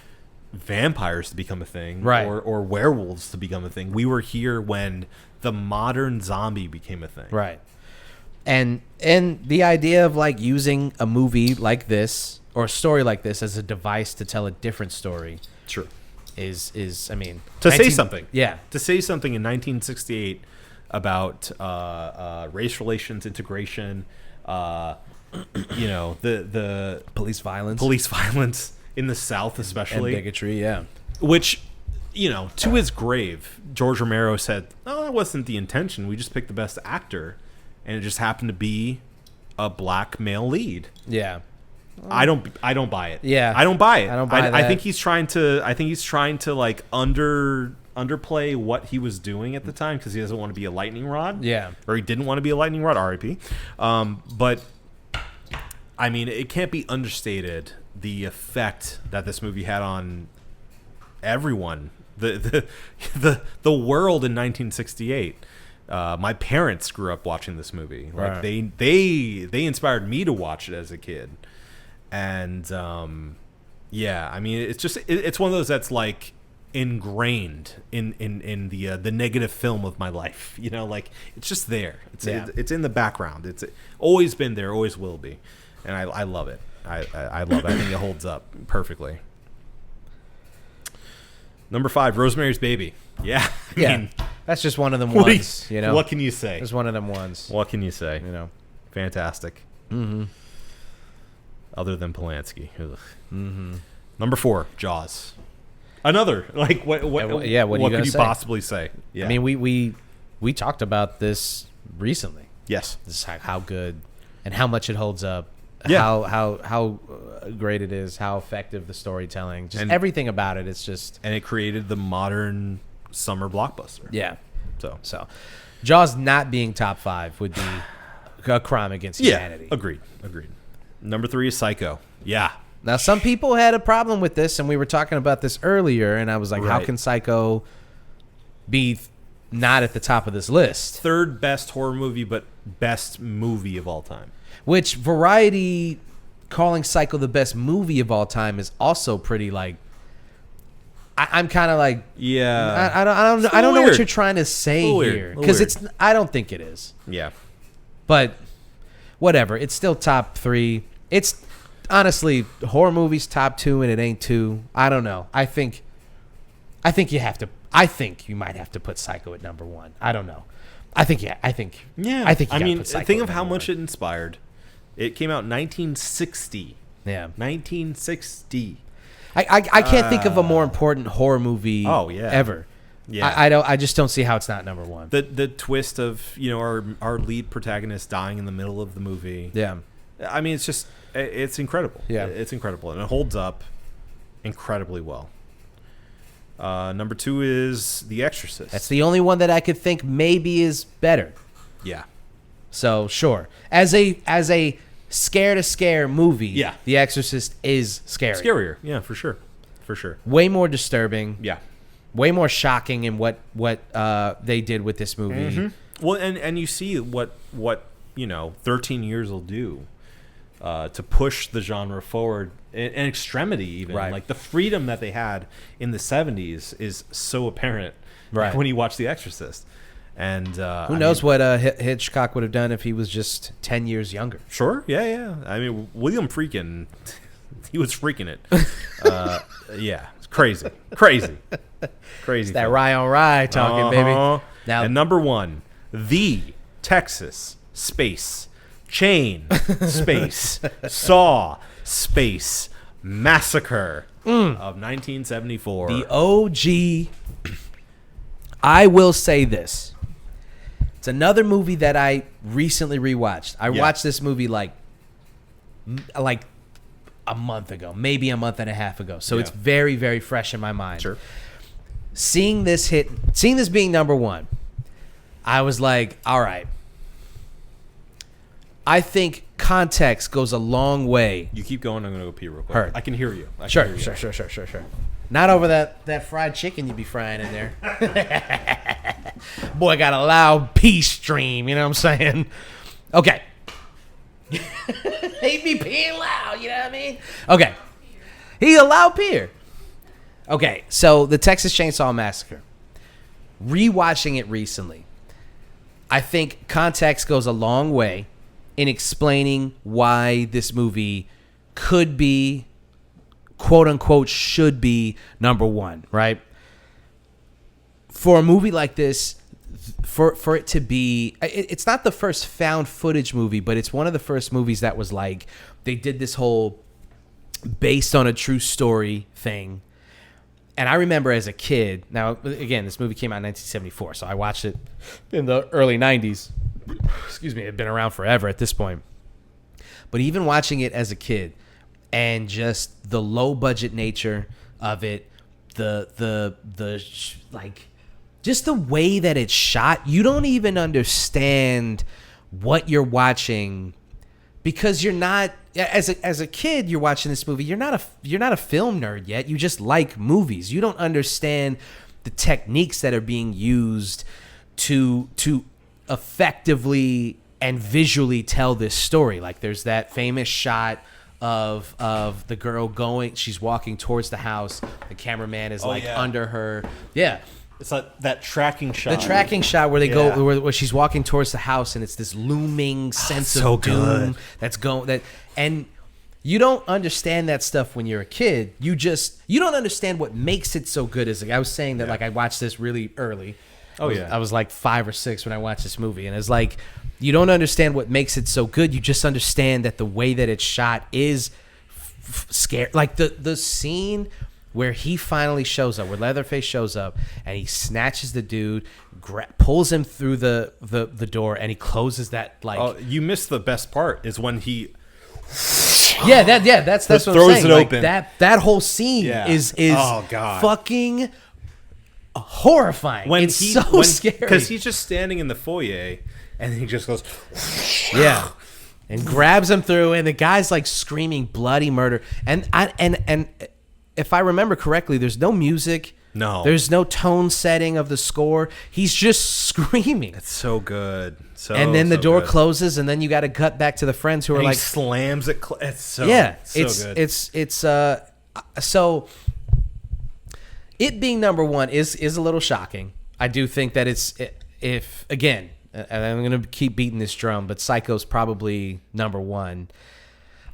vampires to become a thing, right, or werewolves to become a thing. We were here when the modern zombie became a thing. Right. And the idea of, like, using a movie like this or a story like this as a device to tell a different story, sure, is I mean, to say something. Yeah, to say something in 1968 about race relations, integration, the Police violence. police violence in the South, especially, and bigotry, yeah. which, to his grave, George Romero said, "Oh, that wasn't the intention. We just picked the best actor, and it just happened to be a black male lead." Yeah. I don't buy it. Yeah. I don't buy it. I don't buy I that. think he's trying to like underplay what he was doing at the time because he doesn't want to be a lightning rod. Yeah. Or he didn't want to be a lightning rod. R.I.P. But I mean, it can't be understated the effect that this movie had on everyone. The world in 1968. My parents grew up watching this movie. Like Right. they inspired me to watch it as a kid. And yeah, I mean, it's one of those that's like ingrained in the negative film of my life. Like it's just there. It's in the background. It's always been there, always will be, and I love it. I love it. I think it holds up perfectly. Number 5, Rosemary's Baby. Yeah, I mean, that's just one of them what ones. what can you say? It's one of them ones. What can you say? Fantastic. Mm-hmm. Other than Polanski. Mm-hmm. Number 4, Jaws. Another what what are you what gonna could you say? possibly say? Yeah. I mean, we talked about this recently. yes. This is how good and how much it holds up. Yeah. How great it is. How effective the storytelling. Just And- everything about it. It's just And it created the modern summer blockbuster. yeah. So Jaws not being top 5 would be a crime against humanity. Agreed. Number 3 is Psycho. Yeah. Now, some people had a problem with this, and we were talking about this earlier, and I was like, how Right. can Psycho be not at the top of this list? Third best horror movie, but best movie of all time. Which Variety calling Psycho the best movie of all time is also pretty like. I'm kind of like, Yeah. I don't It's a I don't know little what you're weird. trying to say Little weird. here Little because weird. it's. I don't think it is, Yeah. but whatever. It's still top 3. It's honestly horror movies top 2, and it ain't 2. I don't know. I think you have to. I think you might have to put Psycho at number 1. I don't know. I think Yeah. I think you gotta put Psycho think at of how number much 1. it inspired. It came out in 1960. Yeah. 1960. I can't think of a more important horror movie. Oh, yeah. Ever. Yeah. I just don't see how it's not number 1. The twist of, our lead protagonist dying in the middle of the movie. Yeah. I mean, it's incredible. Yeah. It's incredible. And it holds up incredibly well. Number 2 is The Exorcist. That's the only one that I could think maybe is better. Yeah. So sure, as a scare movie, Yeah. The Exorcist is scary. Scarier. Yeah, for sure. For sure. Way more disturbing. Yeah. Way more shocking in what they did with this movie. Mm-hmm. Well, and you see what 13 years will do to push the genre forward in extremity, even. Right. Like the freedom that they had in the 70s is so apparent Right. when you watch The Exorcist. And Who knows what Hitchcock would have done if he was just 10 years younger? Sure. Yeah. I mean, William Freakin, he was freaking it. Yeah. It's crazy. Crazy. That film. rye on rye talking, baby. Uh-huh. Now, And number 1, the Texas Space Chain Space Saw Space Massacre of 1974. the OG. I will say this. It's another movie that I recently rewatched. I Yeah. watched this movie like a month ago, maybe a month and a half ago. So Yeah. it's very, very fresh in my mind. Sure. Seeing this being number 1, I was like, all right. I think context goes a long way. You keep going. I'm going to go pee real quick. Heard. I can hear you. I can Sure. hear you. Sure. Not over that fried chicken you be frying in there. Boy got a loud pee stream, you know what I'm saying? Okay. He be peeing loud, you know what I mean? Okay. He a loud peer. Okay, so the Texas Chainsaw Massacre. Rewatching it recently. I think context goes a long way in explaining why this movie could be, quote unquote, should be number 1, right? For a movie like this, for it to be, it's not the first found footage movie, but it's one of the first movies that was like, they did this whole based on a true story thing. And I remember as a kid, now again, this movie came out in 1974, so I watched it in the early 90s. Excuse me, it had been around forever at this point. But even watching it as a kid, and just the low budget nature of it, like just the way that it's shot, you don't even understand what you're watching, because you're not, as a kid, you're watching this movie, you're not a film nerd yet. You just like movies. You don't understand the techniques that are being used to effectively and visually tell this story. Like there's that famous shot of the girl she's walking towards the house. The cameraman is under her. Yeah. It's like that tracking shot. The tracking shot where they go, where she's walking towards the house, and it's this looming sense of doom that's going. And you don't understand that stuff when you're a kid. You don't understand what makes it so good. As I was saying that, like I watched this really early. I was like 5 or 6 when I watched this movie, and it's like you don't understand what makes it so good. You just understand that the way that it's shot is scary. Like the scene where he finally shows up, where Leatherface shows up, and he snatches the dude, pulls him through the door, and he closes that. Like, oh, you missed the best part is when he. That's what I'm throws saying. it open. That whole scene is oh, God. fucking horrifying. It's so scary because he's just standing in the foyer, and he just goes, and grabs him through, and the guy's like screaming bloody murder, and if I remember correctly, there's no music. No. There's no tone setting of the score. He's just screaming. It's so good. And then the door closes, and then you got to cut back to the friends who are like, he slams it. It's so good. So it being number one is a little shocking. I do think that if again, and I'm going to keep beating this drum, but Psycho's probably number one.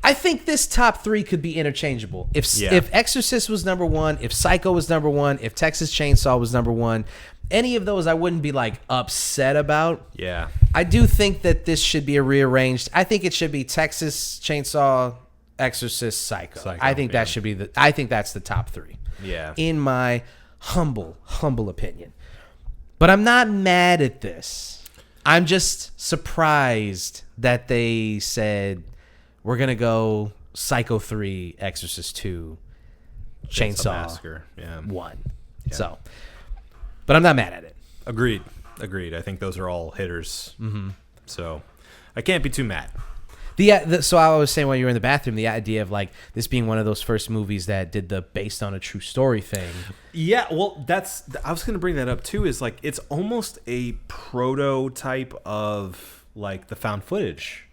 I think this top 3 could be interchangeable. If Exorcist was number 1, if Psycho was number 1, if Texas Chainsaw was number 1, any of those I wouldn't be like upset about. Yeah. I do think that this should be rearranged. I think it should be Texas Chainsaw, Exorcist, Psycho. I think that should be I think that's the top 3. Yeah. In my humble opinion. But I'm not mad at this. I'm just surprised that they said, we're going to go Psycho 3, Exorcist 2, Chainsaw Massacre. 1. Yeah. So, but I'm not mad at it. Agreed. I think those are all hitters. Mm-hmm. So I can't be too mad. So I was saying while you were in the bathroom, the idea of like this being one of those first movies that did the based on a true story thing. Yeah, well, I was going to bring that up too, is like it's almost a prototype of like the found footage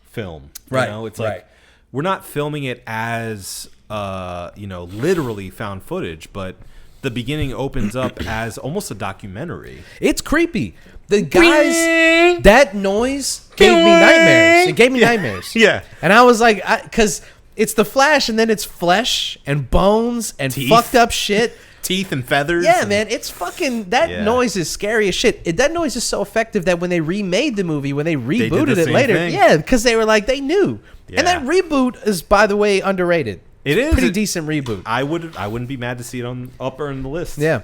film. Right. You know, it's like we're not filming it as literally found footage, but the beginning opens up as almost a documentary. It's creepy. The guys, that noise gave me nightmares. It gave me nightmares. Yeah. And I was like, because it's the Flash, and then it's flesh and bones and teeth. Fucked up shit. Teeth and feathers. Yeah, man. It's fucking, that noise is scary as shit. That noise is so effective that when they remade the movie, when they rebooted it later, because they were like, they knew. Yeah. And that reboot is, by the way, underrated. It is pretty decent reboot. I wouldn't be mad to see it on upper in the list. Yeah.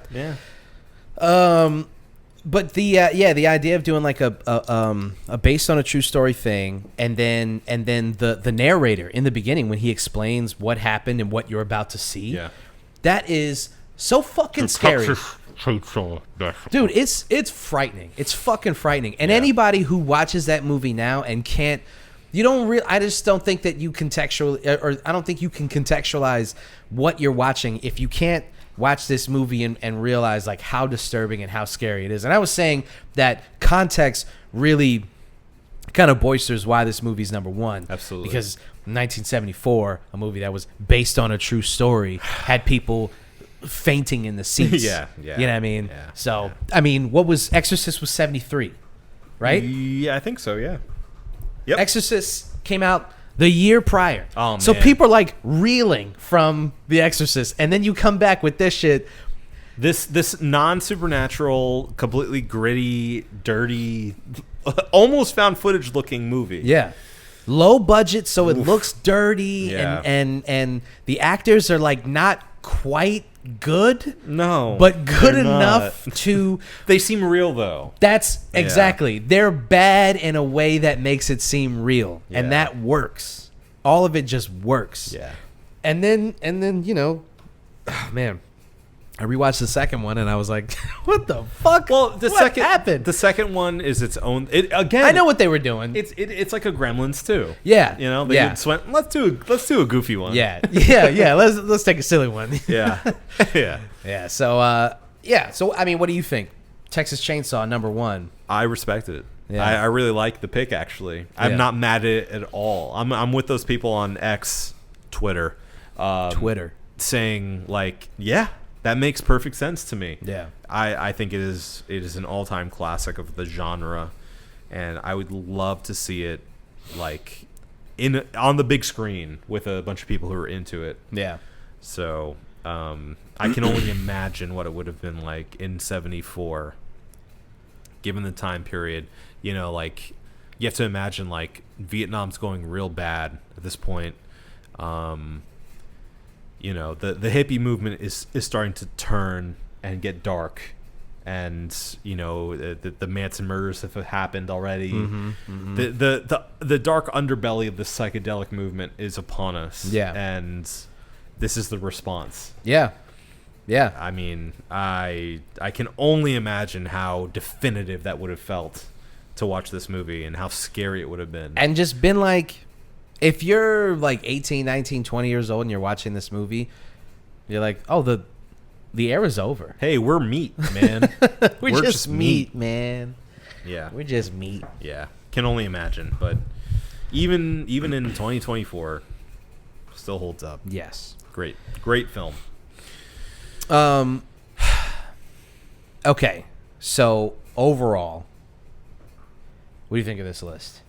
But the idea of doing like a based on a true story thing, and then the narrator in the beginning when he explains what happened and what you're about to see, that is so fucking scary. Dude, it's frightening. It's fucking frightening. And anybody who watches that movie now and can't, I just don't think that you I don't think you can contextualize what you're watching if you can't watch this movie and realize like how disturbing and how scary it is. And I was saying that context really kind of bolsters why this movie's number 1. Absolutely. Because 1974, a movie that was based on a true story, had people fainting in the seats. Yeah. You know what I mean? Yeah. So, I mean, what was Exorcist was 73, right? Yeah, I think so, yeah. Yep. Exorcist came out the year prior. Oh, man. So people are like reeling from The Exorcist, and then you come back with this shit. This non-supernatural, completely gritty, dirty, almost found footage looking movie. Yeah. Low budget, so it looks dirty, Yeah. and the actors are like not quite good, No, but good they're enough not. to. They seem real though. That's exactly. They're bad in a way that makes it seem real, Yeah. and that works. All of it just works. Yeah. And then oh, man, I rewatched the second one and I was like, what the fuck? Well, the What second happened? The second one is its own. It again. I know what they were doing. It's like a Gremlins too. Yeah. You know, they Yeah. just went, let's do a goofy one. yeah. Let's take a silly one. Yeah. Yeah. Yeah. So I mean, what do you think? Texas Chainsaw #1. I respected it. Yeah. I really like the pick actually. I'm Yeah. not mad at it at all. I'm with those people on X, Twitter, Twitter. saying like, yeah, that makes perfect sense to me. Yeah. I think it is an all-time classic of the genre, and I would love to see it like on the big screen with a bunch of people who are into it. Yeah. So I can only imagine what it would have been like in '74, given the time period. You know, like you have to imagine like Vietnam's going real bad at this point. You know, the hippie movement is starting to turn and get dark, and you know the Manson murders have happened already. The dark underbelly of the psychedelic movement is upon us. Yeah. And this is the response. Yeah. Yeah. I mean, I can only imagine how definitive that would have felt to watch this movie and how scary it would have been. And just been like, if you're like 18, 19, 20 years old and you're watching this movie, you're like, oh, the era's over. Hey, we're meat, man. We're just meat, man. Yeah. We're just meat. Yeah. Can only imagine, but even in 2024 still holds up. Yes. Great film. Okay. So overall, what do you think of this list?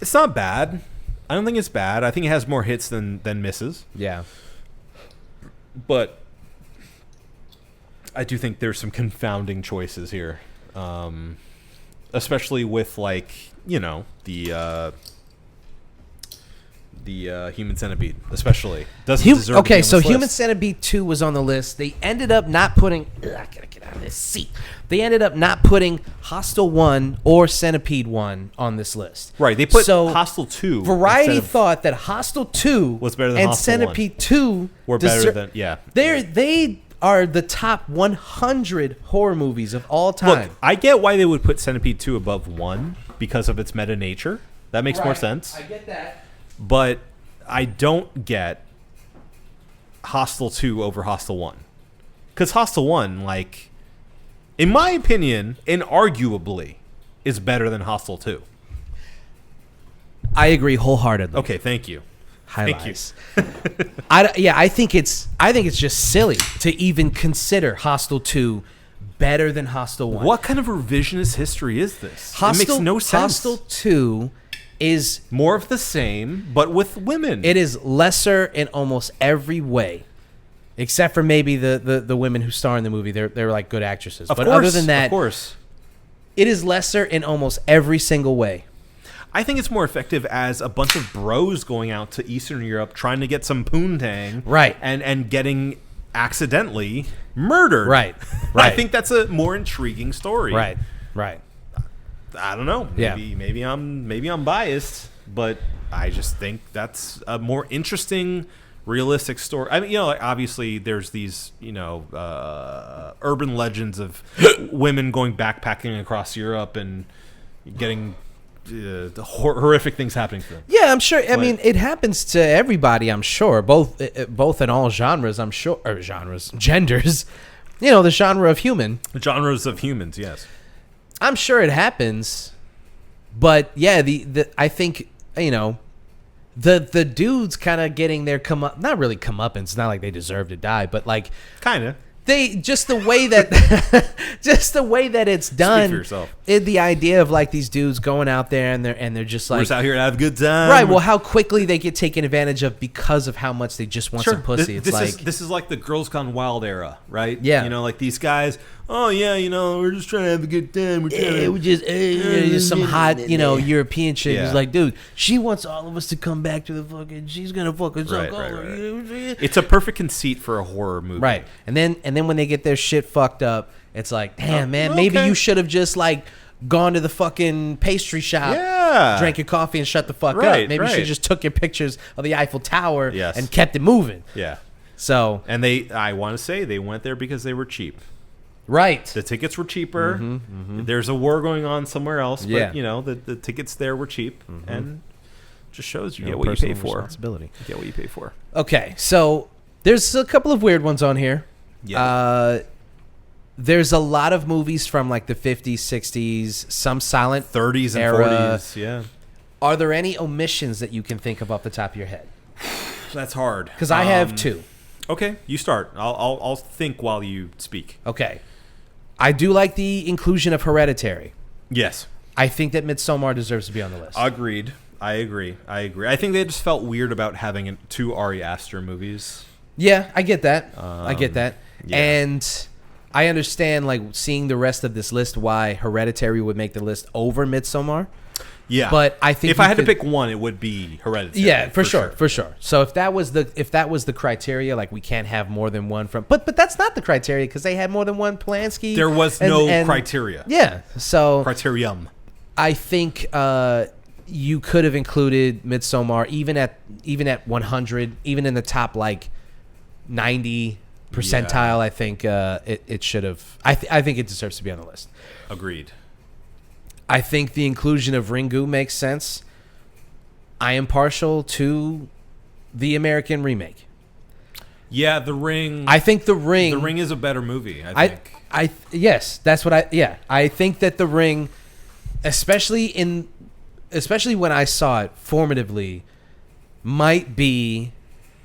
It's not bad. I don't think it's bad. I think it has more hits than misses. Yeah. But I do think there's some confounding choices here, especially with like, you know, the Human Centipede, especially doesn't deserve. To be Okay, on so this Human list. Centipede 2 was on the list. They ended up not putting. I gotta get out of this seat. They ended up not putting Hostel 1 or Centipede 1 on this list. Right, they put So, Hostel 2. Variety instead of- thought that Hostel 2 Was better than and Hostel 1. Centipede 2 were better than They are the top 100 horror movies of all time. Look, I get why they would put Centipede 2 above 1 because of its meta nature. That makes more sense. I get that. But I don't get Hostel 2 over Hostel 1. Because Hostel 1, like, in my opinion, inarguably, is better than Hostel 2. I agree wholeheartedly. Okay, thank you. Highlights. I think it's just silly to even consider Hostel 2 better than Hostel 1. What kind of revisionist history is this? Hostel, it makes no sense. Hostel 2 is More of the same, but with women. it is lesser in almost every way. Except for maybe the women who star in the movie. They're like good actresses. Of But course, other than that, of course. it is lesser in almost every single way. I think it's more effective as a bunch of bros going out to Eastern Europe trying to get some poontang. Right. And getting accidentally murdered. Right. I think that's a more intriguing story. Right. I don't know. Yeah. Maybe I'm biased, but I just think that's a more interesting, realistic story. I mean, you know, like obviously there's these, you know, urban legends of women going backpacking across Europe and getting horrific things happening to them. Yeah, I'm sure. I But- mean, it happens to everybody. I'm sure, both in all genres. I'm sure, or genders. You know, the genre of human. The genres of humans, yes. I'm sure it happens, but yeah, I think, you know, the dudes kind of getting their not really comeuppance. It's not like they deserve to die, but like Kind of. just the way that it's done. for yourself. The idea of like these dudes going out there and they're just We're like just out here to have a good time. right. Well, how quickly they get taken advantage of because of how much they just want some pussy. This is like the Girls Gone Wild era, right? Yeah. You know, like these guys. Oh yeah, you know, we're just trying to have a good time. We're trying to, just some hot, European chick Yeah. who's like, dude, she wants all of us to come back to the fucking. She's gonna fucking suck Right, over. right. You know what I'm saying? It's a perfect conceit for a horror movie. Right. And then when they get their shit fucked up, it's like, damn, man, maybe okay. you should have just like gone to the fucking pastry shop, Yeah. drank your coffee, and shut the fuck Right, up. Maybe you should right. have just took your pictures of the Eiffel Tower Yes. and kept it moving. Yeah. So And I want to say they went there because they were cheap. right. The tickets were cheaper. There's a war going on somewhere else, but Yeah. the tickets there were cheap, and just shows you You get know, what you pay personal for. responsibility. You get what you pay for. Okay, so there's a couple of weird ones on here. Yeah. There's a lot of movies from like the 50s, 60s, some silent 30s and era. 40s. Yeah. Are there any omissions that you can think of off the top of your head? That's hard. Because I have two. Okay, you start. I'll think while you speak. Okay. I do like the inclusion of Hereditary. Yes. I think that Midsommar deserves to be on the list. Agreed. I agree. I think they just felt weird about having two Ari Aster movies. Yeah, I get that. I get that. yeah. And I understand, like, seeing the rest of this list, why Hereditary would make the list over Midsommar. Yeah. But I think if I had to pick one, it would be Hereditary. Yeah, for sure. So if that was the criteria, like we can't have more than one from, but that's not the criteria because they had more than one Polanski. There was no criteria. Yeah, so Criterium. I think you could have included Midsommar even at 100, even in the top like 90 percentile. Yeah. I think it should have. I think it deserves to be on the list. Agreed. I think the inclusion of Ringu makes sense. I am partial to the American remake. Yeah, The Ring. I think The Ring. The Ring is a better movie. I think. Yes, that's what I. Yeah, I think that The Ring, especially when I saw it formatively, might be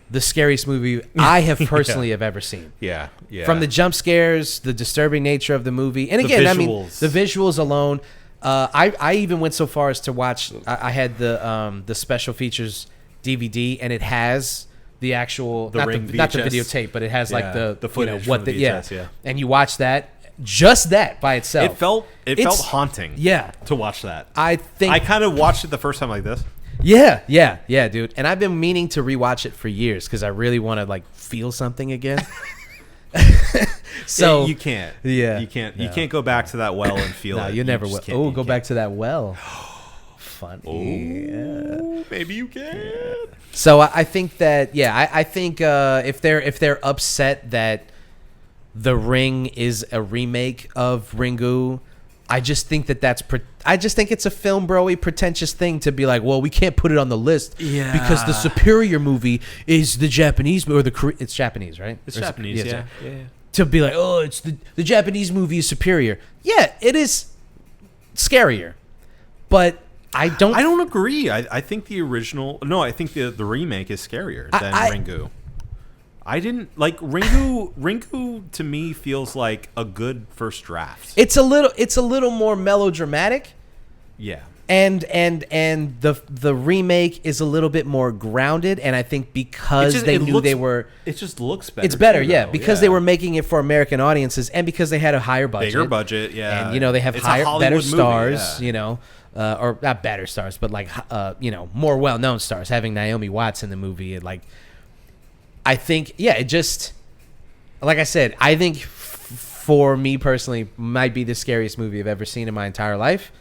the scariest movie I have personally have ever seen. Yeah. Yeah. From the jump scares, the disturbing nature of the movie, and The again, I mean, visuals. the visuals alone. I even went so far as to watch. I had the special features DVD, and it has the actual The not Ring the not the VHS. videotape, but it has like Yeah, the footage what from the the yeah. VHS, yeah. And you watch that, just that by itself. It felt It's- haunting. Yeah, To watch that. I think I kind of watched it the first time like this. Yeah, dude. And I've been meaning to rewatch it for years because I really want to like feel something again. So you can't. Yeah. You can't. You No. can't go back to that well and feel no, it. you never will. just can't- Oh, you go can't. back to that well. Fun. Ooh, maybe you can. So I think that I think if they're upset that The Ring is a remake of Ringu, I just think I just think it's a film bro-y pretentious thing to be like, well, we can't put it on the list because the superior movie is the Japanese or it's Japanese, right? It's Or- Japanese, yeah. To be like, oh, it's the Japanese movie is superior. Yeah, it is scarier, but I don't agree. I think the original. No, I think the remake is scarier than Ringu. I didn't like Ringu. Ringu to me feels like a good first draft. It's a little more melodramatic. Yeah. And the remake is a little bit more grounded, and I think because they knew they were, it just looks better. it's better, too, yeah, though. because they were making it for American audiences, and because they had a higher budget, bigger budget, yeah, and they have It's a better Hollywood movie, stars, yeah. Or not better stars, but like more well-known stars. Having Naomi Watts in the movie, I think, it just, like I said, I think for me personally, might be the scariest movie I've ever seen in my entire life.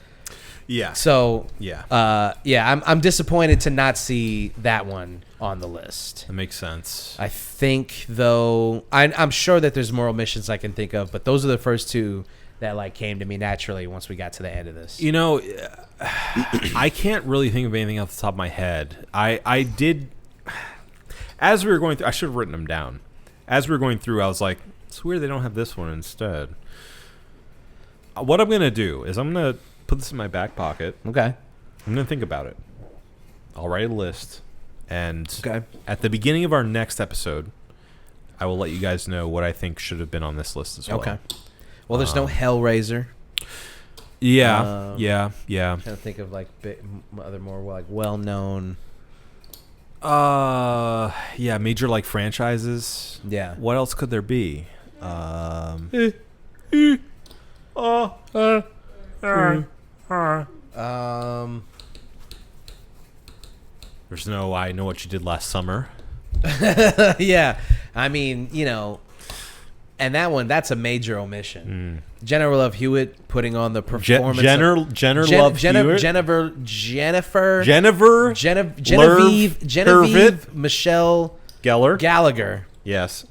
Yeah. So Yeah. I'm disappointed to not see that one on the list. That makes sense. I think though, I'm sure that there's more omissions I can think of, but those are the first two that like came to me naturally once we got to the end of this. I can't really think of anything off the top of my head. I did, as we were going through, I should have written them down. As we were going through, I was like, it's weird they don't have this one instead. What I'm going to do is I'm going to put this in my back pocket. Okay. I'm going to think about it. I'll write a list. And Okay. at the beginning of our next episode, I will let you guys know what I think should have been on this list as well. Okay. Well, there's no Hellraiser. Yeah, yeah. Trying to think of like other more like well-known. Yeah, major like franchises. Yeah. What else could there be? There's no I Know What You Did Last Summer. Yeah. I mean, you know, and that's a major omission. Jennifer Love Hewitt putting on the performance. Genevieve Michelle Gallagher Yes.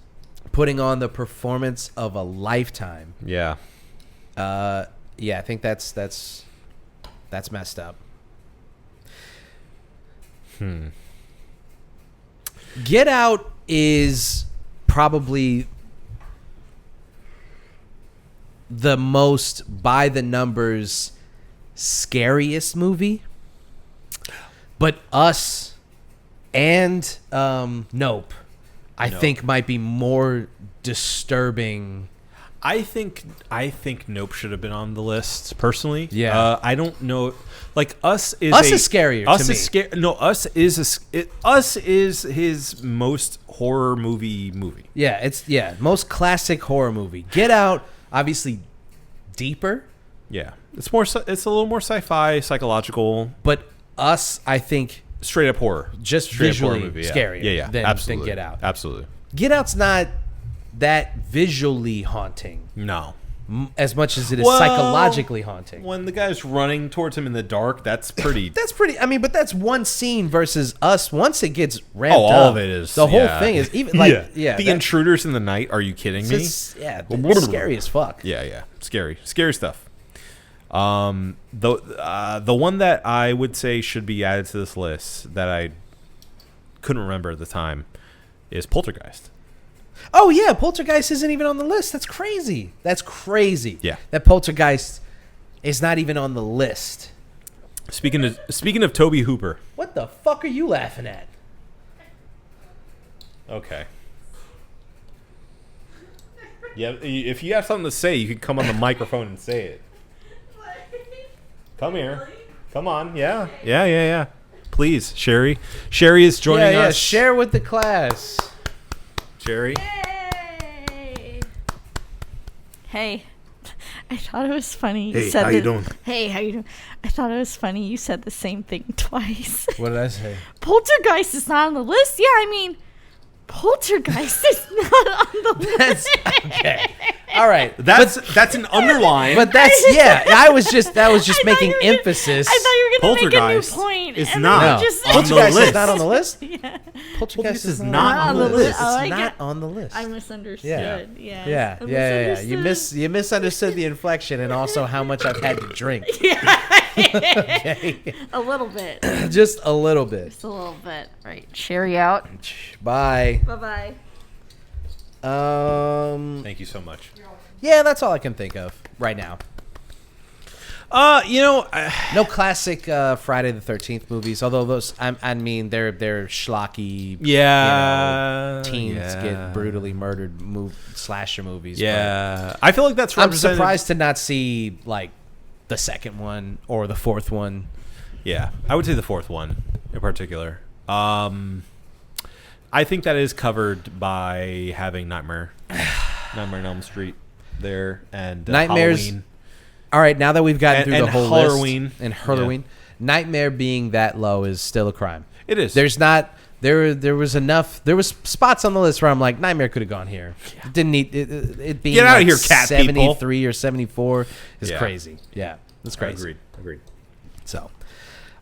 putting on the performance of a lifetime. Yeah. Yeah, I think that's messed up. Get Out is probably the most by the numbers scariest movie, but Us and Nope, I think might be more disturbing. I think Nope should have been on the list personally. Yeah. I don't know. Like Us is scarier Us to is me. scary. No, Us is his most horror movie. Yeah, it's most classic horror movie. Get Out, obviously deeper, Yeah, it's more. It's a little more sci-fi, psychological, but Us, I think, straight up horror. just Straight up horror visually movie, yeah. scarier Yeah, than absolutely. Get Out. Absolutely. Get Out's not that visually haunting No. as much as it is Well, psychologically haunting. When the guy's running towards him in the dark, that's pretty. That's pretty. I mean, but that's one scene versus Us. Once it gets ramped up, all of it is. the whole yeah. thing is even like The that- intruders in the night. Are you kidding me? it's scary as fuck. Yeah, scary stuff. The one that I would say should be added to this list that I couldn't remember at the time is Poltergeist. Oh yeah, Poltergeist isn't even on the list. That's crazy. Yeah. That Poltergeist is not even on the list. Speaking of Toby Hooper. What the fuck are you laughing at? Okay. Yeah, if you have something to say, you can come on the microphone and say it. Come here. Come on. Yeah. Please, Sherry. Sherry is joining us. Share with the class. Sherry. Yay! Hey, I thought it was funny. Hey, how you doing? Hey, how you doing? I thought it was funny. You said the same thing twice. What did I say? Poltergeist is not on the list. Yeah, I mean, Poltergeist is not on the list. That's okay. All right. That's an underline. But that's that was just I thought making you were gonna- emphasis. I thought you were going to make a new Poltergeist point. is and not then No. you just on the Poltergeist list. is not on the list. Yeah. Poltergeist is not on the list. It's Oh, I not get- on the list. I misunderstood. Yeah. Yeah. I Yeah. You misunderstood. you misunderstood the inflection and also how much I've had to drink. A little bit. Just a little bit. Just a little bit. Right. Sherry out. Bye. Bye-bye. Thank you so much. Yeah, that's all I can think of right now. No classic Friday the 13th movies, although those I mean they're schlocky. Yeah. Teens yeah. get brutally murdered. Slasher movies. Yeah. I feel like that's but I'm represented. surprised to not see like the second one or the fourth one. Yeah, I would say the fourth one in particular. I think that is covered by having Nightmare on Elm Street there and Nightmares. Halloween. All right, now that we've gotten through And the whole Halloween. list and Halloween, Nightmare being that low is still a crime. It is. There's not there was enough. There was spots on the list where I'm like, Nightmare could have gone here. It didn't need it being Get out of like here, cat 73 or 74 is Yeah. crazy. Yeah, that's crazy. Agreed. So,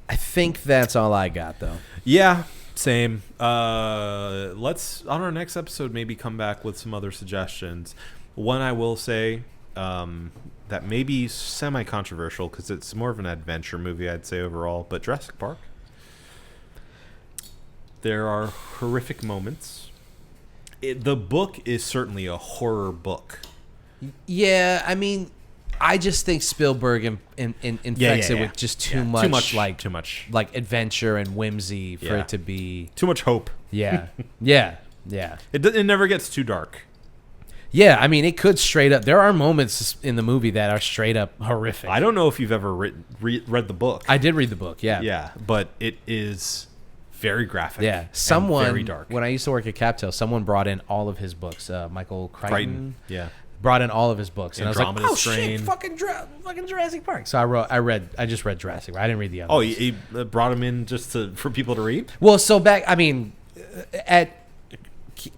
I think that's all I got though. Yeah, same. Let's on our next episode maybe come back with some other suggestions. One I will say that may be semi-controversial because it's more of an adventure movie, I'd say overall. But Jurassic Park. There are horrific moments. The book is certainly a horror book. Yeah, I mean, I just think Spielberg infects it with just too much like adventure and whimsy for Yeah. it to be. Too much hope. Yeah, Yeah. It never gets too dark. Yeah, I mean, it could straight up. There are moments in the movie that are straight up horrific. I don't know if you've ever read the book. I did read the book, yeah. Yeah, but it is very graphic. Yeah. and Someone, very dark. when I used to work at Captel, someone brought in all of his books. Michael Crichton. Yeah. Brought in all of his books. And I was like, Andromeda oh, Strain. shit, fucking Jurassic Park. So I just read Jurassic Park. I didn't read the others. Oh, he brought him in just for people to read? Well, so at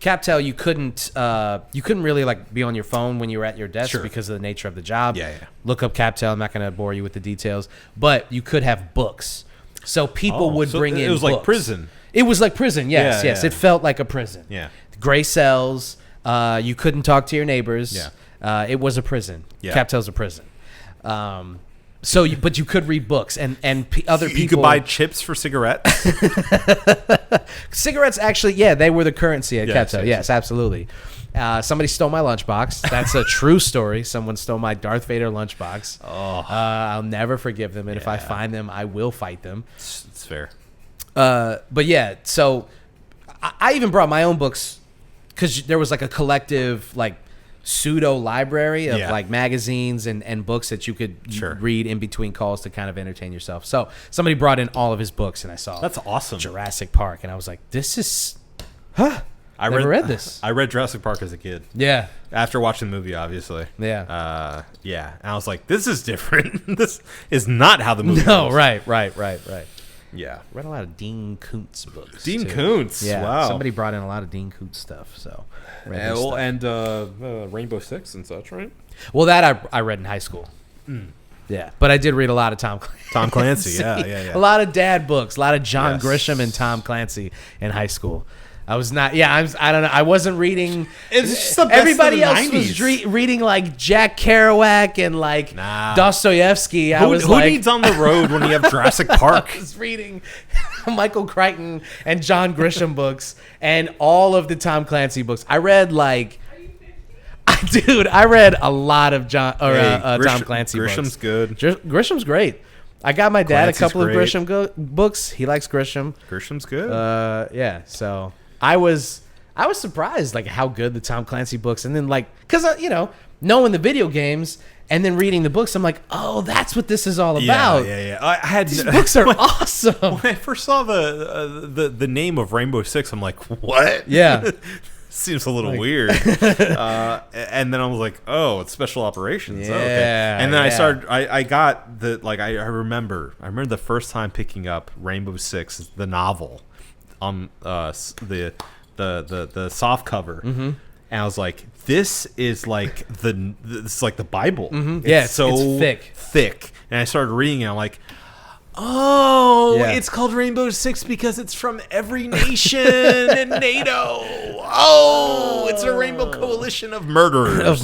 Captel, you couldn't really like be on your phone when you were at your desk Sure. because of the nature of the job. Yeah. Look up Captel. I'm not going to bore you with the details, but you could have books. So people would bring in. It was like books. prison. It was like prison. Yes, Yeah, yes. yeah. It felt like a prison. Yeah. Gray cells. You couldn't talk to your neighbors. Yeah. It was a prison. Yeah. Captel's a prison. But you could read books and other people. You could buy chips for cigarettes. Cigarettes, actually, yeah, they were the currency at Yes, Captel. yes, Yes, absolutely. Somebody stole my lunchbox. That's a true story. Someone stole my Darth Vader lunchbox. I'll never forgive them, and if I find them, I will fight them. It's fair. But yeah, so I even brought my own books because there was like a collective like pseudo library of Yeah. like magazines and books that you could Sure. read in between calls to kind of entertain yourself. So somebody brought in all of his books, and I saw That's awesome. Jurassic Park, and I was like, this is I never read this. I read Jurassic Park as a kid. Yeah. After watching the movie, obviously. Yeah. Yeah. And I was like, this is different. This is not how the movie No, goes. right. Yeah. Read a lot of Dean Koontz books. Dean too. Koontz. Yeah. Wow. Somebody brought in a lot of Dean Koontz stuff. So. read his stuff. And Rainbow Six and such, right? Well, that I read in high school. Yeah, but I did read a lot of Tom Clancy. Tom Clancy. Yeah. A lot of dad books, a lot of John Yes. Grisham and Tom Clancy in high school. I was not. Yeah, I don't know. I wasn't reading. It's just the best Everybody of the else was 90s. reading like Jack Kerouac and like Nah. Dostoevsky. I Who, was who like, needs on the road when you have Jurassic Park? I was reading Michael Crichton and John Grisham books and all of the Tom Clancy books. I read like, dude, I read a lot of Tom Clancy Grisham's books. good. Grisham's great. I got my dad Clancy's a couple great. of Grisham books. He likes Grisham. Grisham's good. Yeah, so I was surprised like how good the Tom Clancy books, and then like because knowing the video games and then reading the books, I'm like, oh, that's what this is all about. Yeah. I had These books are awesome. When I first saw the name of Rainbow Six, I'm like, what? Yeah. Seems a little weird. And then I was like, oh, it's special operations. Oh, okay. Yeah, And then I yeah. started. I got the like. I remember the first time picking up Rainbow Six, the novel, on the soft cover, and I was like, this is like the Bible. Yeah, It's so it's thick. And I started reading it. I'm like, oh, Yeah. it's called Rainbow Six because it's from every nation in NATO. Oh, it's a rainbow coalition of murderers.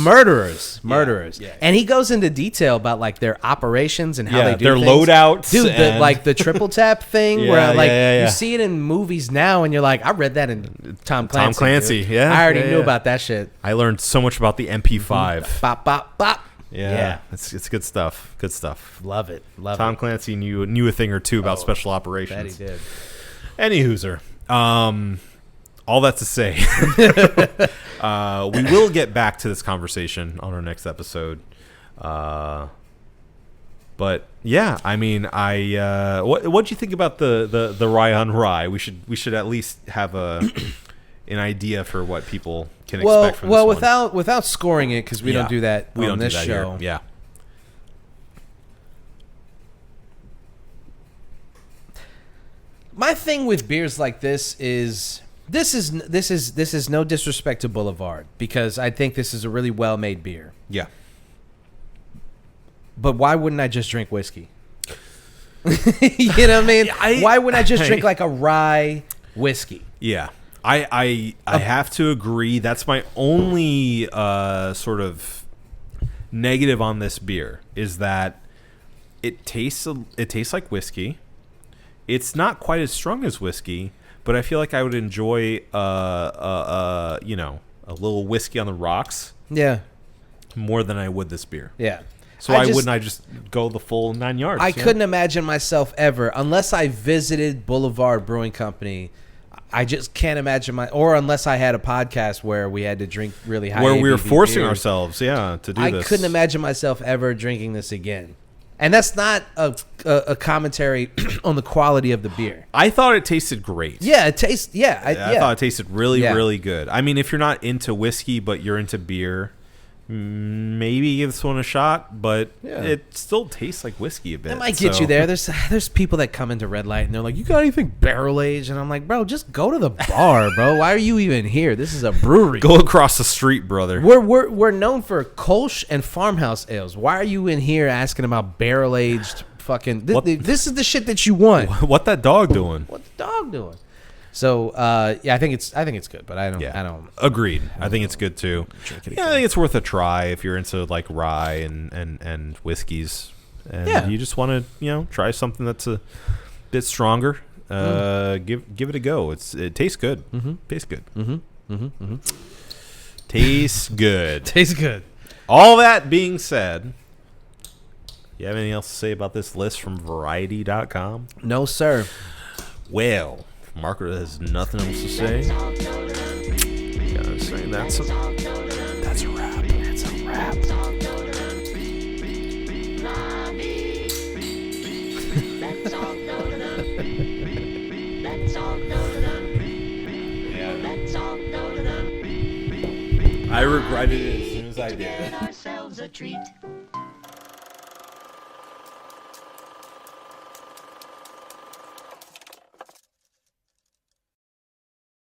Murderers. Yeah. And he goes into detail about like their operations and how Yeah, they do their things. loadouts Dude, and- like the triple tap thing Yeah, where like yeah. you see it in movies now and you're like, I read that in Tom Clancy. Clancy, dude. yeah, I already yeah, knew yeah. about that shit. I learned so much about the MP5. Bop, bop, bop. Yeah, it's good stuff. Good stuff. Love it. Love Tom it. Clancy knew a thing or two about special Bet he operations. did. Any hooser. All that to say, we will get back to this conversation on our next episode. But yeah, I mean, what'd you think about the Rye on Rye? We should at least have an idea for what people can expect from this one. without scoring it because we Yeah. don't do that We on don't this do that show. here. Yeah. My thing with beers like this is no disrespect to Boulevard because I think this is a really well made beer. Yeah. But why wouldn't I just drink whiskey? You know what I mean? Why wouldn't I just drink like a rye whiskey? Yeah. I have to agree. That's my only sort of negative on this beer is that it tastes like whiskey. It's not quite as strong as whiskey, but I feel like I would enjoy a little whiskey on the rocks Yeah. more than I would this beer. Yeah. So why wouldn't I just go the full 9 yards? I you know? couldn't imagine myself ever, unless I visited Boulevard Brewing Company, I just can't imagine or unless I had a podcast where we had to drink really high Where we were ABV forcing beers, ourselves, to do I this. couldn't imagine myself ever drinking this again. And that's not a commentary on the quality of the beer. I thought it tasted great. Yeah, it tastes. Yeah, I thought it tasted really, Yeah. really good. I mean, if you're not into whiskey but you're into beer, maybe give this one a shot. But Yeah. it still tastes like whiskey a bit. That might get so- you there. There's people that come into Red Light and they're like, "You got anything barrel aged?" And I'm like, "Bro, just go to the bar, bro. Why are you even here? This is a brewery. Go across the street, brother. We're known for Kolsch and farmhouse ales. Why are you in here asking about barrel aged fucking? This is the shit that you want. What that dog doing? What's the dog doing?" So yeah, I think it's good, but I don't. Agreed. I think it's good too. Drink it Yeah, I again. think it's worth a try if you're into like rye and whiskeys, and Yeah. you just want to try something that's a bit stronger. Give it a go. It tastes good. Tastes good. Tastes good. Tastes good. All that being said, you have anything else to say about this list from Variety.com? No, sir. Well, if Margaret has nothing else to say. Gotta say that's a wrap. That's a wrap. I regretted it as soon as I did. Ourselves a treat.